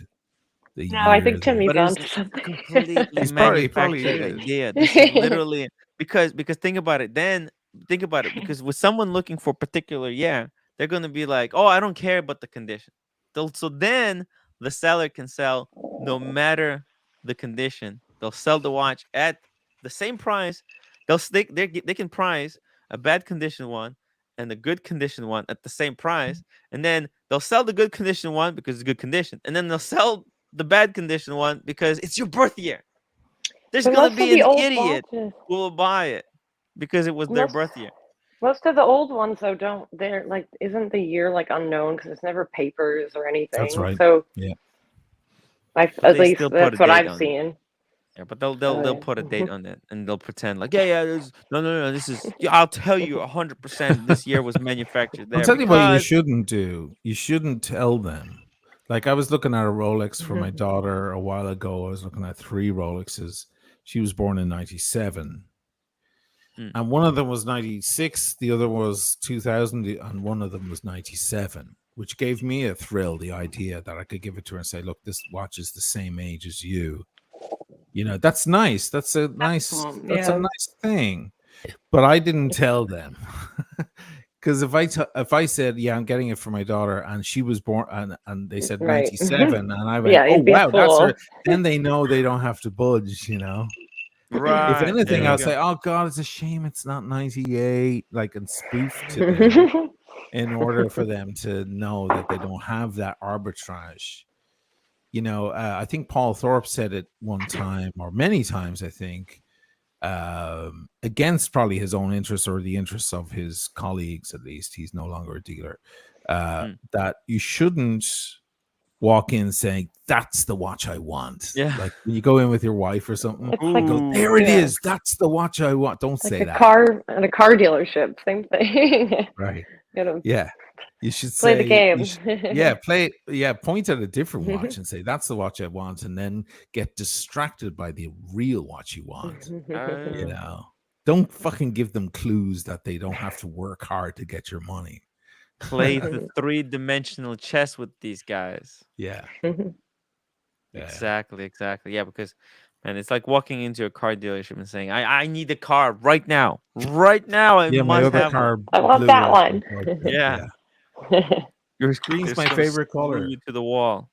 the year. I think Timmy's on it's something. completely manufactured idea. This is literally because think about it. Then think about it, because with someone looking for a particular year, they're gonna be like, oh, I don't care about the condition. So then the seller can sell no matter the condition. They'll sell the watch at the same price. They can price a bad condition one and a good condition one at the same price, and then they'll sell the good condition one because it's good condition, and then they'll sell the bad condition one because it's your birth year. There's gonna be an idiot who will buy it because it was their birth year. Most of the old ones though don't. They're like, isn't the year like unknown because it's never papers or anything? That's right. So yeah. At they least still put a that's what date I've on it. seen. Yeah, but they'll Oh, they'll yeah. put a date on it and they'll pretend like, yeah, no, this is. Yeah, I'll tell you 100% this year was manufactured I'll there tell you what you because. shouldn't do. You shouldn't tell them. Like I was looking at a Rolex for my daughter a while ago. I was looking at 3 Rolexes. She was born in 97. Mm. And one of them was 96, the other was 2000, and one of them was 97, which gave me a thrill, the idea that I could give it to her and say, look, this watch is the same age as you. You know, that's nice. That's a nice thing. But I didn't tell them. Because if I said, yeah, I'm getting it for my daughter, and she was born, and they said Right. 97, and I went, Yeah, oh you'd be a wow, that's fool. her. Then they know they don't have to budge, you know. If Right. anything, There I'll you go. say, oh God, it's a shame it's not 98, like, and spoof to them in order for them to know that they don't have that arbitrage. You know, I think Paul Thorpe said it one time, or many times, I think, against probably his own interests or the interests of his colleagues. At least he's no longer a dealer. That you shouldn't walk in saying, that's the watch I want. Yeah. Like when you go in with your wife or something, It's like go, there it yeah. is. That's the watch I want. Don't like say a that. car at a car dealership, same thing. Right. You know, Yeah. You should play the say, game. point at a different watch and say, that's the watch I want. And then get distracted by the real watch you want. You know, don't fucking give them clues that they don't have to work hard to get your money. Play the 3-dimensional chess with these guys. Yeah. Exactly. Yeah, because man, it's like walking into a car dealership and saying, I need a car right now. Right now. I Yeah, my must other have car I want blew that up. one. Yeah. Your screen's They're my gonna favorite screw color. you to the wall.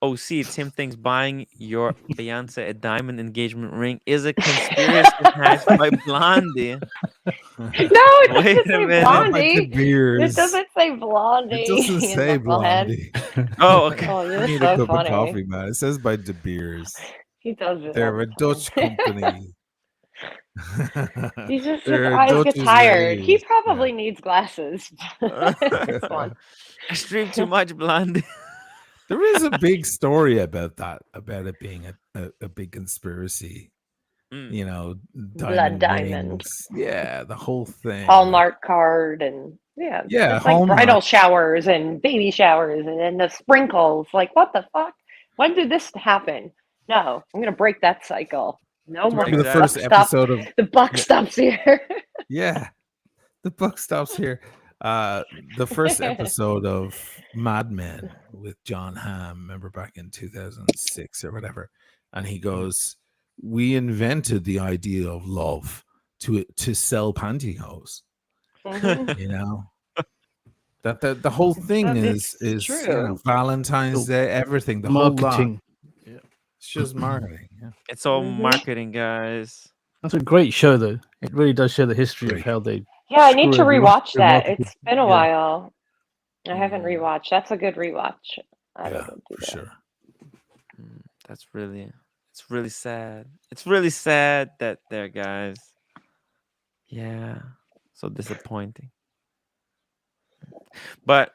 Oh, see, Tim thinks buying your Beyonce a diamond engagement ring is a conspiracy hatched by Blondie. No, it Wait doesn't a say minute. Blondie. It Beers. doesn't say Blondie. It doesn't you say knucklehead. Blondie. Oh, okay. Oh, I you're need a so cup funny. of coffee, man. It says by De Beers. He does it. They're all a the Dutch time. company. He's just his They're eyes get Dutch tired. He Israelis. probably needs glasses. It's fun. I stream too much, Blondie. There is a big story about that, about it being a big conspiracy. You know, Blood diamond. rings. Yeah, the whole thing. Hallmark card and yeah, it's like Hallmark. bridal showers and baby showers and the sprinkles. Like, what the fuck? When did this happen? No, I'm gonna break that cycle. No more. Remember the first episode of the buck stops here. Yeah, the buck stops here. The first episode of Mad Men with John Hamm, remember back in 2006 or whatever, and he goes, "We invented the idea of love to sell pantyhose." You know, that the whole thing is true. you know, Valentine's Day, everything, the Marketing. whole lot. It's just marketing. Yeah. It's all marketing, guys. That's a great show, though. It really does show the history of how they. Yeah, I need to screw rewatch everyone. that. It's been a Yeah. while. I haven't rewatched. That's a good rewatch. I Yeah, will do for that. sure. That's really, it's really sad. It's really sad that there, guys. Yeah, so disappointing. But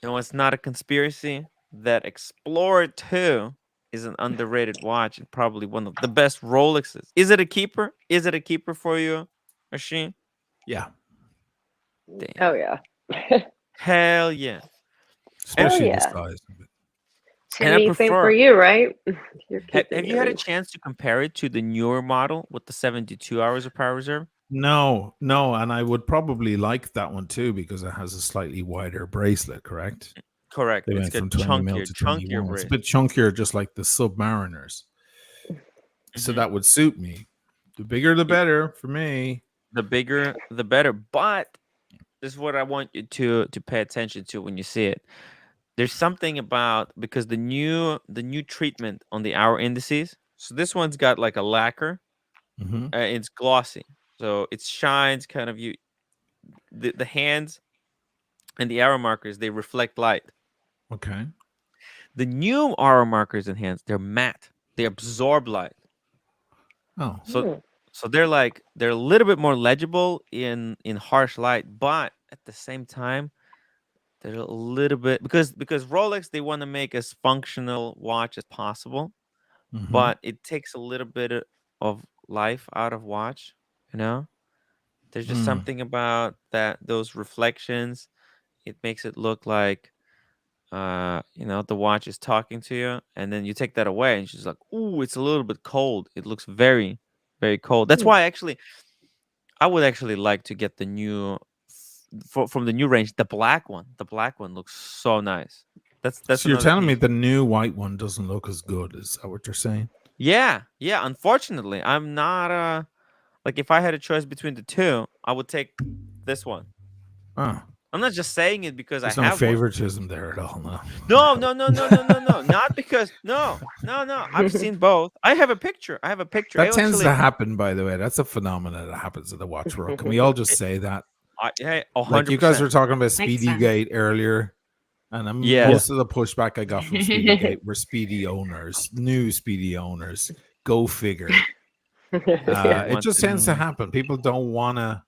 you know, it's not a conspiracy. That Explorer II is an underrated watch and probably one of the best Rolexes. Is it a keeper? Is it a keeper for you, Machine? Yeah. Damn. Oh yeah. Hell yeah. Especially yeah. the size of it. And I Same for prefer. you, right? You're Have keeping you had a yours. chance to compare it to the newer model with the 72 hours of power reserve? No, and I would probably like that one too because it has a slightly wider bracelet, correct? Correct. They It's went got from 20 mil to chunkier 21. It's a bracelet. bit chunkier, just like the Submariners. So that would suit me. The bigger, the better for me. The bigger, the better. But this is what I want you to pay attention to when you see it. There's something about, because the new treatment on the hour indices. So this one's got like a lacquer. It's glossy, so it shines kind of the hands and the arrow markers, they reflect light. Okay. The new arrow markers and hands, they're matte. They absorb light. Oh. So they're a little bit more legible in harsh light, but at the same time, they're a little bit because Rolex, they want to make as functional watch as possible, Mhm. but it takes a little bit of life out of watch. You know, there's just Mm. something about that those reflections. It makes it look like the watch is talking to you, and then you take that away, and she's like, "Ooh, it's a little bit cold. It looks very, very cold." That's why I would actually like to get the new from the new range, the black one. The black one looks so nice. That's So you're another telling me piece. the new white one doesn't look as good? Is that what you're saying? Yeah, yeah. Unfortunately, I'm not like if I had a choice between the two, I would take this one. Oh, I'm not just saying it because I there's no have one. favoritism there at all. No. No, no, no, no, no, no, no. Not because no, no, no. I've seen both. I have a picture. I have a picture. I That tends actually, to happen, by the way. That's a phenomenon that happens in the watch world. Can we all just say that? yeah, Like you guys were 100%. talking about Makes Speedy sense. Gate earlier, and Yes. most of the pushback I got from Speedy Gate were Speedy owners, new Speedy owners. Go figure. It just tends to happen. People don't want to.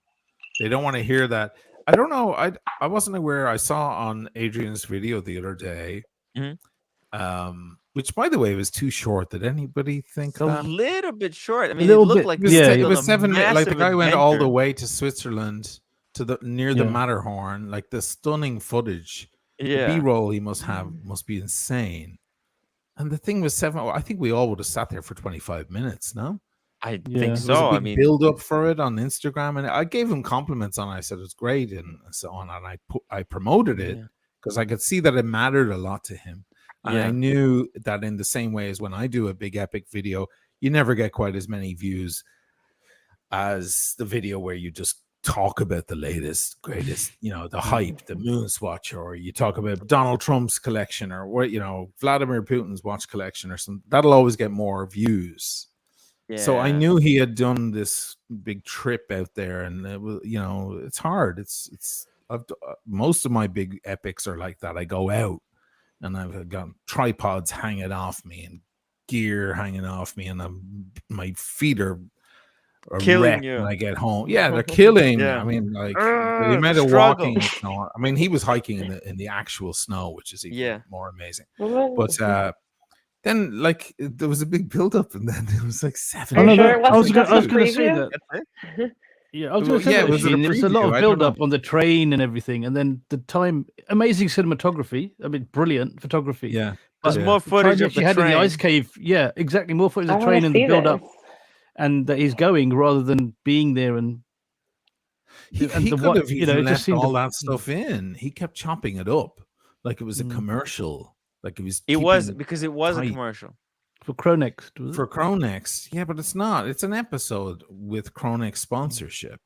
They don't want to hear that. I don't know. I wasn't aware. I saw on Adrian's video the other day, Mhm. which by the way was too short. Did anybody think It's a that? little bit short. I mean, it little looked bit, like It was, he yeah, went it on was a 7 minutes. Like the massive guy went all the adventure. way to Switzerland to the near the Yeah. Matterhorn. Like the stunning footage, the Yeah. B-roll he must be insane. And the thing was I think we all would have sat there for 25 minutes. No, I Yeah. think there was a so. I big mean, build up for it on Instagram, and I gave him compliments on it. I said it's great and so on, and I promoted it yeah. because I could see that it mattered a lot to him, and I Yeah. knew that in the same way as when I do a big epic video, you never get quite as many views as the video where you just talk about the latest, greatest, the hype, the moon swatch, or you talk about Donald Trump's collection, or what, Vladimir Putin's watch collection, or something. That'll always get more views. So I Yeah. knew he had done this big trip out there, and it was, it's hard. Most of my big epics are like that. I go out and I've got tripods hanging off me and gear hanging off me, and my feet are Killing wrecked you. when I get home. Yeah, they're killing me. Yeah. I mean, like The the amount of struggle. walking. I mean, he was hiking in the actual snow, which is even Yeah. more amazing. But then, like, there was a big build-up, and then there was like 7 Are you sure minutes. it wasn't I was just a going to say preview? that. That's it. Yeah, I was Well, going to say yeah, that. was it a Sheen. It was a lot preview? of I don't build up know. on the train and everything, and then the time, amazing cinematography. I mean, brilliant photography. Yeah, There's But more the time footage he of the actually had in the train. ice cave. Yeah, exactly. More footage I of the want train to and the see build this. up, and that he's going rather than being there. And he the could what have it even just left seemed all that stuff in. He kept chopping it up like it was a Mm. commercial, like it was. It was keeping because it was a tight. commercial. for Chronext. Was it? For Chronex. Yeah, but it's not. It's an episode with Chronex sponsorship.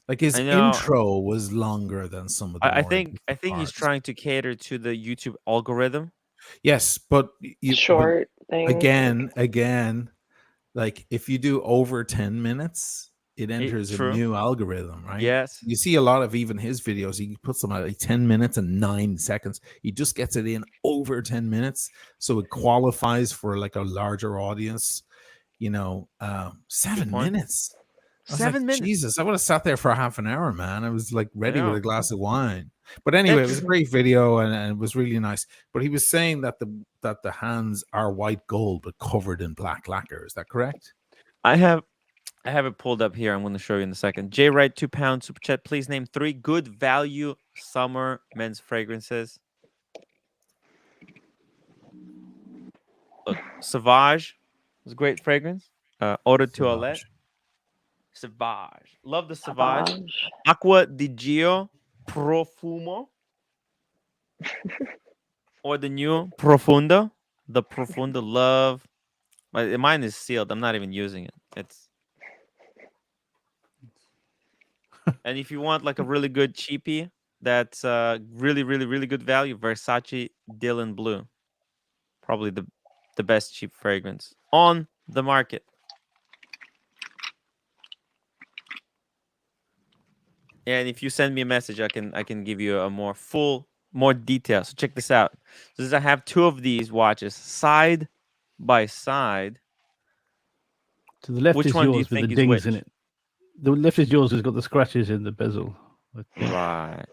Like his I know. intro was longer than some of the I more think interesting he's parts. trying to cater to the YouTube algorithm. Yes, but Short thing. again, like if you do over 10 minutes, it enters a True. new algorithm, right? Yes. You see a lot of even his videos, he puts them at like 10 minutes and 9 seconds. He just gets it in over 10 minutes. So it qualifies for like a larger audience, 7 point. minutes. I was 7 like, minutes. Jesus, I would have sat there for half an hour, man. I was like ready with know. a glass of wine. But anyway, it was a great video and it was really nice. But he was saying that the hands are white gold but covered in black lacquer. Is that correct? I have it pulled up here. I'm going to show you in a second. J Wright, £2 super chat. Please name 3 good value summer men's fragrances. Look, Sauvage is a great fragrance. Eau de Toilette. Sauvage. Love the Sauvage. Sauvage. Acqua di Gio Profumo. Or the new Profundo. The Profundo Love. Mine is sealed. I'm not even using it. It's. And if you want like a really good cheapie, that's really, really, really good value, Versace Dylan Blue. Probably the best cheap fragrance on the market. And if you send me a message, I can give you a more details. So check this out. So I have 2 of these watches side by side. To the left Which is one do you yours with the think is dings which? in it. The left is yours has got the scratches in the bezel. Right.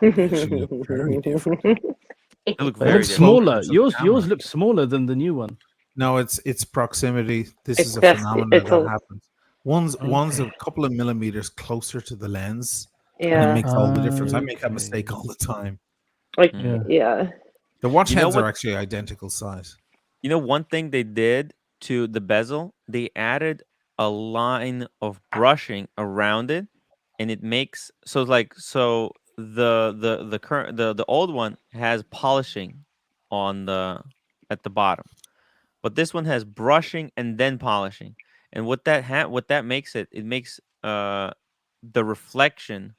actually look very different. They look They very look different. smaller. Focus of Yours camera. looks smaller than the new one. No, it's proximity. This It's is a just phenomenon it's that a happens. One's a Okay. couple of millimeters closer to the lens, and it yeah, makes all the difference. I make that Okay. mistake all the time. like Mm. Yeah. yeah. The watch You know heads are what? actually identical size. You know, one thing they did to the bezel, they added a line of brushing around it, and it makes so the current the old one has polishing on the at the bottom, but this one has brushing and then polishing. And what that makes it makes the reflection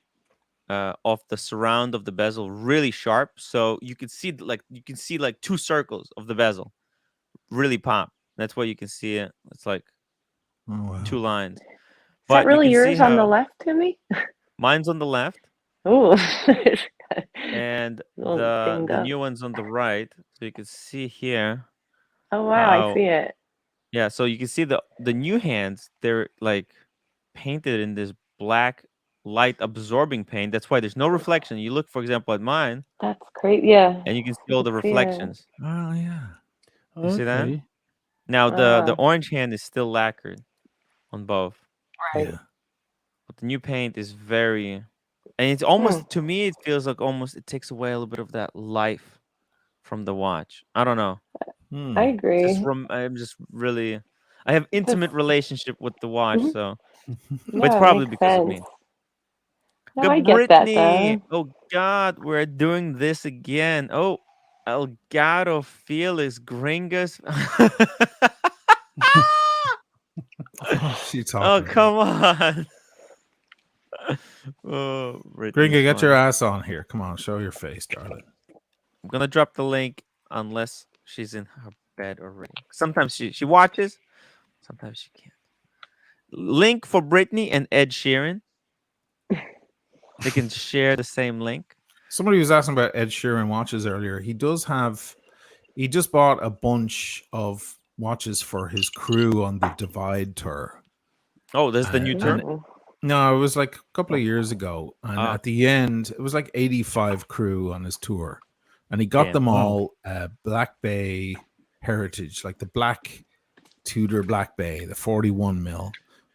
of the surround of the bezel really sharp, so you can see like two circles of the bezel really pop. That's why you can see it. It's like Oh wow. two lines. Is that But you really can see yours on the how left, Timmy? mine's on the left Oh, and little dinged the up. new one's on the right. So you can see here Oh wow, I how see it. yeah, so you can see the new hands, they're like painted in this black light absorbing paint. That's why there's no reflection. You look, for example, at mine That's great. Yeah, and you can see I all can the see it. reflections. Oh yeah. You see that? Okay. Now the Ah, orange hand is still lacquered on both. right. Yeah. But the new paint is very, and it's Hmm. almost, to me, it feels like almost it takes away a little bit of that life from the watch. I don't know. Hmm. I agree. I'm just really, I have intimate relationship with the watch, Mhm. so, but No, it's it probably makes because of sense. me. No, Good I get that Brittany. though. Oh God, we're doing this again. Oh, Elgato Felix Gringas. What's she Oh, talking about? come on. Oh, Brittany's Gringa, get your funny. ass on here. Come on, show your face, darling. I'm gonna drop the link unless she's in her bed already. Sometimes she watches, sometimes she can't. Link for Britney and Ed Sheeran. They can share the same link. Somebody was asking about Ed Sheeran watches earlier. He just bought a bunch of watches for his crew on the Divide tour. Oh, there's the new And tour. Oh, no, it was like a couple of years ago. And Ah. at the end, it was like 85 crew on his tour. And he got Damn. them Wow. all Black Bay Heritage, like the black Tudor Black Bay, the 41 mil.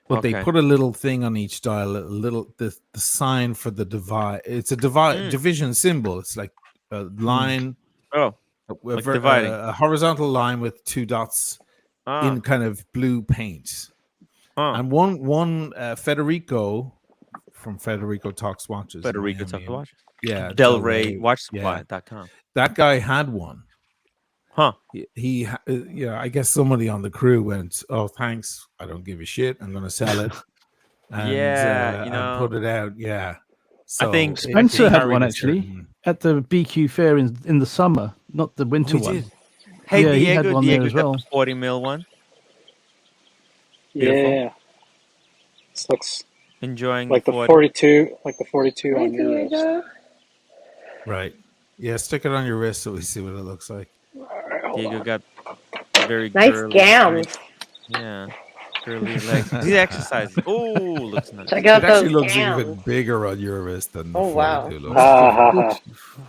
But they Okay. put a little thing on each dial, the sign for the divide. It's a division symbol. It's like a line, Oh, a, like dividing. a horizontal line with two dots in Ah. kind of blue paint. Huh. And one Federico from Federico Talks Watches, in Federico Miami. Tucker watches. Yeah, Del Rey yeah. watchsupply.com. That guy had one. Huh. Yeah, I guess somebody on the crew went, "Oh, thanks. I don't give a shit. I'm going to sell it and Yeah, and put it out." Yeah. So think Spencer had carried one a actually certain- at the BQ fair in the summer, not the winter he one. did. Hey, Yeah, he had one there Diego as got well. the 40 mil one. Beautiful. Yeah. This looks Enjoying like the the 40. 42, like the 42 hey on your wrist. Diego. Right. Yeah, stick it on your wrist so we see what it looks like. All right, hold Diego on. got very Nice girly gowns. legs. Yeah, girly legs. He's exercising. Oh, looks nice. Check It out actually those looks gowns. even bigger on your wrist than the Oh, wow. 42 looks. Ha ha ha.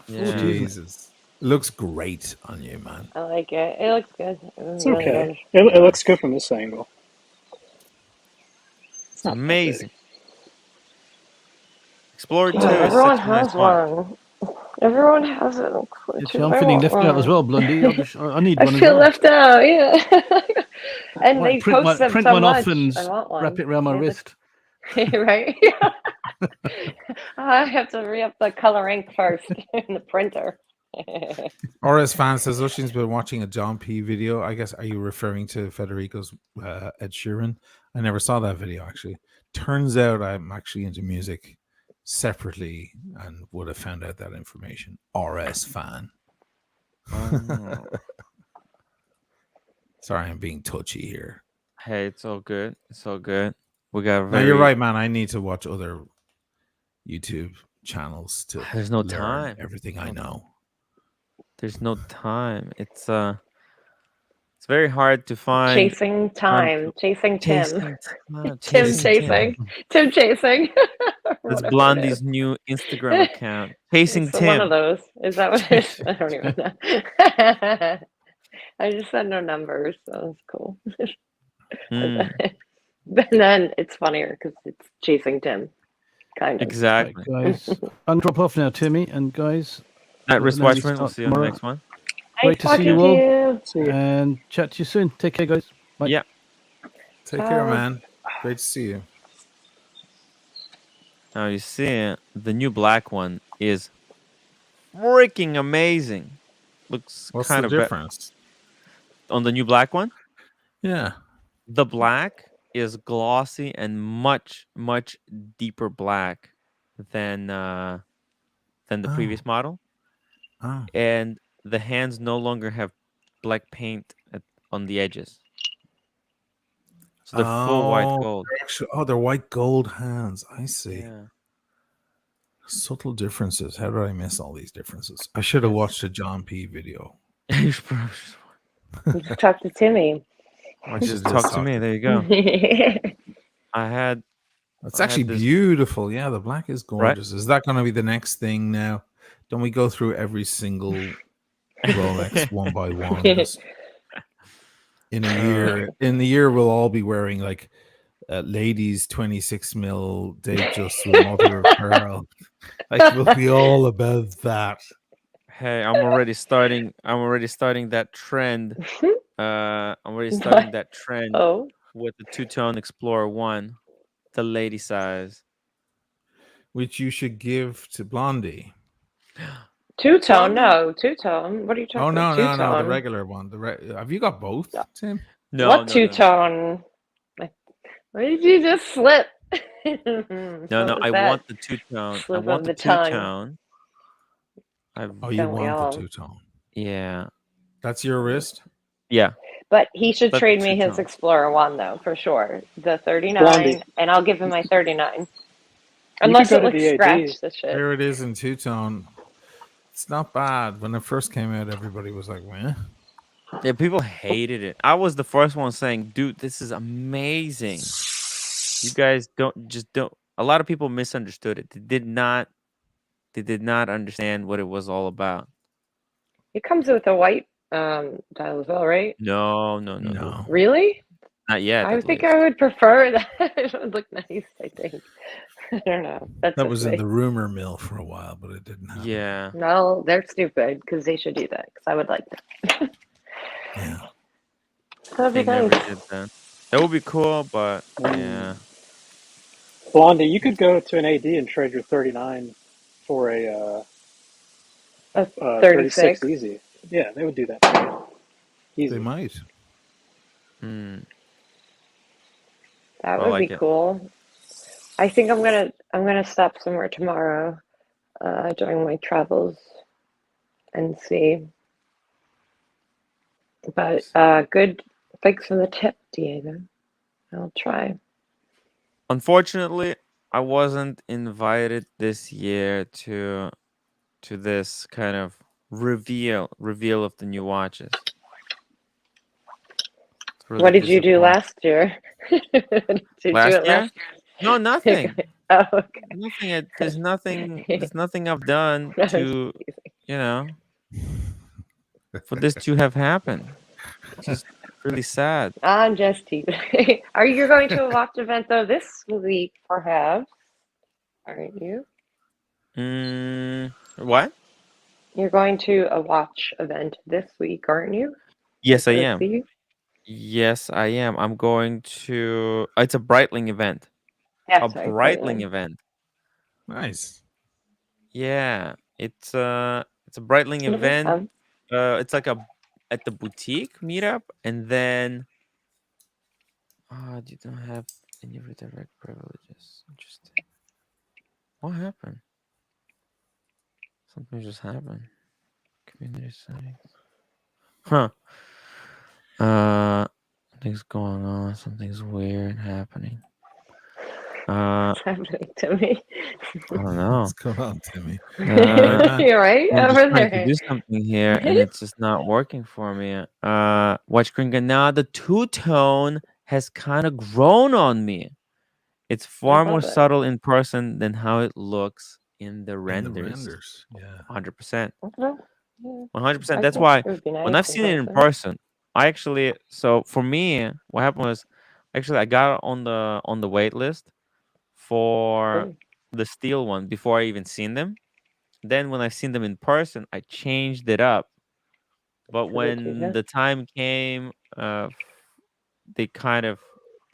Yeah. Jesus. It looks great on you, man. I like it. It looks good. It's really okay. good. It looks good from this angle. It's not that amazing. Explorer 2 God, is everyone such a nice has watch. one. Everyone has it. Actually, I'm feeling left out as well, Blondie. I need I one as feel well. left out. Yeah. And Might they print post them print so one much. off and I want one. wrap it around my Yeah, wrist. right? I have to re-up the color ink first in the printer. RS Fan says, Ushin's been watching a John P video. I guess, are you referring to Federico's Ed Sheeran? I never saw that video, actually. Turns out I'm actually into music separately and would have found out that information. RS Fan. Oh. Sorry, I'm being touchy here. Hey, it's all good. It's all good. We got No, very. you're right, man. I need to watch other YouTube channels to There's no learn time. everything I know. There's no time. It's very hard to find. Chasing time. Chasing Tim. Chasing time. Tim Chasing chasing. Tim chasing. Or That's whatever it Blondie's is. new Instagram account. Chasing It's one Tim. of those. Is that what it is? I don't even know. I just said no numbers, so it's cool. Mm, But then it's funnier because it's chasing Tim, kind of. Right, exactly. guys. I'll drop off now, Timmy, and guys. That we'll wristwatchman. start We'll see you on the tomorrow. next one. Great to see you Nice all. talking See you. And chat to you soon. Take care, guys. Bye. Yeah. Take care, Bye. man. Great to see you. Now you see the new black one is freaking amazing. Looks What's kind the of difference? on the new black one. Yeah. The black is glossy and much deeper black than the Oh. previous model, Oh. and the hands no longer have black paint on the edges. So they're full white gold. They're white gold hands. I see. Yeah. Subtle differences. How did I miss all these differences? I should have watched a John P video. You should talk to Timmy. Why Should just just talk to talk me? to- There you go. I had It's I had actually this- beautiful. Yeah, the black is gorgeous. Is that going to be the next thing now? Don't we go through every single Rolex one by one? Just in a year, in the year, we'll all be wearing like ladies 26 mil date just with mother of pearl. Like we'll be all about that. Hey, I'm already starting that trend. I'm already starting that trend Oh, with the two-tone Explorer 1, the lady size. Which you should give to Blondie. two-tone? No, two-tone. What are you talking Oh about? no, Two-tone. the regular one. Have you got both, Tim? No, What no, no, two-tone? What did you just slip? no. I want the two-tone. I Slip want of the the tongue. two-tone. Oh, you Don't we all? want the two-tone. Yeah. That's your wrist? Yeah. But he should But trade me his two-tone. Explorer 1, though, for sure. The 39, Blondie. and I'll give him my 39. Unless go it to looks DAD. scratched, the shit. There it is in two-tone. It's not bad. When it first came out, everybody was like, "Meh." Yeah, people hated it. I was the first one saying, dude, this is amazing. You guys don't. A lot of people misunderstood it. They did not understand what it was all about. It comes with a white dial as well, right? No. No. Really? Not yet. I at think least. I would prefer that. It would look nice, I think. I don't know. That's That just was in me. the rumor mill for a while, but it didn't happen. Yeah. No, they're stupid because they should do that because I would like that. Yeah. That'd They be never nice. did that. That would be cool, but yeah. Blondie, you could go to an AD and trade your 39 for a A 36 36. easy. Yeah, they would do that. Easy. They might. Hmm. That I would like be it. cool. I think I'm gonna stop somewhere tomorrow during my travels and see. But good. Thanks for the tip, Diego. I'll try. Unfortunately, I wasn't invited this year to this kind of reveal of the new watches. It's really What did you do disappointing. last year? Did you Last do it year? last No, nothing. Oh, okay. Nothing. There's nothing I've done to, for this to have happened. It's just really sad. I'm just teasing. Are you going to a watch event though this week, perhaps? Aren't you? What? You're going to a watch event this week, aren't you? Yes, I Let's am. see. Yes, I am. I'm going to. It's a Breitling event. That's A right, Breitling Breitling. event. Nice. Yeah, it's a Breitling Never event. have. It's like at the boutique meetup, and then you don't have any redirect privileges. Interesting. What happened? Something just happened. Community settings. Huh. Something's going on. Something's weird happening. What's happening to me? I don't know. What's going on, Timmy? You're right I'm just over trying to there. do something here, and it's just not working for me. Watch Kringa. Now the two-tone has kind of grown on me. It's far more love it. subtle in person than how it looks in the In the renders. renders, yeah. 100%. Yeah. 100%. I That's think why it would be when nice I've seen it in person, I actually, so for me, what happened was actually I got on the wait list for Oh, the steel one before I even seen them. Then when I seen them in person, I changed it up. But to the when Tika. the time came, they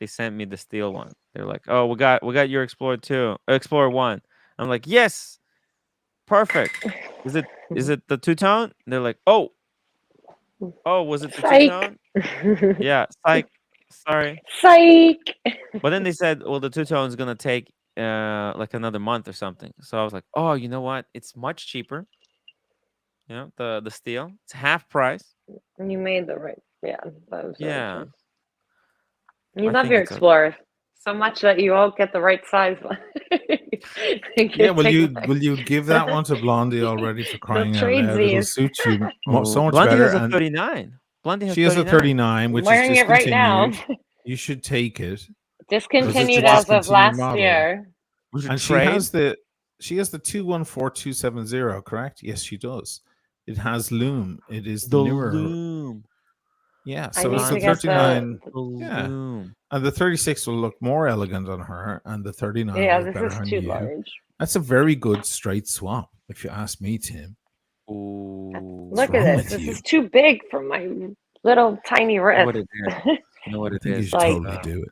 sent me the steel one. They're like, "Oh, we got your Explorer 2, Explorer 1." I'm like, "Yes, perfect. Is it the two-tone?" They're like, "Oh, was it the Psych. two-tone?" Yeah, psych. Sorry. Psych. But then they said, "Well, the two-tone is gonna take like another month or something." So I was like, "Oh, you know what? It's much cheaper. You know, the steel. It's half price." You made the right. Yeah, that was really Yeah, choice. You I love think your it's a Explorer so much that you won't get the right size one. Yeah, will you give that one to Blondie already for They'll crying out trade loud? It'll these. suit you Oh, so much Blondie better. has a And 39. Blondie has she has a 39. 39, I'm which is wearing it right now. discontinued. You should take it because it's a Discontinued as of discontinued last model. year. We should And she trade. has the 214270, correct? Yes, she does. It has loom. It is The newer. loom. Yeah, I so need it's to the get 39. The Yeah. loom. And the 36 will look more elegant on her, and the 39 Yeah, will look this better is on too you. large. That's a very good straight swap, if you ask me, Tim. Ooh. Look wrong at this. with This you? is too big for my little tiny You know wrist. what it is? You know what I it think you is? should Like- totally do it.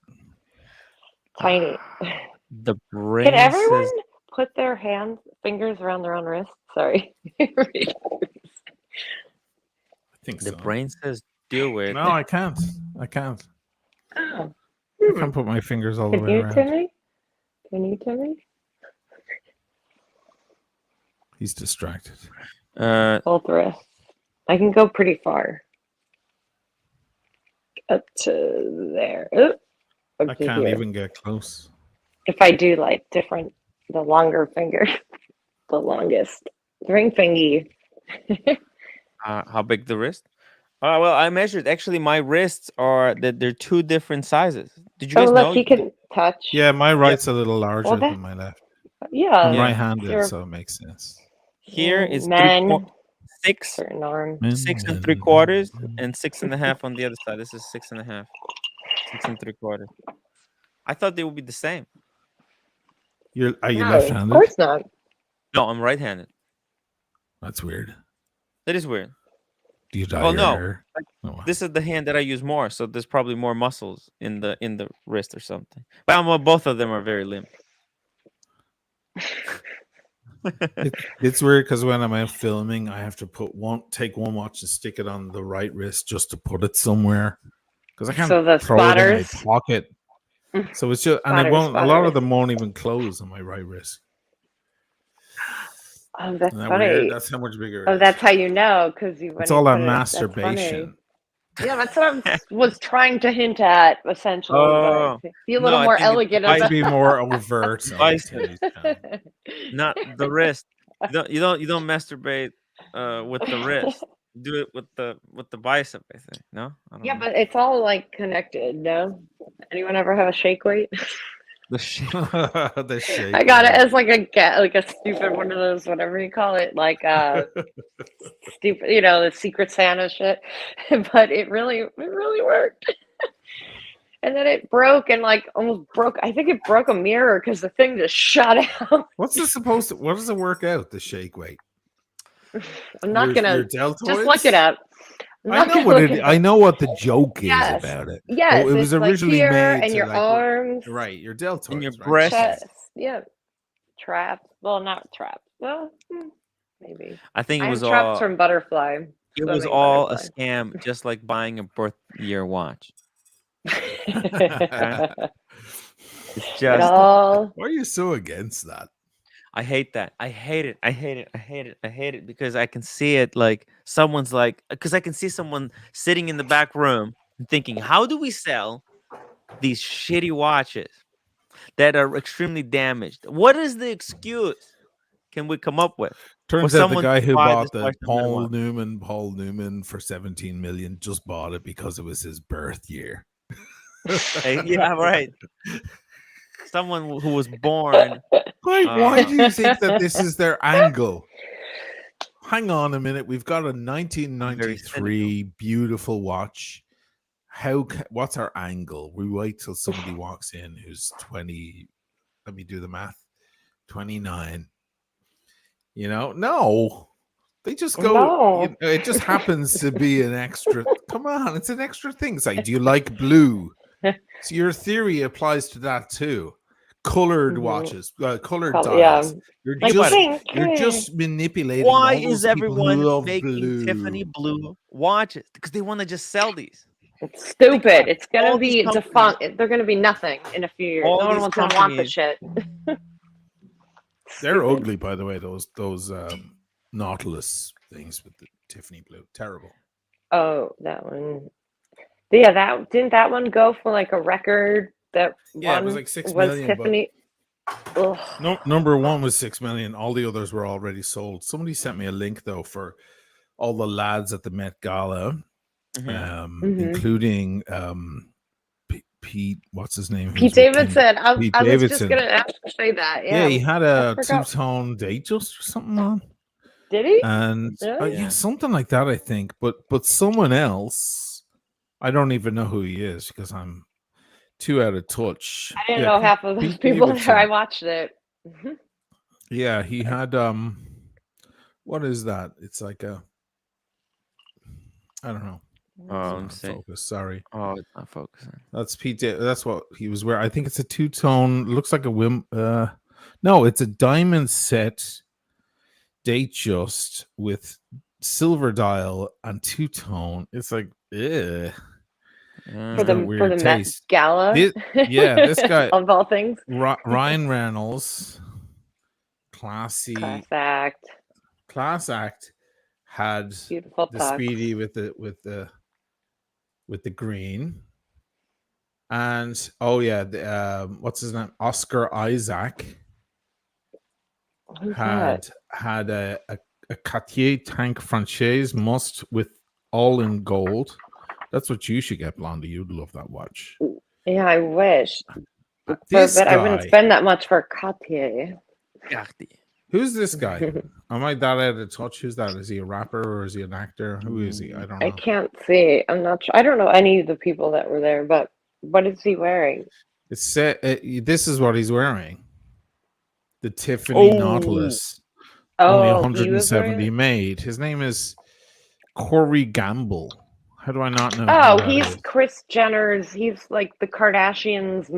Tiny. The Can brain everyone says put their fingers around their own wrist? Sorry. I think the so. brain says do it. No, I can't. I can't. Oh. I can't put my fingers all the Can way you, around. Timmy? Can you, Timmy? He's distracted. Both wrists. I can go pretty far. Up to there. Oop. Up I to can't here. even get close. If I do like the longer finger, the longest. Ring fingy. How big the wrist? Well, I measured. Actually, my wrists are that they're two different sizes. Did you Oh, guys look, know? he can touch. Yeah, my right's a little larger Well, than my left. Yeah. I'm Yeah. right-handed, You're- so it makes sense. Here is Men. 6, Certain arm. 6 3/4, and 6.5 on the other side. This is 6.5, 6 3/4. I thought they would be the same. Are you No, left-handed? of course not. No, I'm right-handed. That's weird. That is weird. Do you dye Well, your no. hair? Like, No. This is the hand that I use more, so there's probably more muscles in the wrist or something. But both of them are very limp. It's weird because when I'm out filming, I have to take one watch and stick it on the right wrist just to put it somewhere because I can't So the throw it in my spotters? pocket. So it's just, and it Spotters, won't. A lot of spotters. them won't even close on my right wrist. Oh, that's Isn't that funny. weird? That's how much bigger. Oh, it that's is. how you know because you. It's when all you that put it- that's funny. masturbation. Yeah, that's what I was trying to hint at, essentially. Oh, but be a little no, I more think it's elegant vice- To about be more overt. on Vice- Timmy's channel. not the wrist. You don't masturbate with the wrist. You do it with the bicep, I think. No? I don't Yeah, know. but it's all like connected, no? Anyone ever have a shake weight? The shit. The shake. I got it as like a stupid one of those, whatever you call it, like stupid, the Secret Santa shit. But it really worked. And then it broke and like almost broke. I think it broke a mirror because the thing just shot out. What's this supposed to? What does it work out? The shake weight. I'm not Your gonna deltoids? just look it up. I'm I not know gonna what look it. it I up. know what the joke Yes. is about it. Yes, it was it's originally like here made and to your like arms, right, your deltoids, And your right? breasts. chest. Yeah, trapped. Well, not trapped. Well, maybe. I think it I'm was trapped all. from butterfly. It was swimming all a butterfly. scam, just like buying a birth year watch. It's It just. all. Why are you so against that? I hate that. I hate it. I hate it. I hate it. I hate it because I can see it like someone's like, because I can see someone sitting in the back room and thinking, how do we sell these shitty watches? that are extremely damaged. What is the excuse can we come up with for Turns out the someone guy to who buy this bought the watch no matter what? Paul Newman for 17 million just bought it because it was his birth year. Yeah, right. Someone who was born. Why do you think that this is their angle? Hang on a minute. We've got a I'm very cynical. 1993 beautiful watch. What's our angle? We wait till somebody walks in who's 20. Let me do the math. 29. No. They just go. No. It just happens to be an extra. Come on, it's an extra thing. It's like, do you like blue? So your theory applies to that too. Colored watches, colored dials. Yeah. You're just manipulating. Why all those is people who everyone love making blue. Tiffany blue watches? Because they want to just sell these. It's stupid. It's gonna all these be companies- defunct. They're gonna be nothing in a few years. all No one these wants to want the companies- shit. They're Stupid. ugly, by the way. Those Nautilus things with the Tiffany blue, terrible. Oh, that one. Yeah, didn't that one go for like a record? That Yeah, it one was like 6 was million, but- Tiffany. Ugh. No, number one was 6 million. All the others were already sold. Somebody sent me a link though for all the lads at the Met Gala, including Pete. What's his name? Pete Davidson. I was Davidson. just gonna say that. Yeah, he had a I forgot. two-tone Datejust or something on. Did he? And Really? yeah, something like that, I think. But someone else, I don't even know who he is because I'm too out of touch. I didn't know half of those Pete people Davidson. there. I watched it. Yeah, he had what is that? It's like a, I don't know. Oh, let me see. Focus. Sorry. Oh, it's not focusing. That's Pete. That's what he was wearing. I think it's a two-tone. Looks like a no, it's a diamond set Datejust with silver dial and two-tone. It's like, Yeah. For the Met taste. Gala. This guy of all things. Ryan Reynolds, classy, class act, had beautiful the tux. Speedy with the green, and what's his name? Oscar Isaac Who's had a Cartier Tank Franchise must with all in gold. That's what you should get, Blondie. You'd love that watch. Yeah, I wish. But This I wouldn't guy- spend that much for Cartier. Who's this guy? Am I that out of touch? Who's that? Is he a rapper or is he an actor? Who is he? I don't know. I can't see. I'm not sure. I don't know any of the people that were there, but what is he wearing? It's this is what he's wearing. The Tiffany Nautilus. Only Oh, he was 170 wearing- made. His name is Corey Gamble. How do I not know? Oh, who that he's is? Kris Jenner's. He's like the Kardashians'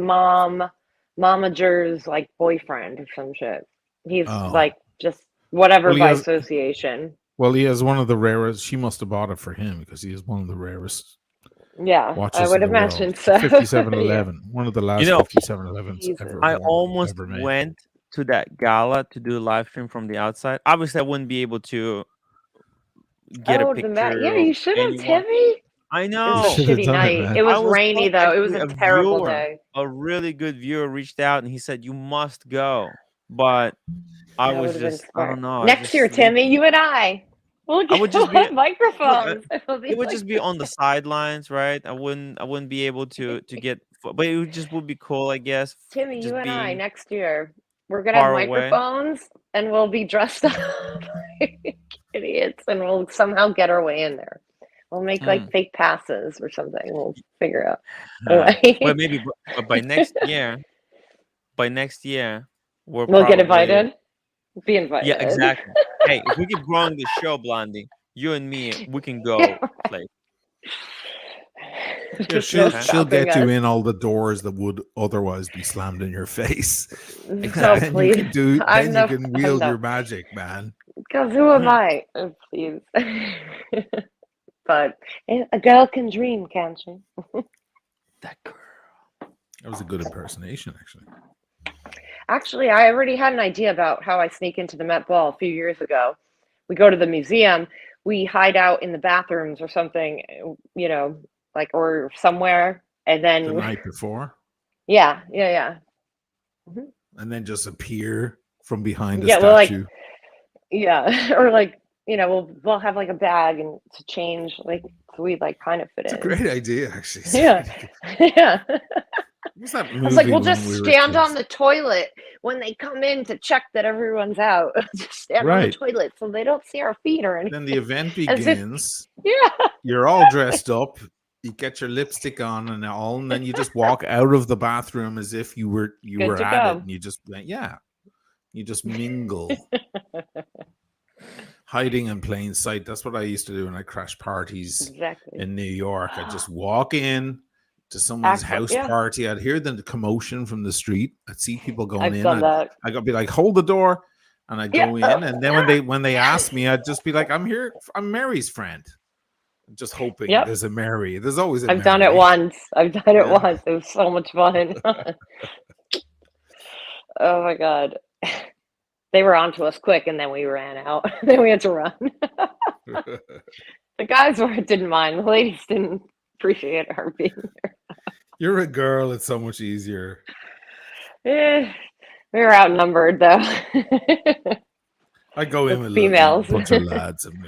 momager's like boyfriend or some shit. He's like just whatever Well, he by has- association. Well, he has one of the rarest. She must have bought it for him because he has one of the rarest Yeah, watches. I would in the imagine world. so. 5711. One of the last 5711s Jesus. ever. I almost ever made. went to that gala to do a live stream from the outside. Obviously, I wouldn't be able to get a picture. Yeah, you should have, Timmy. I It know. was a shitty night. It was rainy though. It was a terrible viewer, day. A really good viewer reached out and he said, "You must go," but I That was would've been just, I smart. don't know. Next year, Timmy, you and I. We'll get would just be- microphones. It would just be on the sidelines, right? I wouldn't be able to get, but it would be cool, I guess. Timmy, just you and I being next year. We're gonna have far away. microphones and we'll be dressed up like idiots and we'll somehow get our way in there. We'll make like fake passes or something. We'll figure out a way. Well, maybe but by next year, we'll get probably- invited. Be invited. Yeah, exactly. Hey, if we keep growing the show, Blondie, you and me, we can go play. Yeah, There's no she'll get stopping you us. in all the doors that would otherwise be slammed in your face. No, And please. you can do. I'm Then no- you can I'm wield no- your magic, man. Because who am I? Oh, please. But a girl can dream, can't she? That girl. That was a good impersonation, actually. Actually, I already had an idea about how I sneak into the Met Ball a few years ago. We go to the museum, we hide out in the bathrooms or something, you know, like or somewhere, and then The night before. yeah. Mhm. and then just appear from behind a Yeah, well, like, statue. yeah, or like, we'll have like a bag and to change, like, so we like kind of fit It's a in. great idea, actually. It's Yeah, really good. yeah. What was that I was like, movie we'll when just we were stand on kids? the toilet when they come in to check that everyone's out. Just stand on the Right. toilet so they don't see our feet or Then the anything. event As if, begins. yeah, You're all dressed up. You get your lipstick on and all, and then you just walk out of the bathroom as if you were good to at it, go. and you just went, yeah. You just mingle, hiding in plain sight. That's what I used to do when I crashed parties Exactly. in New York. I'd just walk in to someone's house Yeah, party. I'd hear the commotion from the street. I'd see people going I've in. done that. I'd be like, hold the door, and I'd Yeah. go in. And then when they ask me, I'd just be like, I'm here. I'm Mary's friend. Just hoping Yep. there's a Mary. There's always a I've Mary. done it once. I've done it Yeah. once. It was so much fun. Oh my God. They were onto us quick and then we ran out. Then we had to run. The guys didn't mind. The ladies didn't appreciate her being there. You're a girl. It's so much easier. We were outnumbered though. I go in The with females. a bunch of lads. And,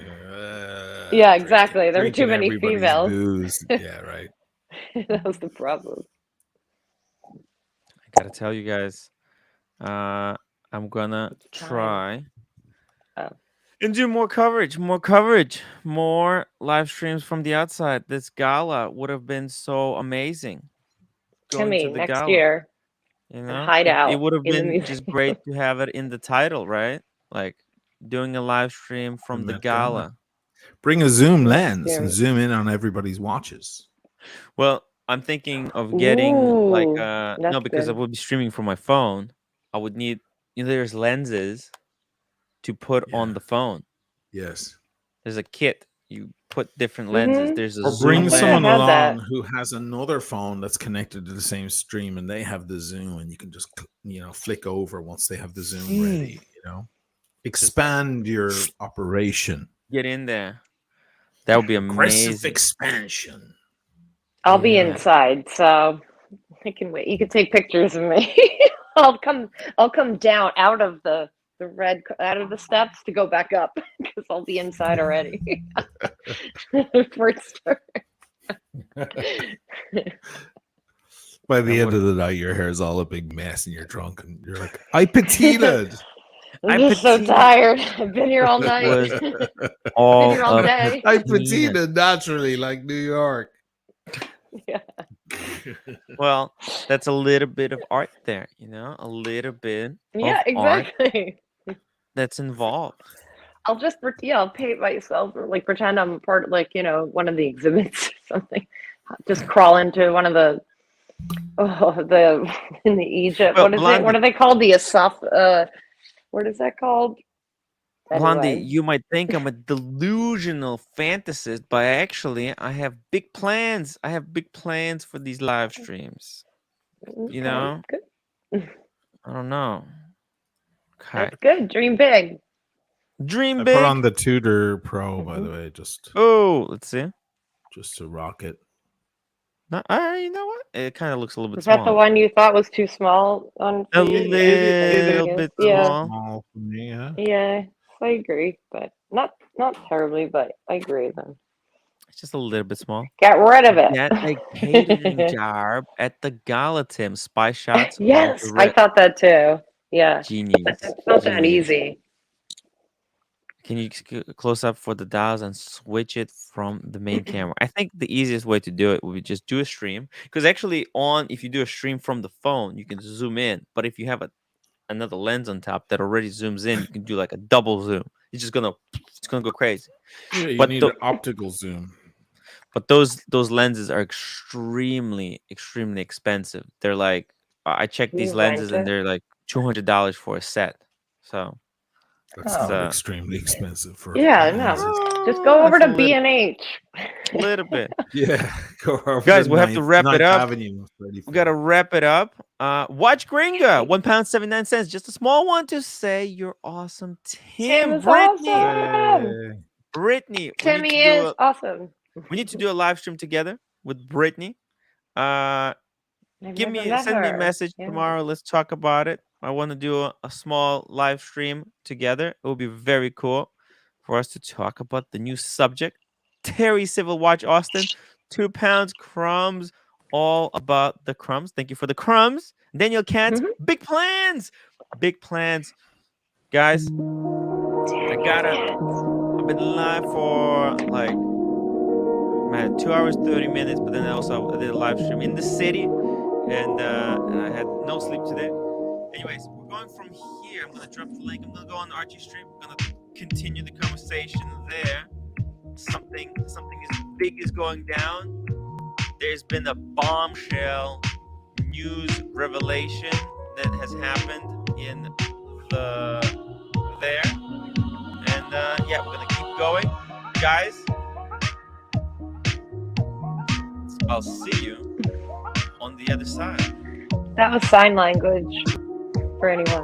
Yeah, exactly. There were too drinking many everybody's females. booze. Yeah, right. That was the problem. I gotta tell you guys, I'm gonna It's time. try Oh. and do more coverage, more live streams from the outside. This gala would have been so amazing. Going to Timmy, the next gala, year, you and know, hide it out would have in the been museum. just great to have it in the title, right? Like doing a live stream from the Met Gala. gala. Bring a zoom Next lens year. and zoom in on everybody's watches. Well, I'm thinking of getting like Ooh, no, that's because I good. would be streaming from my phone. I would need, there's lenses to put on Yeah. the phone. Yes. There's a kit. You put different lenses. Mhm. There's a Or zoom bring I think I someone lens. had that. along who has another phone that's connected to the same stream, and they have the zoom, and you can just flick over once they have the zoom ready. Expand your operation. Get in there. That would be Aggressive amazing. expansion. I'll be Yeah. inside, so I can wait. You can take pictures of me. I'll come down out of the steps to go back up because I'll be inside already. First By the That end would- of the night, your hair's all a big mess, and you're drunk, and you're like, "I patinaed." I'm just so patinaed. tired. I've been here all It night. was Been all here all a day. I patina. patinaed naturally, like New York. Yeah. Well, that's a little bit of art there, a little bit Yeah, of art exactly. that's involved. I'll just I'll paint myself or like pretend I'm part of one of the exhibits or something. Just crawl into one of the in the Egypt. Well, What is it? What Blondie, are they called? The Asaf what is that called? Blondie, Anyway. you might think I'm a delusional fantasist, but actually, I have big plans. I have big plans for these live streams. Okay, good. I don't know. Okay. That's good. Dream big. Dream I big. put on the Tudor Pro, by the way, just let's see. to rock it. No, you know what? It kind of looks a little bit Is that the small. one you thought was too small on A for you? little bit Yeah. small. Small for me, yeah. Yeah, I agree, but not terribly, but I agree then. It's just a little bit small. Get rid of it. Get a catering job at the Gala, Tim. Spy shots. off Yes, the I rip. thought that too. Yeah, Genius. it's not that Genius. easy. Can you close up for the dials and switch it from the main camera? I think the easiest way to do it would be just do a stream. Because actually, if you do a stream from the phone, you can zoom in. But if you have another lens on top that already zooms in, you can do like a double zoom. It's gonna go crazy. Yeah, you But need an optical zoom. But those lenses are extremely, extremely expensive. They're like, I checked You these rent lenses and it? they're like $200 for a set. So That's Oh. not So- extremely expensive for Yeah, no. lenses. Just go over that's to a B&H. little bit. Yeah, go over Guys, to we'll have to wrap it 9th up. Avenue, We gotta wrap it up. Watch Gringa, £1.79. Just a small one to say you're awesome, Tim Tim. is Brittany, awesome. Brittany. Timmy is awesome. We need to do a live stream together with Brittany. I've send never me met a her. message Yeah. tomorrow. Let's talk about it. I want to do a small live stream together. It will be very cool for us to talk about the new subject. Terry Civil Watch Austin, 2 pounds crumbs, all about the crumbs. Thank you for the crumbs. Daniel Kent, big plans, guys. I've been live for like 2 hours 30 minutes, but then also I did a live stream in the city, and I had no sleep today. Anyways, we're going from here. I'm gonna drop the link. I'm gonna go on Archie stream. I'm gonna continue the conversation there. Something big is going down. There's been a bombshell news revelation that has happened in there, and yeah, we're gonna keep going, guys. I'll see you on the other side. That was sign language for anyone.